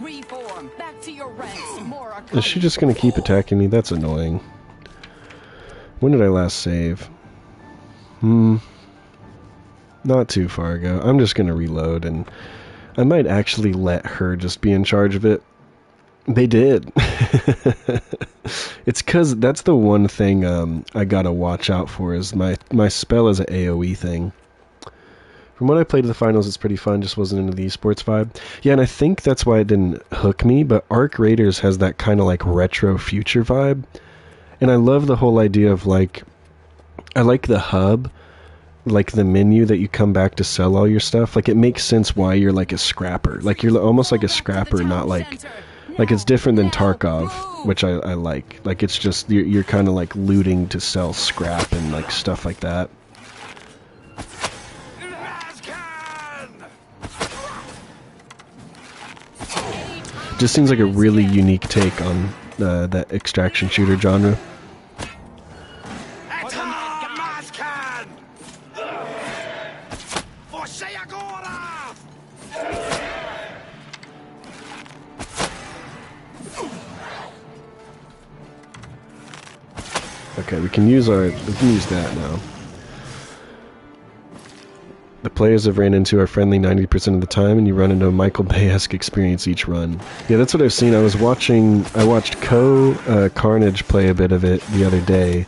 Reform. Back to your ranks. More Is she just gonna keep attacking me? That's annoying. When did I last save? Not too far ago. I'm just gonna reload, and I might actually let her just be in charge of it. They did. It's cause that's the one thing I gotta watch out for is my spell is an AoE thing. From what I played at the finals, it's pretty fun, just wasn't into the esports vibe. Yeah, and I think that's why it didn't hook me, but Arc Raiders has that kind of like retro future vibe. And I love the whole idea of like, I like the hub, like the menu that you come back to sell all your stuff. Like it makes sense why you're like a scrapper. Like you're almost like a scrapper, not like it's different than Tarkov, which I like. Like it's just, you're kind of like looting to sell scrap and like stuff like that. Just seems like a really unique take on that extraction shooter genre. Okay, we can use that now. The players have ran into are friendly 90% of the time, and you run into a Michael Bay-esque experience each run. Yeah, that's what I've seen. I watched Carnage play a bit of it the other day,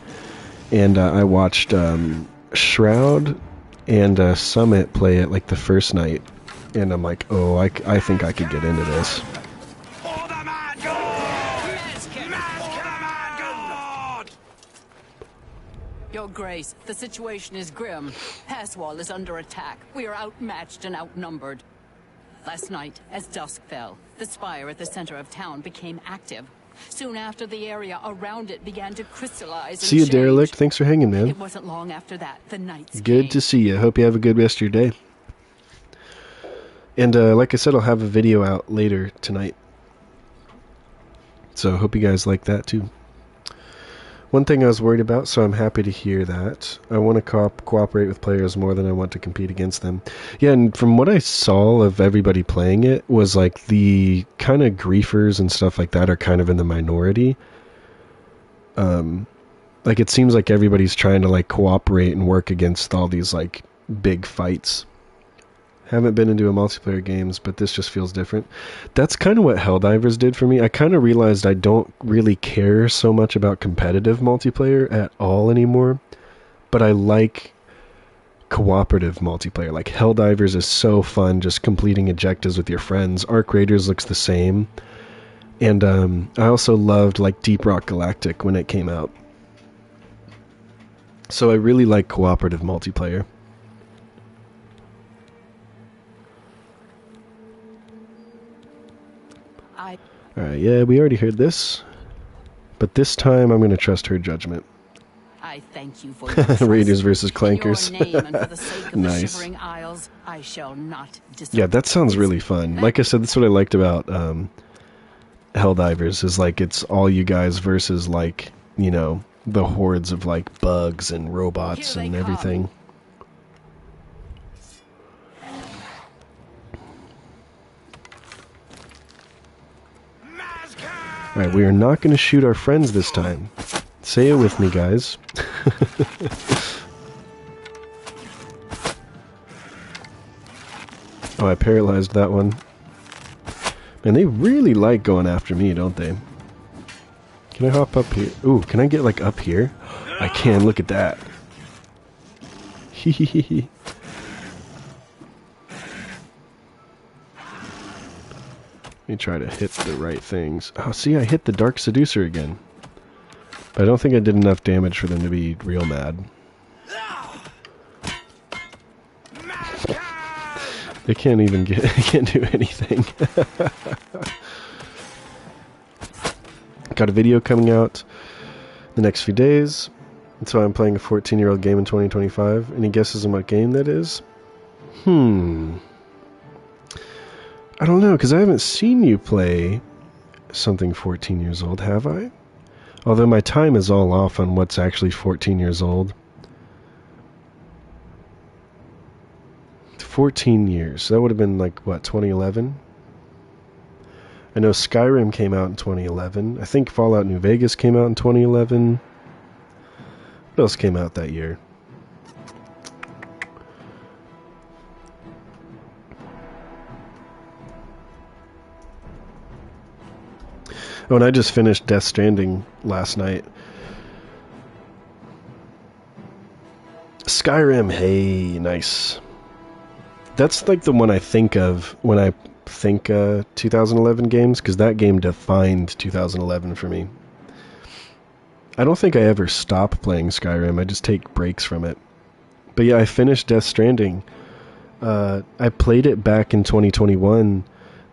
and I watched Shroud and Summit play it like the first night, and I'm like, oh, I think I could get into this. Your Grace, the situation is grim. Passwall is under attack. We are outmatched and outnumbered. Last night, as dusk fell, the spire at the center of town became active. Soon after, the area around it began to crystallize and See you, Derelict. Thanks for hanging, man. It wasn't long after that the nights Good to see you. Hope you have a good rest of your day. And like I said, I'll have a video out later tonight. So I hope you guys like that too. One thing I was worried about, so I'm happy to hear that. I want to cooperate with players more than I want to compete against them. Yeah, and from what I saw of everybody playing it, was like the kind of griefers and stuff like that are kind of in the minority. Like it seems like everybody's trying to like cooperate and work against all these like big fights. Haven't been into a multiplayer games, but this just feels different. That's kind of what Helldivers did for me. I kind of realized I don't really care so much about competitive multiplayer at all anymore, but I like cooperative multiplayer. Like Helldivers is so fun, just completing objectives with your friends. Arc Raiders looks the same. And I also loved like Deep Rock Galactic when it came out. So I really like cooperative multiplayer. Alright, yeah, we already heard this. But this time I'm going to trust her judgment. I thank you for your trust. Raiders versus Clankers. In your name and for the sake of Nice. the Shivering Isles, I shall not disappoint. Yeah, that sounds really fun. Like I said, that's what I liked about Helldivers, is like it's all you guys versus like, you know, the hordes of like bugs and robots and everything. Alright, we are not going to shoot our friends this time. Say it with me, guys. Oh, I paralyzed that one. Man, they really like going after me, don't they? Can I hop up here? Ooh, can I get like up here? I can, look at that. Hehehe. Let me try to hit the right things. Oh, see, I hit the Dark Seducer again. But I don't think I did enough damage for them to be real mad. They can't even get... They can't do anything. Got a video coming out the next few days. That's why I'm playing a 14-year-old game in 2025. Any guesses on what game that is? I don't know, because I haven't seen you play something 14 years old, have I? Although my time is all off on what's actually 14 years old. 14 years. That would have been like, what, 2011? I know Skyrim came out in 2011. I think Fallout New Vegas came out in 2011. What else came out that year? Oh, and I just finished Death Stranding last night. Skyrim, hey, nice. That's like the one I think of when I think 2011 games, because that game defined 2011 for me. I don't think I ever stop playing Skyrim, I just take breaks from it. But yeah, I finished Death Stranding. I played it back in 2021,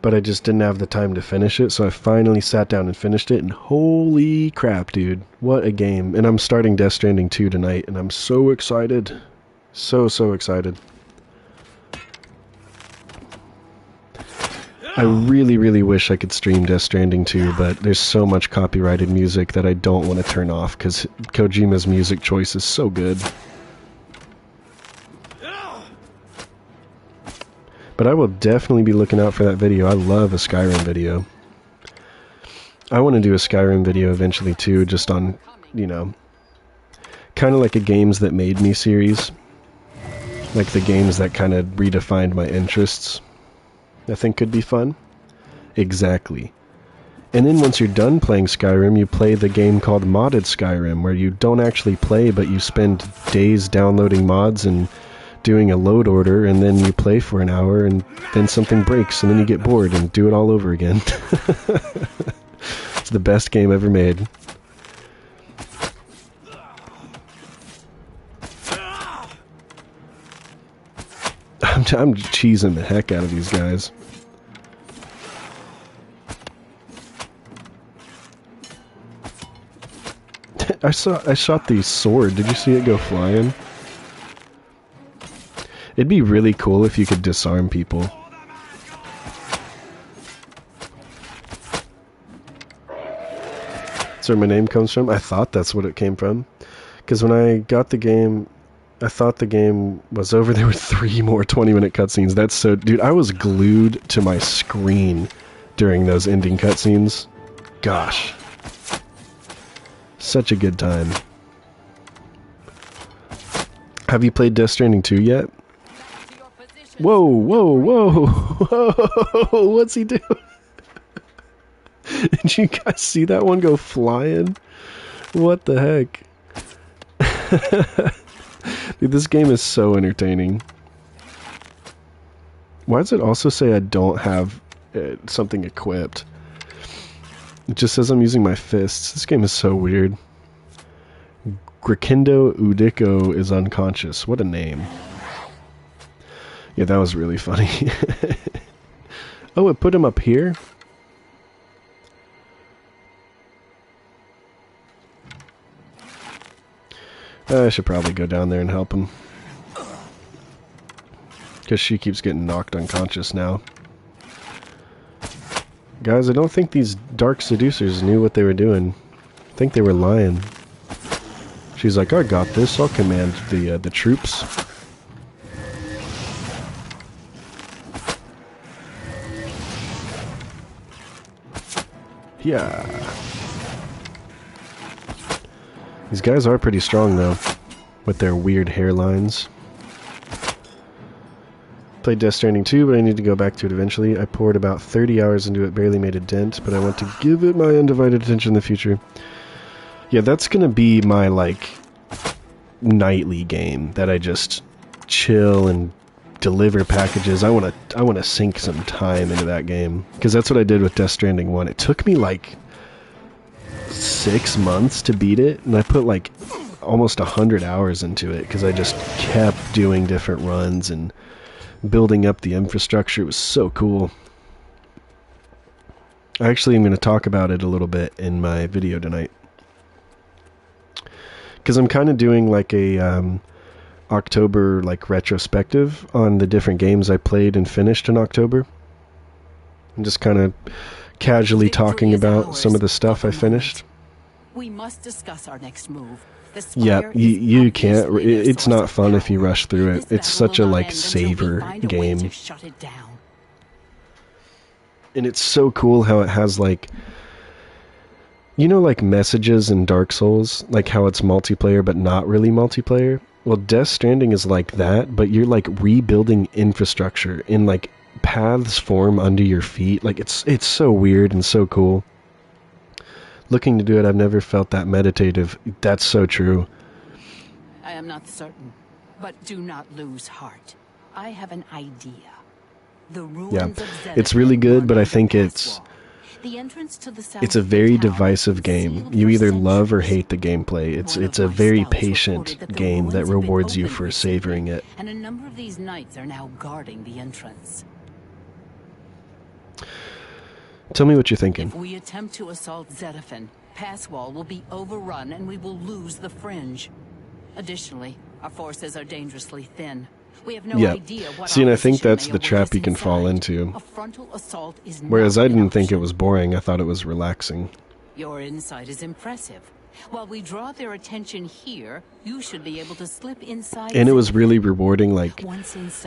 but I just didn't have the time to finish it, so I finally sat down and finished it, and holy crap, dude, what a game. And I'm starting Death Stranding 2 tonight, and I'm so excited. So excited. I really, really wish I could stream Death Stranding 2, but there's so much copyrighted music that I don't want to turn off, because Kojima's music choice is so good. But I will definitely be looking out for that video. I love a Skyrim video. I want to do a Skyrim video eventually too, just on, you know, kind of like a Games That Made Me series. Like the games that kind of redefined my interests. I think could be fun. Exactly. And then once you're done playing Skyrim, you play the game called Modded Skyrim, where you don't actually play, but you spend days downloading mods and doing a load order, and then you play for an hour, and then something breaks, and then you get bored and do it all over again. It's the best game ever made. I'm cheesing the heck out of these guys. I shot the sword. Did you see it go flying? It'd be really cool if you could disarm people. That's where my name comes from. I thought that's what it came from. Because when I got the game, I thought the game was over. There were 3 more 20-minute cutscenes. That's so... Dude, I was glued to my screen during those ending cutscenes. Gosh. Such a good time. Have you played Death Stranding 2 yet? Whoa, whoa, whoa, whoa, what's he doing? Did you guys see that one go flying? What the heck? Dude, this game is so entertaining. Why does it also say I don't have something equipped? It just says I'm using my fists. This game is so weird. Grikindo Udiko is unconscious. What a name. Yeah, that was really funny. Oh, it put him up here? I should probably go down there and help him. Because she keeps getting knocked unconscious now. Guys, I don't think these dark seducers knew what they were doing. I think they were lying. She's like, I got this. I'll command the troops. Yeah. These guys are pretty strong, though, with their weird hairlines. Played Death Stranding 2, but I need to go back to it eventually. I poured about 30 hours into it, barely made a dent, but I want to give it my undivided attention in the future. Yeah, that's gonna be my, like, nightly game that I just chill and deliver packages. I wanna sink some time into that game, because that's what I did with Death Stranding 1. It took me, like, 6 months to beat it, and I put, like, almost 100 hours into it, because I just kept doing different runs and building up the infrastructure. It was so cool. I actually am going to talk about it a little bit in my video tonight, because I'm kind of doing like a October like retrospective on the different games I played and finished in October. I'm just kind of casually talking about some of the stuff I finished. We must discuss our next move. Yeah, you can't. It's not fun if you rush through it. It's such a, like, savor game. And it's so cool how it has, like... You know, like, messages in Dark Souls? Like, how it's multiplayer, but not really multiplayer? Well, Death Stranding is like that, but you're, like, rebuilding infrastructure in, like, paths form under your feet. Like, it's so weird and so cool. Looking to do it, I've never felt that meditative. That's so true. I am not certain, but do not lose heart. I have an idea. The ruins of Zedekar, it's really good, but I think it's a very divisive game. You either love or hate the gameplay. It's a very patient game that rewards you for savoring it. And a number of these knights are now guarding the entrance. Tell me what you're thinking. If we attempt to assault Zedefin, Passwall will be overrun and we will lose the Fringe. Additionally, our forces are dangerously thin. We have no idea what. See, and I think that's the trap you can fall into. A frontal assault is Whereas I didn't think it was boring, I thought it was relaxing. Your insight is impressive. While we draw their attention here, you should be able to slip inside. And it was really rewarding, like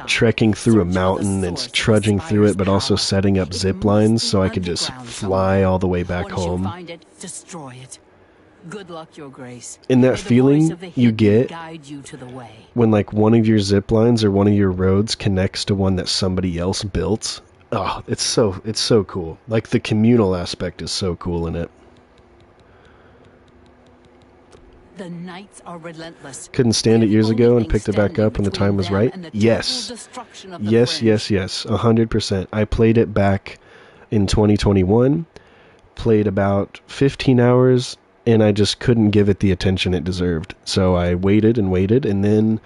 trekking through a mountain and trudging through it, but also setting up zip lines so I could just fly all the way back home. Find it, destroy it. Good luck, Your Grace. And that feeling you get when, like, one of your zip lines or one of your roads connects to one that somebody else built. Oh, it's so cool. Like, the communal aspect is so cool in it. The knights are relentless. Couldn't stand it years ago and picked it back up when the time was right? Yes. Yes, 100%. I played it back in 2021, played about 15 hours, and I just couldn't give it the attention it deserved. So I waited and waited, and then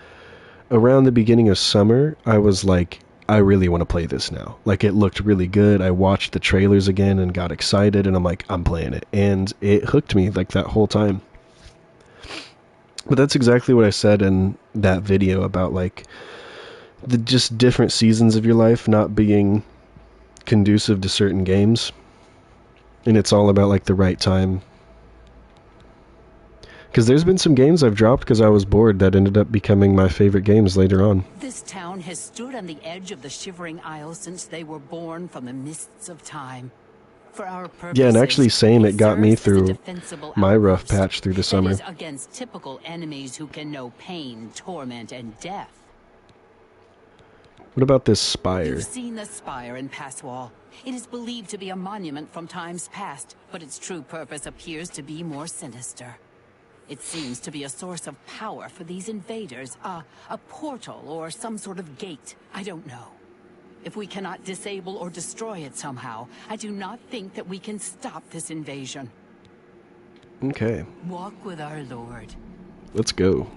around the beginning of summer, I was like, I really want to play this now. Like, it looked really good. I watched the trailers again and got excited, and I'm like, I'm playing it. And it hooked me, like, that whole time. But that's exactly what I said in that video about, like, the just different seasons of your life not being conducive to certain games. And it's all about, like, the right time. Because there's been some games I've dropped because I was bored that ended up becoming my favorite games later on. This town has stood on the edge of the Shivering Isles since they were born from the mists of time. For our purposes, yeah, and actually same, it got me through my rough patch through the summer. It is against typical enemies who can know pain, torment, and death. What about this spire? You've seen the spire in Passwall. It is believed to be a monument from times past, but its true purpose appears to be more sinister. It seems to be a source of power for these invaders, a portal or some sort of gate. I don't know. If we cannot disable or destroy it somehow, I do not think that we can stop this invasion. Okay. Walk with our Lord. Let's go.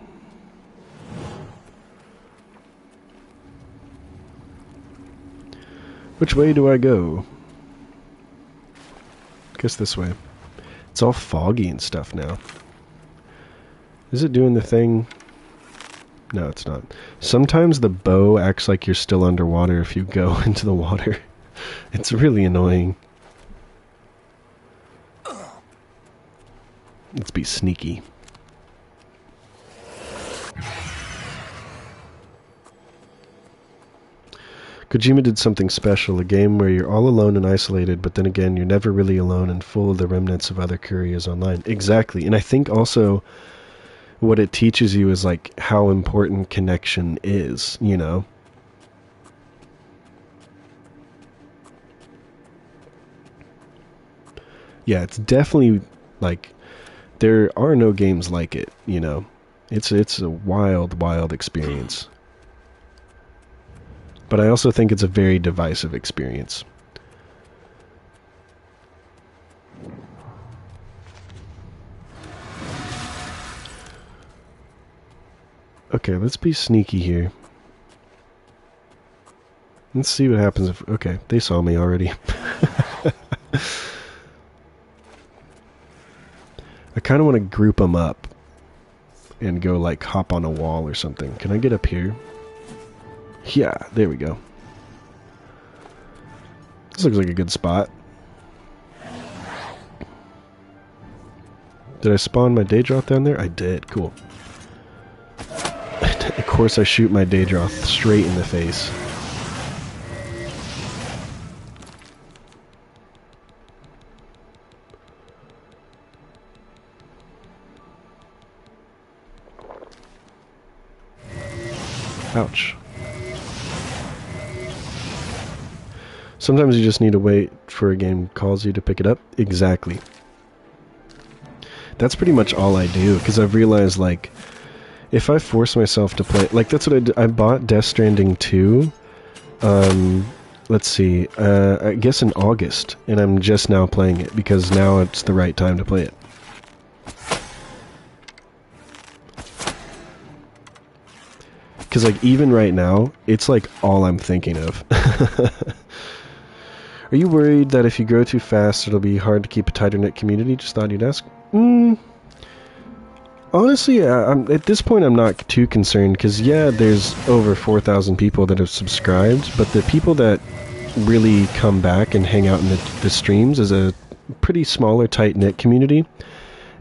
Which way do I go? Guess this way. It's all foggy and stuff now. Is it doing the thing? No, it's not. Sometimes the bow acts like you're still underwater if you go into the water. It's really annoying. Let's be sneaky. Kojima did something special, a game where you're all alone and isolated, but then again, you're never really alone and full of the remnants of other couriers online. Exactly. And I think also what it teaches you is like how important connection is, you know? Yeah, it's definitely like there are no games like it, you know? It's a wild, wild experience. But I also think it's a very divisive experience. Okay, let's be sneaky here. Let's see what happens if... Okay, they saw me already. I kind of want to group them up and go, like, hop on a wall or something. Can I get up here? Yeah, there we go. This looks like a good spot. Did I spawn my Daedroth down there? I did. Cool. Of course I shoot my Daedroth straight in the face. Ouch. Sometimes you just need to wait for a game calls you to pick it up. Exactly. That's pretty much all I do, because I've realized, like, if I force myself to play... Like, that's what I did. I bought Death Stranding 2, let's see, I guess in August, and I'm just now playing it, because now it's the right time to play it. Because, like, even right now, it's, like, all I'm thinking of. Are you worried that if you grow too fast, it'll be hard to keep a tighter-knit community? Just thought you'd ask. Honestly, at this point, I'm not too concerned, because, yeah, there's over 4,000 people that have subscribed, but the people that really come back and hang out in the streams is a pretty smaller, tight-knit community,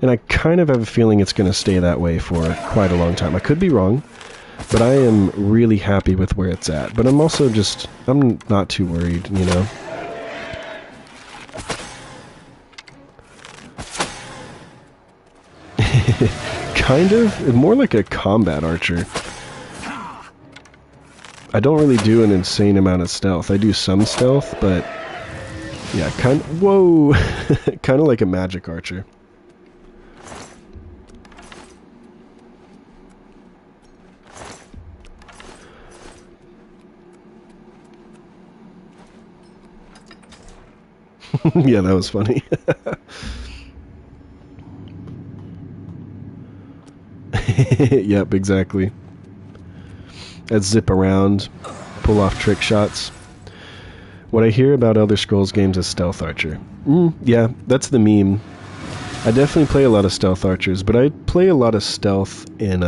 and I kind of have a feeling it's going to stay that way for quite a long time. I could be wrong, but I am really happy with where it's at. But I'm also just, I'm not too worried, you know? Kind of. More like a combat archer. I don't really do an insane amount of stealth. I do some stealth, but... Yeah, kind of... Whoa! Kind of like a magic archer. Yeah, that was funny. Yep, exactly. I'd zip around, pull off trick shots. What I hear about Elder Scrolls games is Stealth Archer. Yeah, that's the meme. I definitely play a lot of Stealth Archers, but I play a lot of stealth in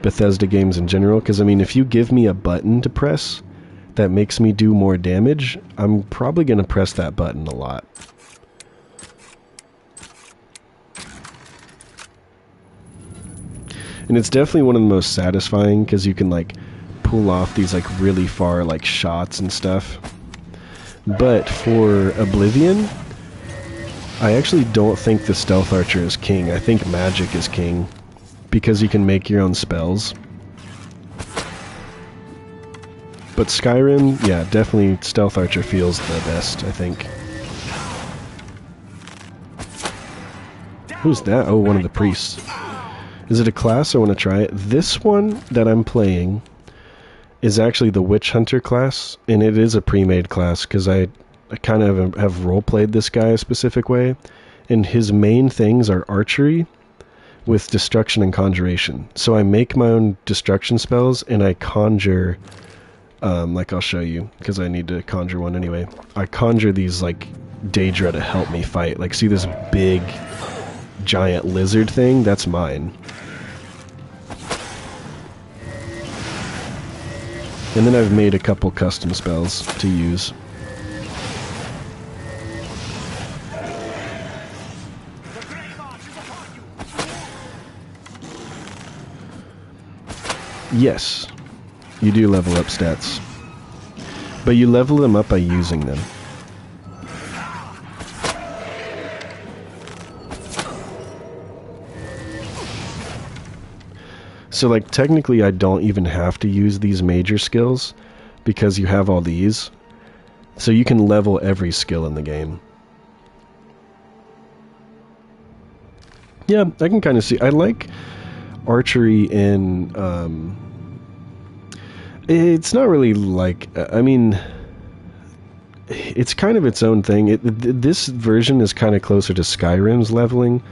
Bethesda games in general, because, I mean, if you give me a button to press that makes me do more damage, I'm probably going to press that button a lot. And it's definitely one of the most satisfying, because you can, like, pull off these, like, really far, like, shots and stuff. But for Oblivion, I actually don't think the Stealth Archer is king. I think magic is king, because you can make your own spells. But Skyrim, yeah, definitely Stealth Archer feels the best, I think. Who's that? Oh, one of the priests. Is it a class? I want to try it. This one that I'm playing is actually the Witch Hunter class, and it is a pre-made class, because I kind of have role-played this guy a specific way, and his main things are archery with destruction and conjuration. So I make my own destruction spells, and I conjure, like I'll show you, because I need to conjure one anyway. I conjure these, like, Daedra to help me fight. Like, see this big, giant lizard thing? That's mine. And then I've made a couple custom spells to use. Yes, you do level up stats. But you level them up by using them. So like technically I don't even have to use these major skills because you have all these. So you can level every skill in the game. Yeah, I can kind of see. I like archery in... it's not really like... I mean... It's kind of its own thing. This version is kind of closer to Skyrim's leveling.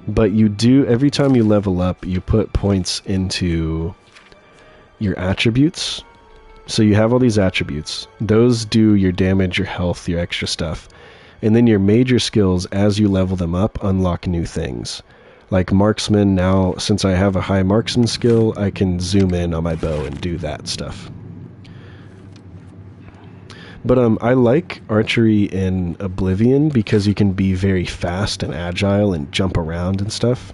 But you do... Every time you level up, you put points into your attributes. So you have all these attributes. Those do your damage, your health, your extra stuff. And then your major skills, as you level them up, unlock new things. Like marksman, now, since I have a high marksman skill, I can zoom in on my bow and do that stuff. But I like archery in Oblivion because you can be very fast and agile and jump around and stuff.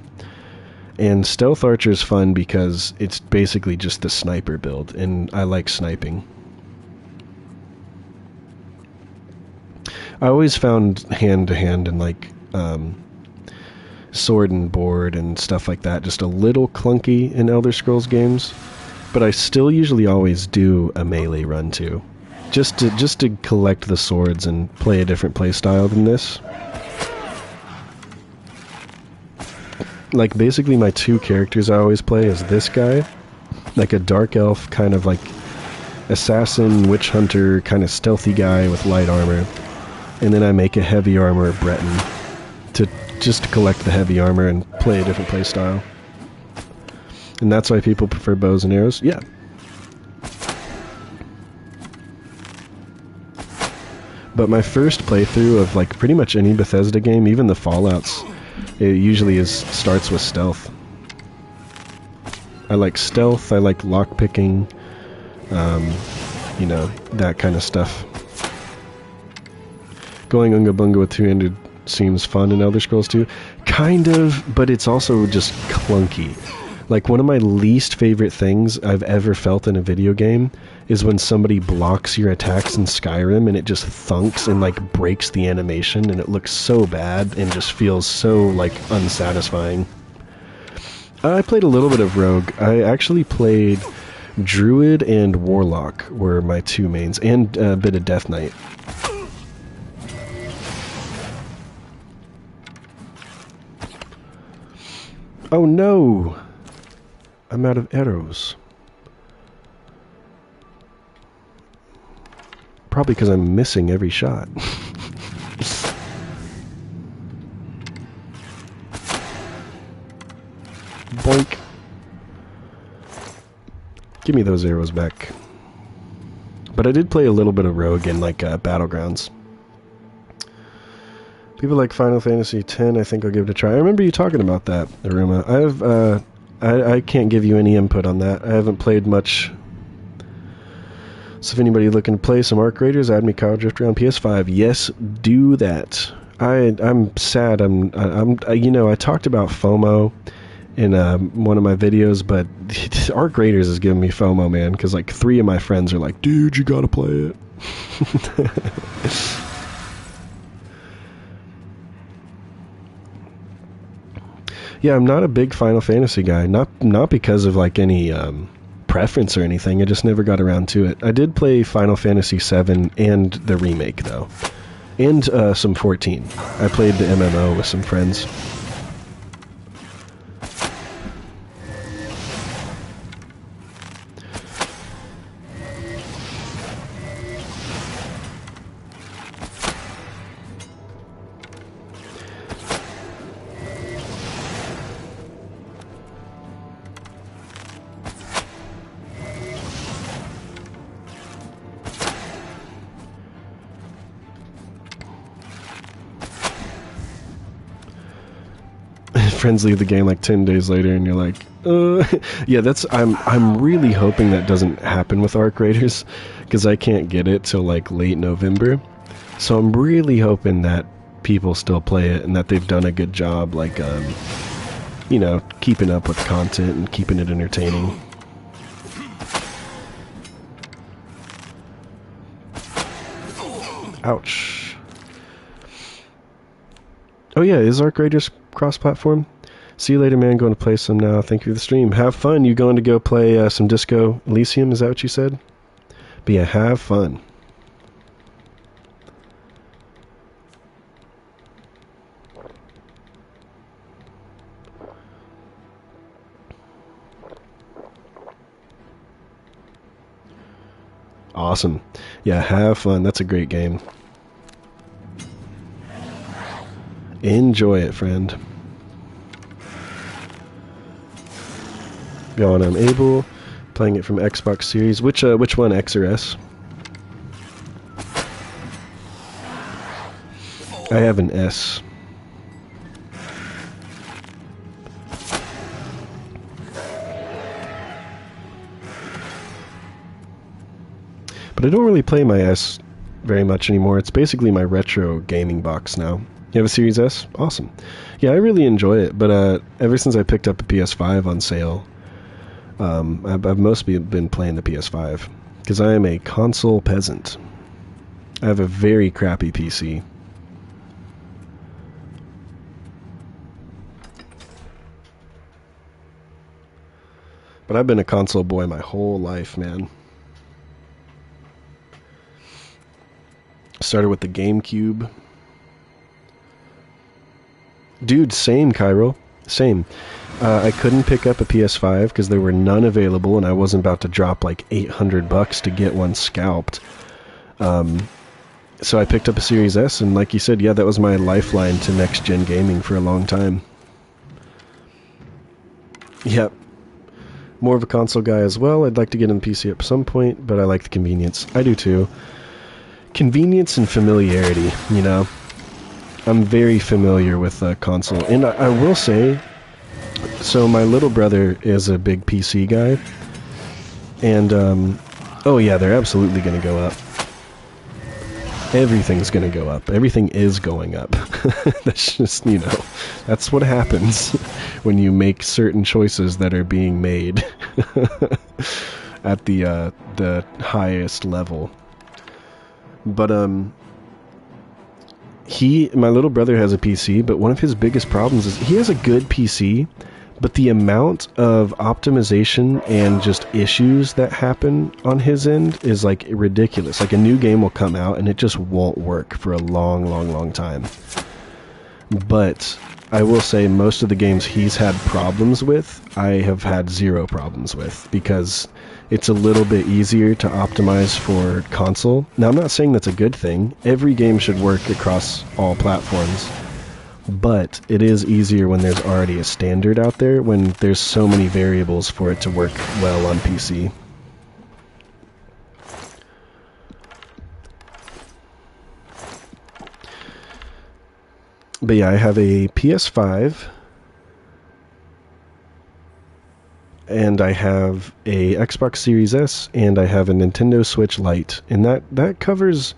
And stealth archer is fun because it's basically just the sniper build, and I like sniping. I always found hand-to-hand and like sword and board and stuff like that just a little clunky in Elder Scrolls games, but I still usually always do a melee run too, just to collect the swords and play a different play style than this. Like basically my two characters I always play is this guy, like a dark elf kind of like assassin, witch hunter, kind of stealthy guy with light armor. And then I make a heavy armor Breton to just collect the heavy armor and play a different play style. And that's why people prefer bows and arrows. Yeah. But my first playthrough of like pretty much any Bethesda game, even the Fallouts, it usually starts with stealth. I like stealth, I like lockpicking, you know, that kind of stuff. Going Unga Bunga with 200 seems fun in Elder Scrolls 2. Kind of, but it's also just clunky. Like, one of my least favorite things I've ever felt in a video game is when somebody blocks your attacks in Skyrim and it just thunks and, like, breaks the animation, and it looks so bad and just feels so, like, unsatisfying. I played a little bit of Rogue. I actually played Druid and Warlock were my two mains, and a bit of Death Knight. Oh no! I'm out of arrows. Probably because I'm missing every shot. Boink. Give me those arrows back. But I did play a little bit of Rogue in like Battlegrounds. People like Final Fantasy X, I think I'll give it a try. I remember you talking about that, Aruma. I can't give you any input on that. I haven't played much. So if anybody looking to play some Arc Raiders, add me Kyle Drifter on PS5. Yes, do that. I'm sad. You know, I talked about FOMO in one of my videos, but Arc Raiders is giving me FOMO, man, because like 3 of my friends are like, dude, you gotta play it. Yeah, I'm not a big Final Fantasy guy. Not because of like any preference or anything. I just never got around to it. I did play Final Fantasy VII and the remake though, and some 14. I played the MMO with some friends. friends leave the game like 10 days later, and you're like, yeah, that's I'm really hoping that doesn't happen with Arc Raiders, because I can't get it till like late November. So I'm really hoping that people still play it and that they've done a good job, like you know, keeping up with content and keeping it entertaining. Ouch. Oh yeah, is Arc Raiders cross-platform? See you later, man. Going to play some now. Thank you for the stream. Have fun. You going to go play some Disco Elysium? Is that what you said? But yeah, have fun. Awesome. Yeah, have fun. That's a great game. Enjoy it, friend. Going on Able, playing it from Xbox Series. Which one, X or S? I have an S. But I don't really play my S very much anymore. It's basically my retro gaming box now. You have a Series S? Awesome. Yeah, I really enjoy it, but ever since I picked up a PS5 on sale, I've mostly been playing the PS5, because I am a console peasant. I have a very crappy PC. But I've been a console boy my whole life, man. Started with the GameCube. Dude, same, Cairo. Same. I couldn't pick up a PS5 because there were none available, and I wasn't about to drop like $800 to get one scalped. So I picked up a Series S, and like you said, yeah, that was my lifeline to next-gen gaming for a long time. Yep. More of a console guy as well. I'd like to get in the PC at some point, but I like the convenience. I do too. Convenience and familiarity, you know. I'm very familiar with console. And I will say, so my little brother is a big PC guy. And, oh yeah, they're absolutely going to go up. Everything's going to go up. Everything is going up. That's just, you know, that's what happens when you make certain choices that are being made at the highest level. But, my little brother has a PC, but one of his biggest problems is he has a good PC, but the amount of optimization and just issues that happen on his end is like ridiculous. Like a new game will come out and it just won't work for a long, long, long time. But I will say most of the games he's had problems with, I have had zero problems with, because it's a little bit easier to optimize for console. Now, I'm not saying that's a good thing. Every game should work across all platforms. But it is easier when there's already a standard out there, when there's so many variables for it to work well on PC. But yeah, I have a PS5, and I have a Xbox Series S, and I have a Nintendo Switch Lite, and that covers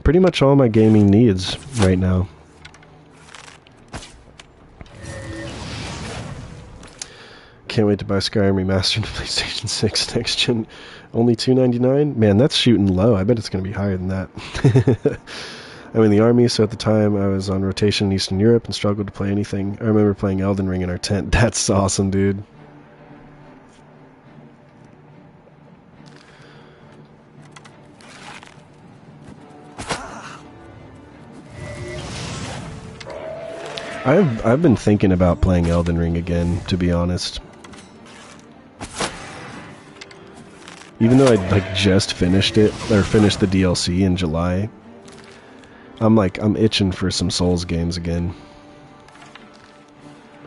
pretty much all my gaming needs right now. Can't wait to buy Skyrim Remastered on PlayStation 6 next gen. Only $2.99? Man, that's shooting low. I bet it's going to be higher than that. I'm in the army, so at the time I was on rotation in Eastern Europe and struggled to play anything. I remember playing Elden Ring in our tent. That's awesome, dude. I've been thinking about playing Elden Ring again, to be honest. Even though I just finished it, or finished the DLC in July, I'm itching for some Souls games again.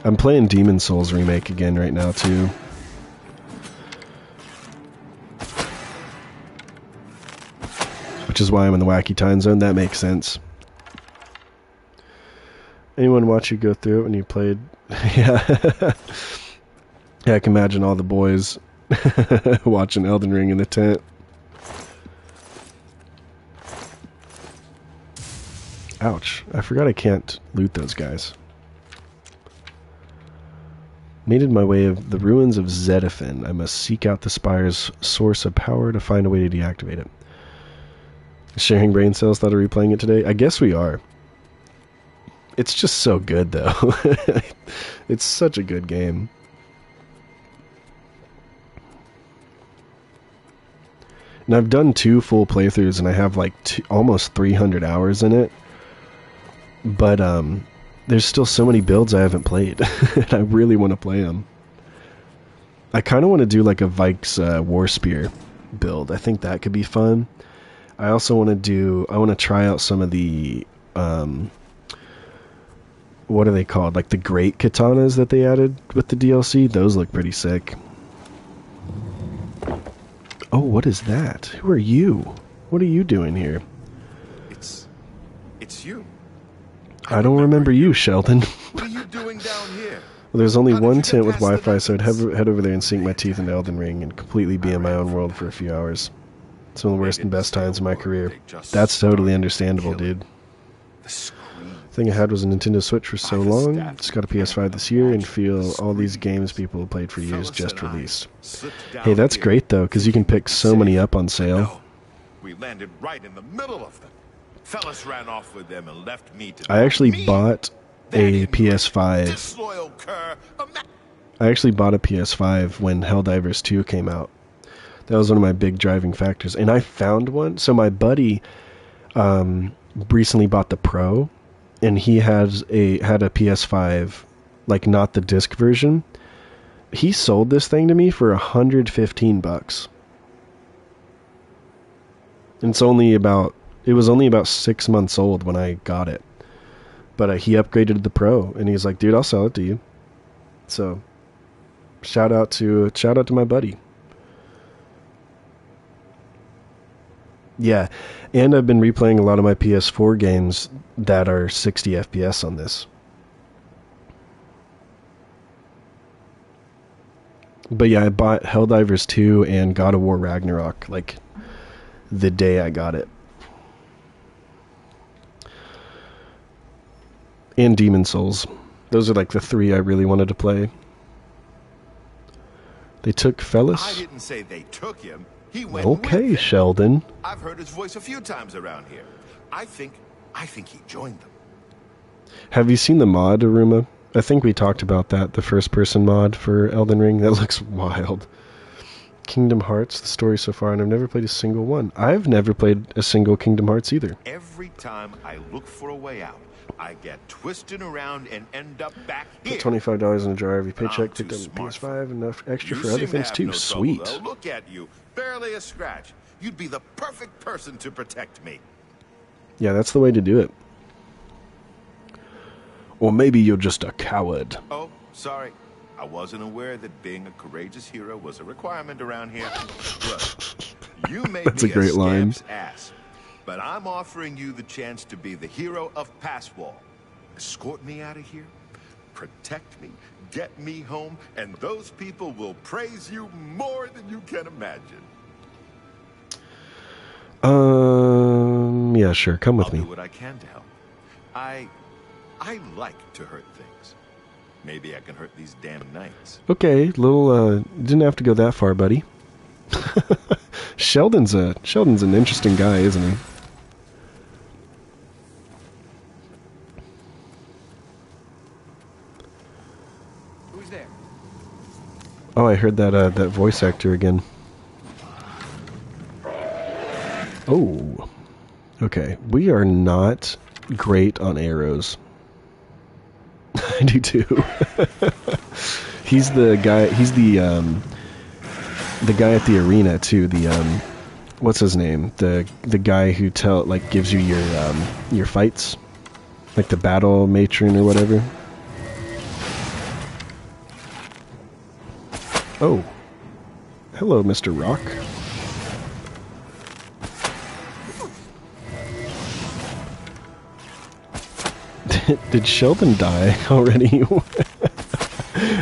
I'm playing Demon Souls Remake again right now too. Which is why I'm in the wacky time zone. That makes sense. Anyone watch you go through it when you played Yeah. Yeah, I can imagine all the boys watching Elden Ring in the tent. Ouch. I forgot I can't loot those guys. Made it my way of the ruins of Zediphin. I must seek out the spire's source of power to find a way to deactivate it. Sharing brain cells, thought of replaying it today? I guess we are. It's just so good, though. It's such a good game. And I've done 2 full playthroughs, and I have like almost 300 hours in it. But there's still so many builds I haven't played, and I really want to play them. I kind of want to do like a Vikes War Spear build. I think that could be fun. I also want to try out some of the, what are they called? Like the great katanas that they added with the DLC. Those look pretty sick. Oh, what is that? Who are you? What are you doing here? It's you. I don't remember you, Sheldon. What are you doing down here? Well, there's only one tent with Wi-Fi, so I'd head over there and sink my teeth into Elden Ring and completely be in my own world for a few hours. It's one of the worst and best times of my career. That's totally understandable, dude. The thing I had was a Nintendo Switch for so long. Just got a PS5 this year and feel all these games people have played for years just released. Hey, that's great, though, because you can pick so many up on sale. We landed right in the middle of them. Fellas ran off with them and left me to I actually bought a PS5. I actually bought a PS5 when Helldivers 2 came out. That was one of my big driving factors. And I found one. So my buddy recently bought the Pro, and he had a PS5, like not the disc version. He sold this thing to me for $115. And it was only about 6 months old when I got it. But he upgraded to the Pro, and he's like, dude, I'll sell it to you. So, shout out to my buddy. Yeah, and I've been replaying a lot of my PS4 games that are 60 FPS on this. But yeah, I bought Helldivers 2 and God of War Ragnarok, like, the day I got it. And Demon Souls. Those are like the 3 I really wanted to play. They took Fellis? I didn't say they took him. He went okay, with Sheldon. I've heard his voice a few times around here. I think he joined them. Have you seen the mod, Aruma? I think we talked about that, the first-person mod for Elden Ring. That looks wild. Kingdom Hearts, the story so far, and I've never played a single one. I've never played a single Kingdom Hearts either. Every time I look for a way out, I get twisted around and end up back here. Put $25 in a jar every paycheck, picked up a PS5, enough extra for other things too. Sweet. Trouble, look at you, barely a scratch. You'd be the perfect person to protect me. Yeah, that's the way to do it. Or maybe you're just a coward. Oh, sorry. I wasn't aware that being a courageous hero was a requirement around here. Look, you may That's be a great line. Scamp's ass, but I'm offering you the chance to be the hero of Passwall. Escort me out of here, protect me, get me home, and those people will praise you more than you can imagine. Yeah, sure. Come with I'll me. do what I can to help. I like to hurt things. Maybe I can hurt these damn knights. Okay, didn't have to go that far, buddy. Sheldon's an interesting guy, isn't he? Who's there? Oh, I heard that voice actor again. Oh. Okay, we are not great on arrows. I do too. He's the guy at the arena too, what's his name? The guy who gives you your fights, like the battle matron or whatever. Oh. Hello, Mr. Rock. Did Sheldon die already?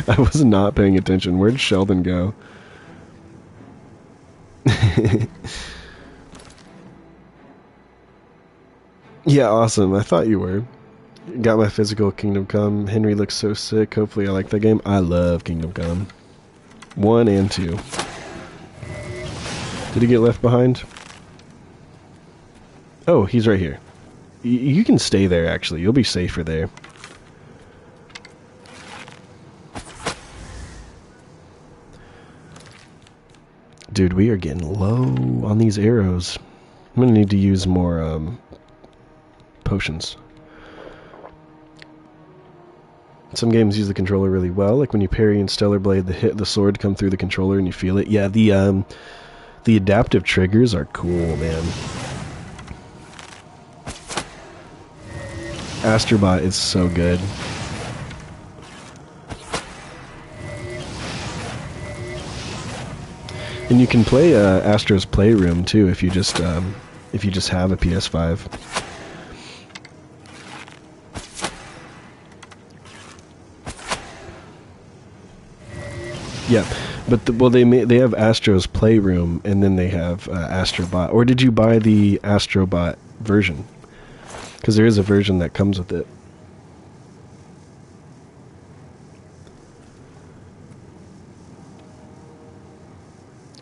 I was not paying attention. Where'd Sheldon go? Yeah, awesome. I thought you were. Got my physical Kingdom Come. Henry looks so sick. Hopefully I like that game. I love Kingdom Come. 1 and 2. Did he get left behind? Oh, he's right here. You can stay there, actually. You'll be safer there. Dude, we are getting low on these arrows. I'm gonna need to use more, potions. Some games use the controller really well, like when you parry in Stellar Blade, the sword come through the controller and you feel it. Yeah, the adaptive triggers are cool, man. Astrobot is so good. And you can play Astro's Playroom too if you just have a PS5. Yeah, but they have Astro's Playroom and then they have Astrobot. Or did you buy the Astrobot version? Because there is a version that comes with it.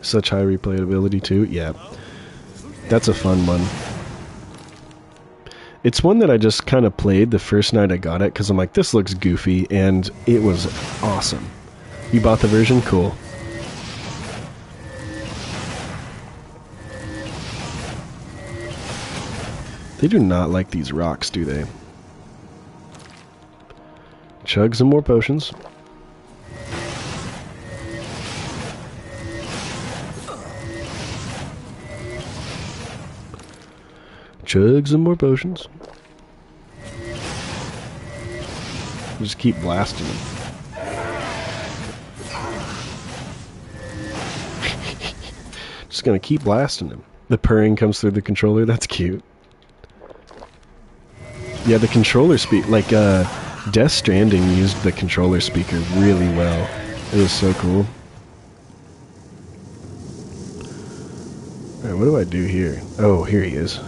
Such high replayability too. Yeah, that's a fun one. It's one that I just kind of played the first night I got it because I'm like, this looks goofy, and it was awesome. You bought the version? Cool. They do not like these rocks, do they? Chug some more potions. Chug some more potions. Just keep blasting them. Just gonna keep blasting him. The purring comes through the controller. That's cute. Yeah, the controller like Death Stranding used the controller speaker really well. It was so cool. Alright, what do I do here? Oh, here he is.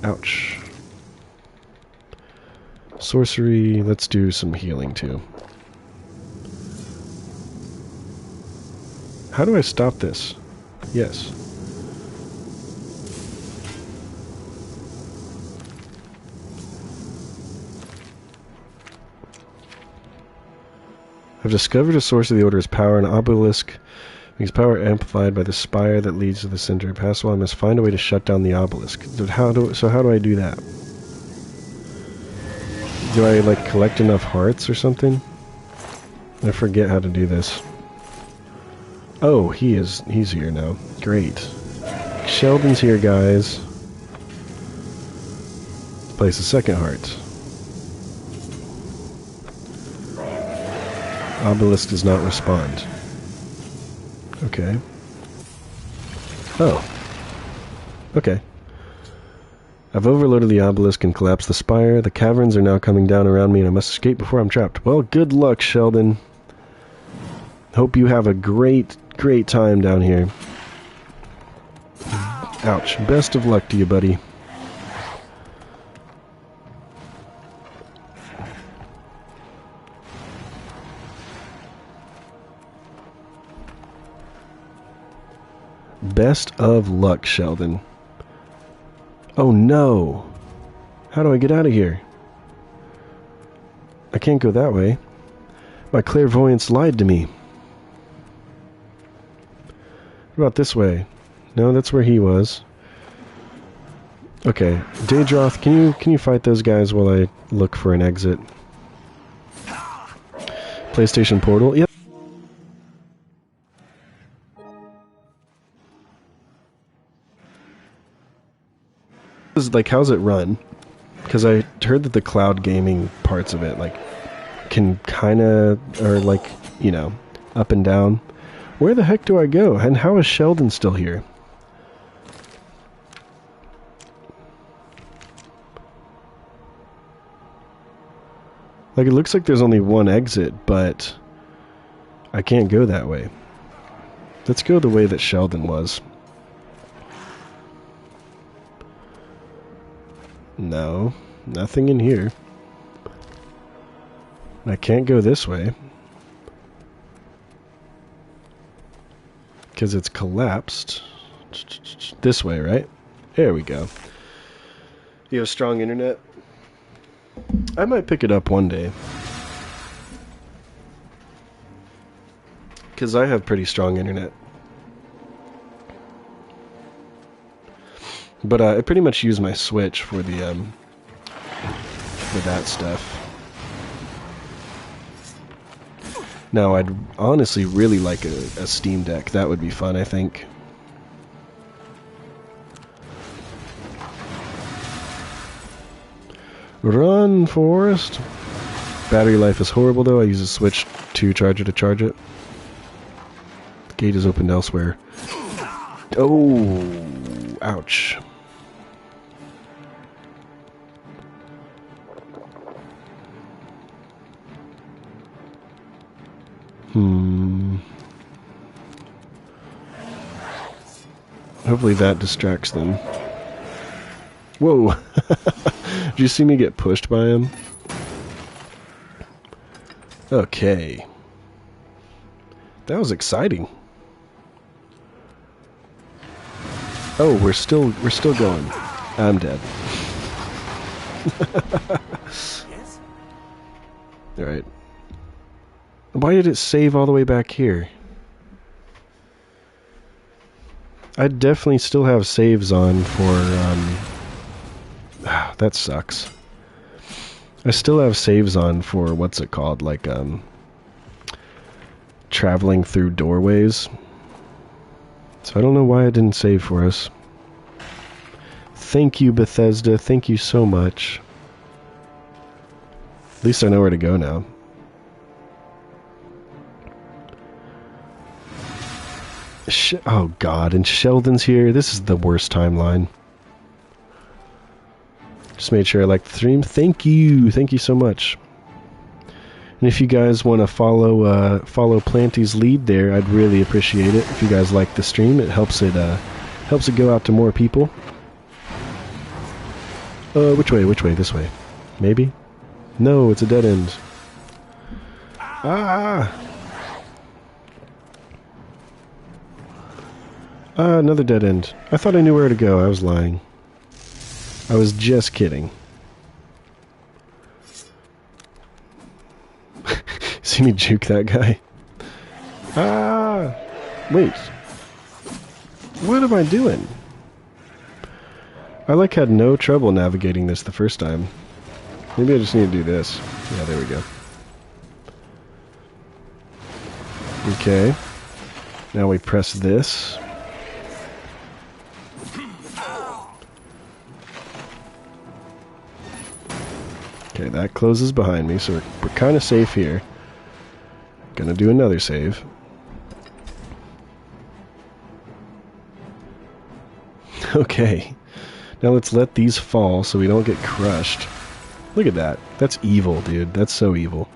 Ouch. Sorcery, let's do some healing too. How do I stop this? Yes. I've discovered a source of the Order's power, an obelisk. Makes power amplified by the spire that leads to the center. Past while I must find a way to shut down the obelisk. So how do I do that? Do I like collect enough hearts or something? I forget how to do this. Oh, he's here now. Great. Sheldon's here, guys. Place a second heart. Obelisk does not respond. Okay. Oh. Okay. I've overloaded the obelisk and collapsed the spire. The caverns are now coming down around me and I must escape before I'm trapped. Well, good luck, Sheldon. Hope you have a great time down here. Ouch. Best of luck to you, buddy. Best of luck, Sheldon. Oh no! How do I get out of here? I can't go that way. My clairvoyance lied to me. What about this way? No, that's where he was. Okay, Daedroth, can you fight those guys while I look for an exit? PlayStation Portal? Yep. Like, how's it run? Because I heard that the cloud gaming parts of it, like, can kinda, or like, you know, up and down. Where the heck do I go? And how is Sheldon still here? Like, it looks like there's only one exit, but I can't go that way. Let's go the way that Sheldon was. No, nothing in here. I can't go this way. Because it's collapsed. This way, right? There we go. You have strong internet? I might pick it up one day. Because I have pretty strong internet. But I pretty much use my Switch for the for that stuff. Now, I'd honestly really like a Steam Deck. That would be fun, I think. Run, Forrest! Battery life is horrible, though. I use a Switch 2 charger to charge it. The gate is opened elsewhere. Oh! Ouch. Hopefully that distracts them. Whoa! Did you see me get pushed by him? Okay. That was exciting. Oh, we're still going. I'm dead. Yes? Alright. Why did it save all the way back here? I definitely still have saves on for, that sucks. I still have saves on for, what's it called, like, traveling through doorways. So I don't know why it didn't save for us. Thank you, Bethesda. Thank you so much. At least I know where to go now. Oh god, and Sheldon's here. This is the worst timeline. Just made sure I liked the stream. Thank you so much. And if you guys want to follow Planty's lead there, I'd really appreciate it. If you guys like the stream, it helps it go out to more people. Which way? This way? Maybe? No, it's a dead end. Ah! Another dead end. I thought I knew where to go. I was lying. I was just kidding. See me juke that guy? Ah! Wait. What am I doing? I had no trouble navigating this the first time. Maybe I just need to do this. Yeah, there we go. Okay. Now we press this. Okay, that closes behind me, so we're kind of safe here. Gonna do another save. Okay. Now let's let these fall so we don't get crushed. Look at that. That's evil, dude. That's so evil.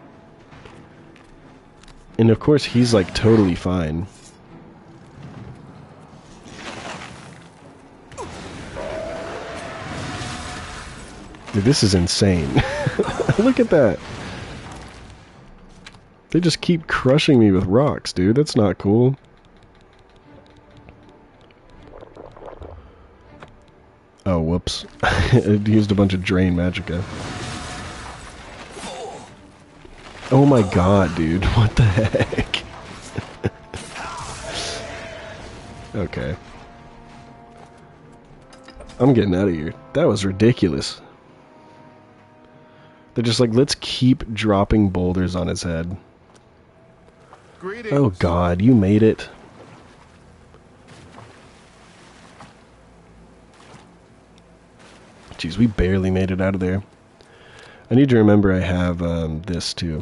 And of course, he's like totally fine. Dude, this is insane. Look at that. They just keep crushing me with rocks, dude. That's not cool. Oh, whoops. It used a bunch of drain magicka. Oh my god, dude. What the heck? Okay. I'm getting out of here. That was ridiculous. They're just like, let's keep dropping boulders on his head. Greetings. Oh god, you made it. Jeez, we barely made it out of there. I need to remember I have this too.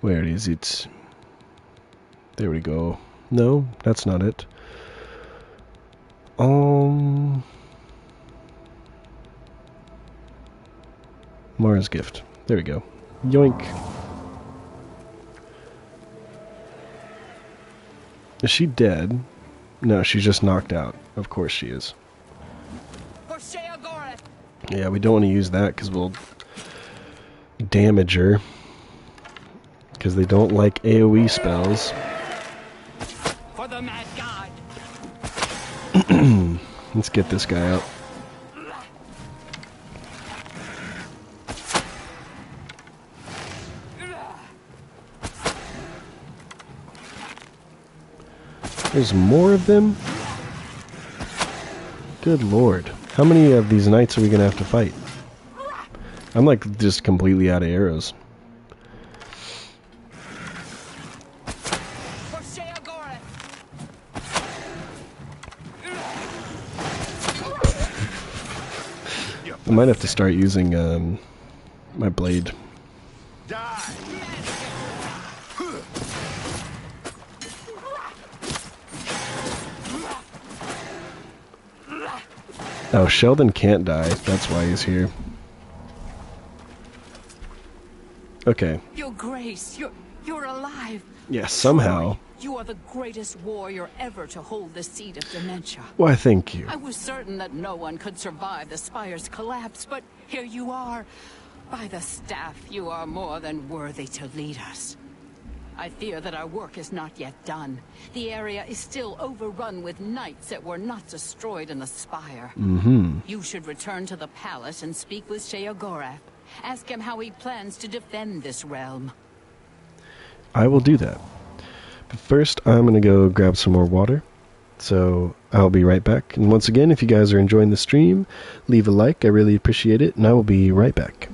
Where is it? There we go. No, that's not it. Mara's gift. There we go. Yoink. Is she dead? No, she's just knocked out. Of course she is. Yeah, we don't want to use that because we'll damage her. Because they don't like AoE spells. For the mad god. Let's get this guy out. There's more of them? Good lord. How many of these knights are we gonna have to fight? I'm like just completely out of arrows. I might have to start using my blade. Oh, Sheldon can't die. That's why he's here. Okay. Your Grace, you're alive. Yeah, somehow. You are the greatest warrior ever to hold the seat of dementia. Why, thank you. I was certain that no one could survive the Spire's collapse, but here you are. By the staff, you are more than worthy to lead us. I fear that our work is not yet done. The area is still overrun with knights that were not destroyed in the Spire. You should return to the palace and speak with Sheogorath. Ask him how he plans to defend this realm. I will do that. But first, I'm going to go grab some more water. So, I'll be right back. And once again, if you guys are enjoying the stream, leave a like. I really appreciate it. And I will be right back.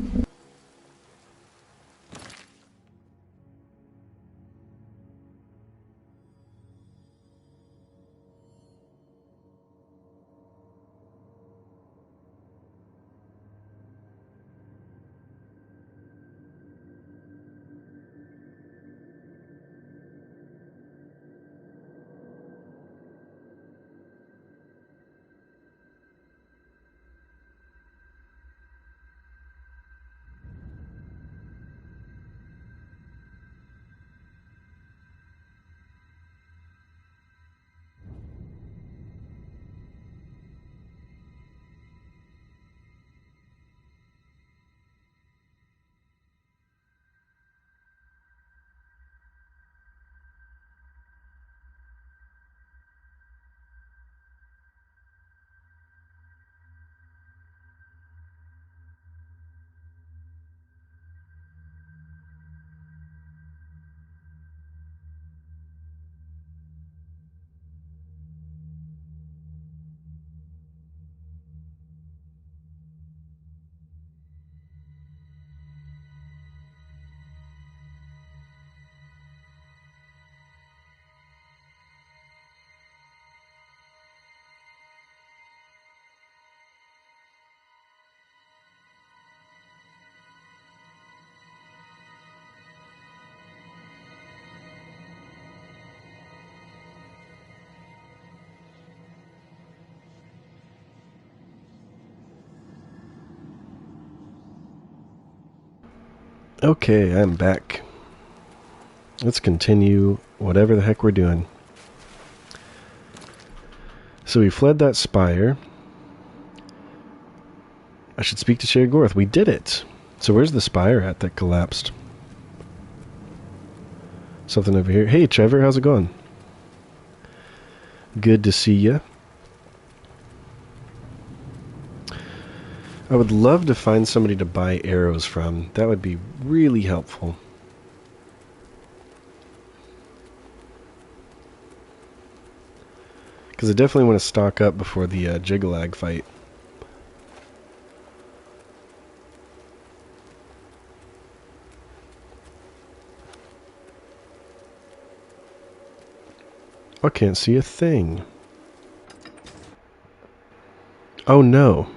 Okay, I'm back. Let's continue whatever the heck we're doing. So we fled that spire. I should speak to Sheogorath. We did it! So where's the spire at that collapsed? Something over here. Hey, Trevor, how's it going? Good to see ya. I would love to find somebody to buy arrows from. That would be really helpful. Because I definitely want to stock up before the Jiggalag fight. I can't see a thing. Oh no.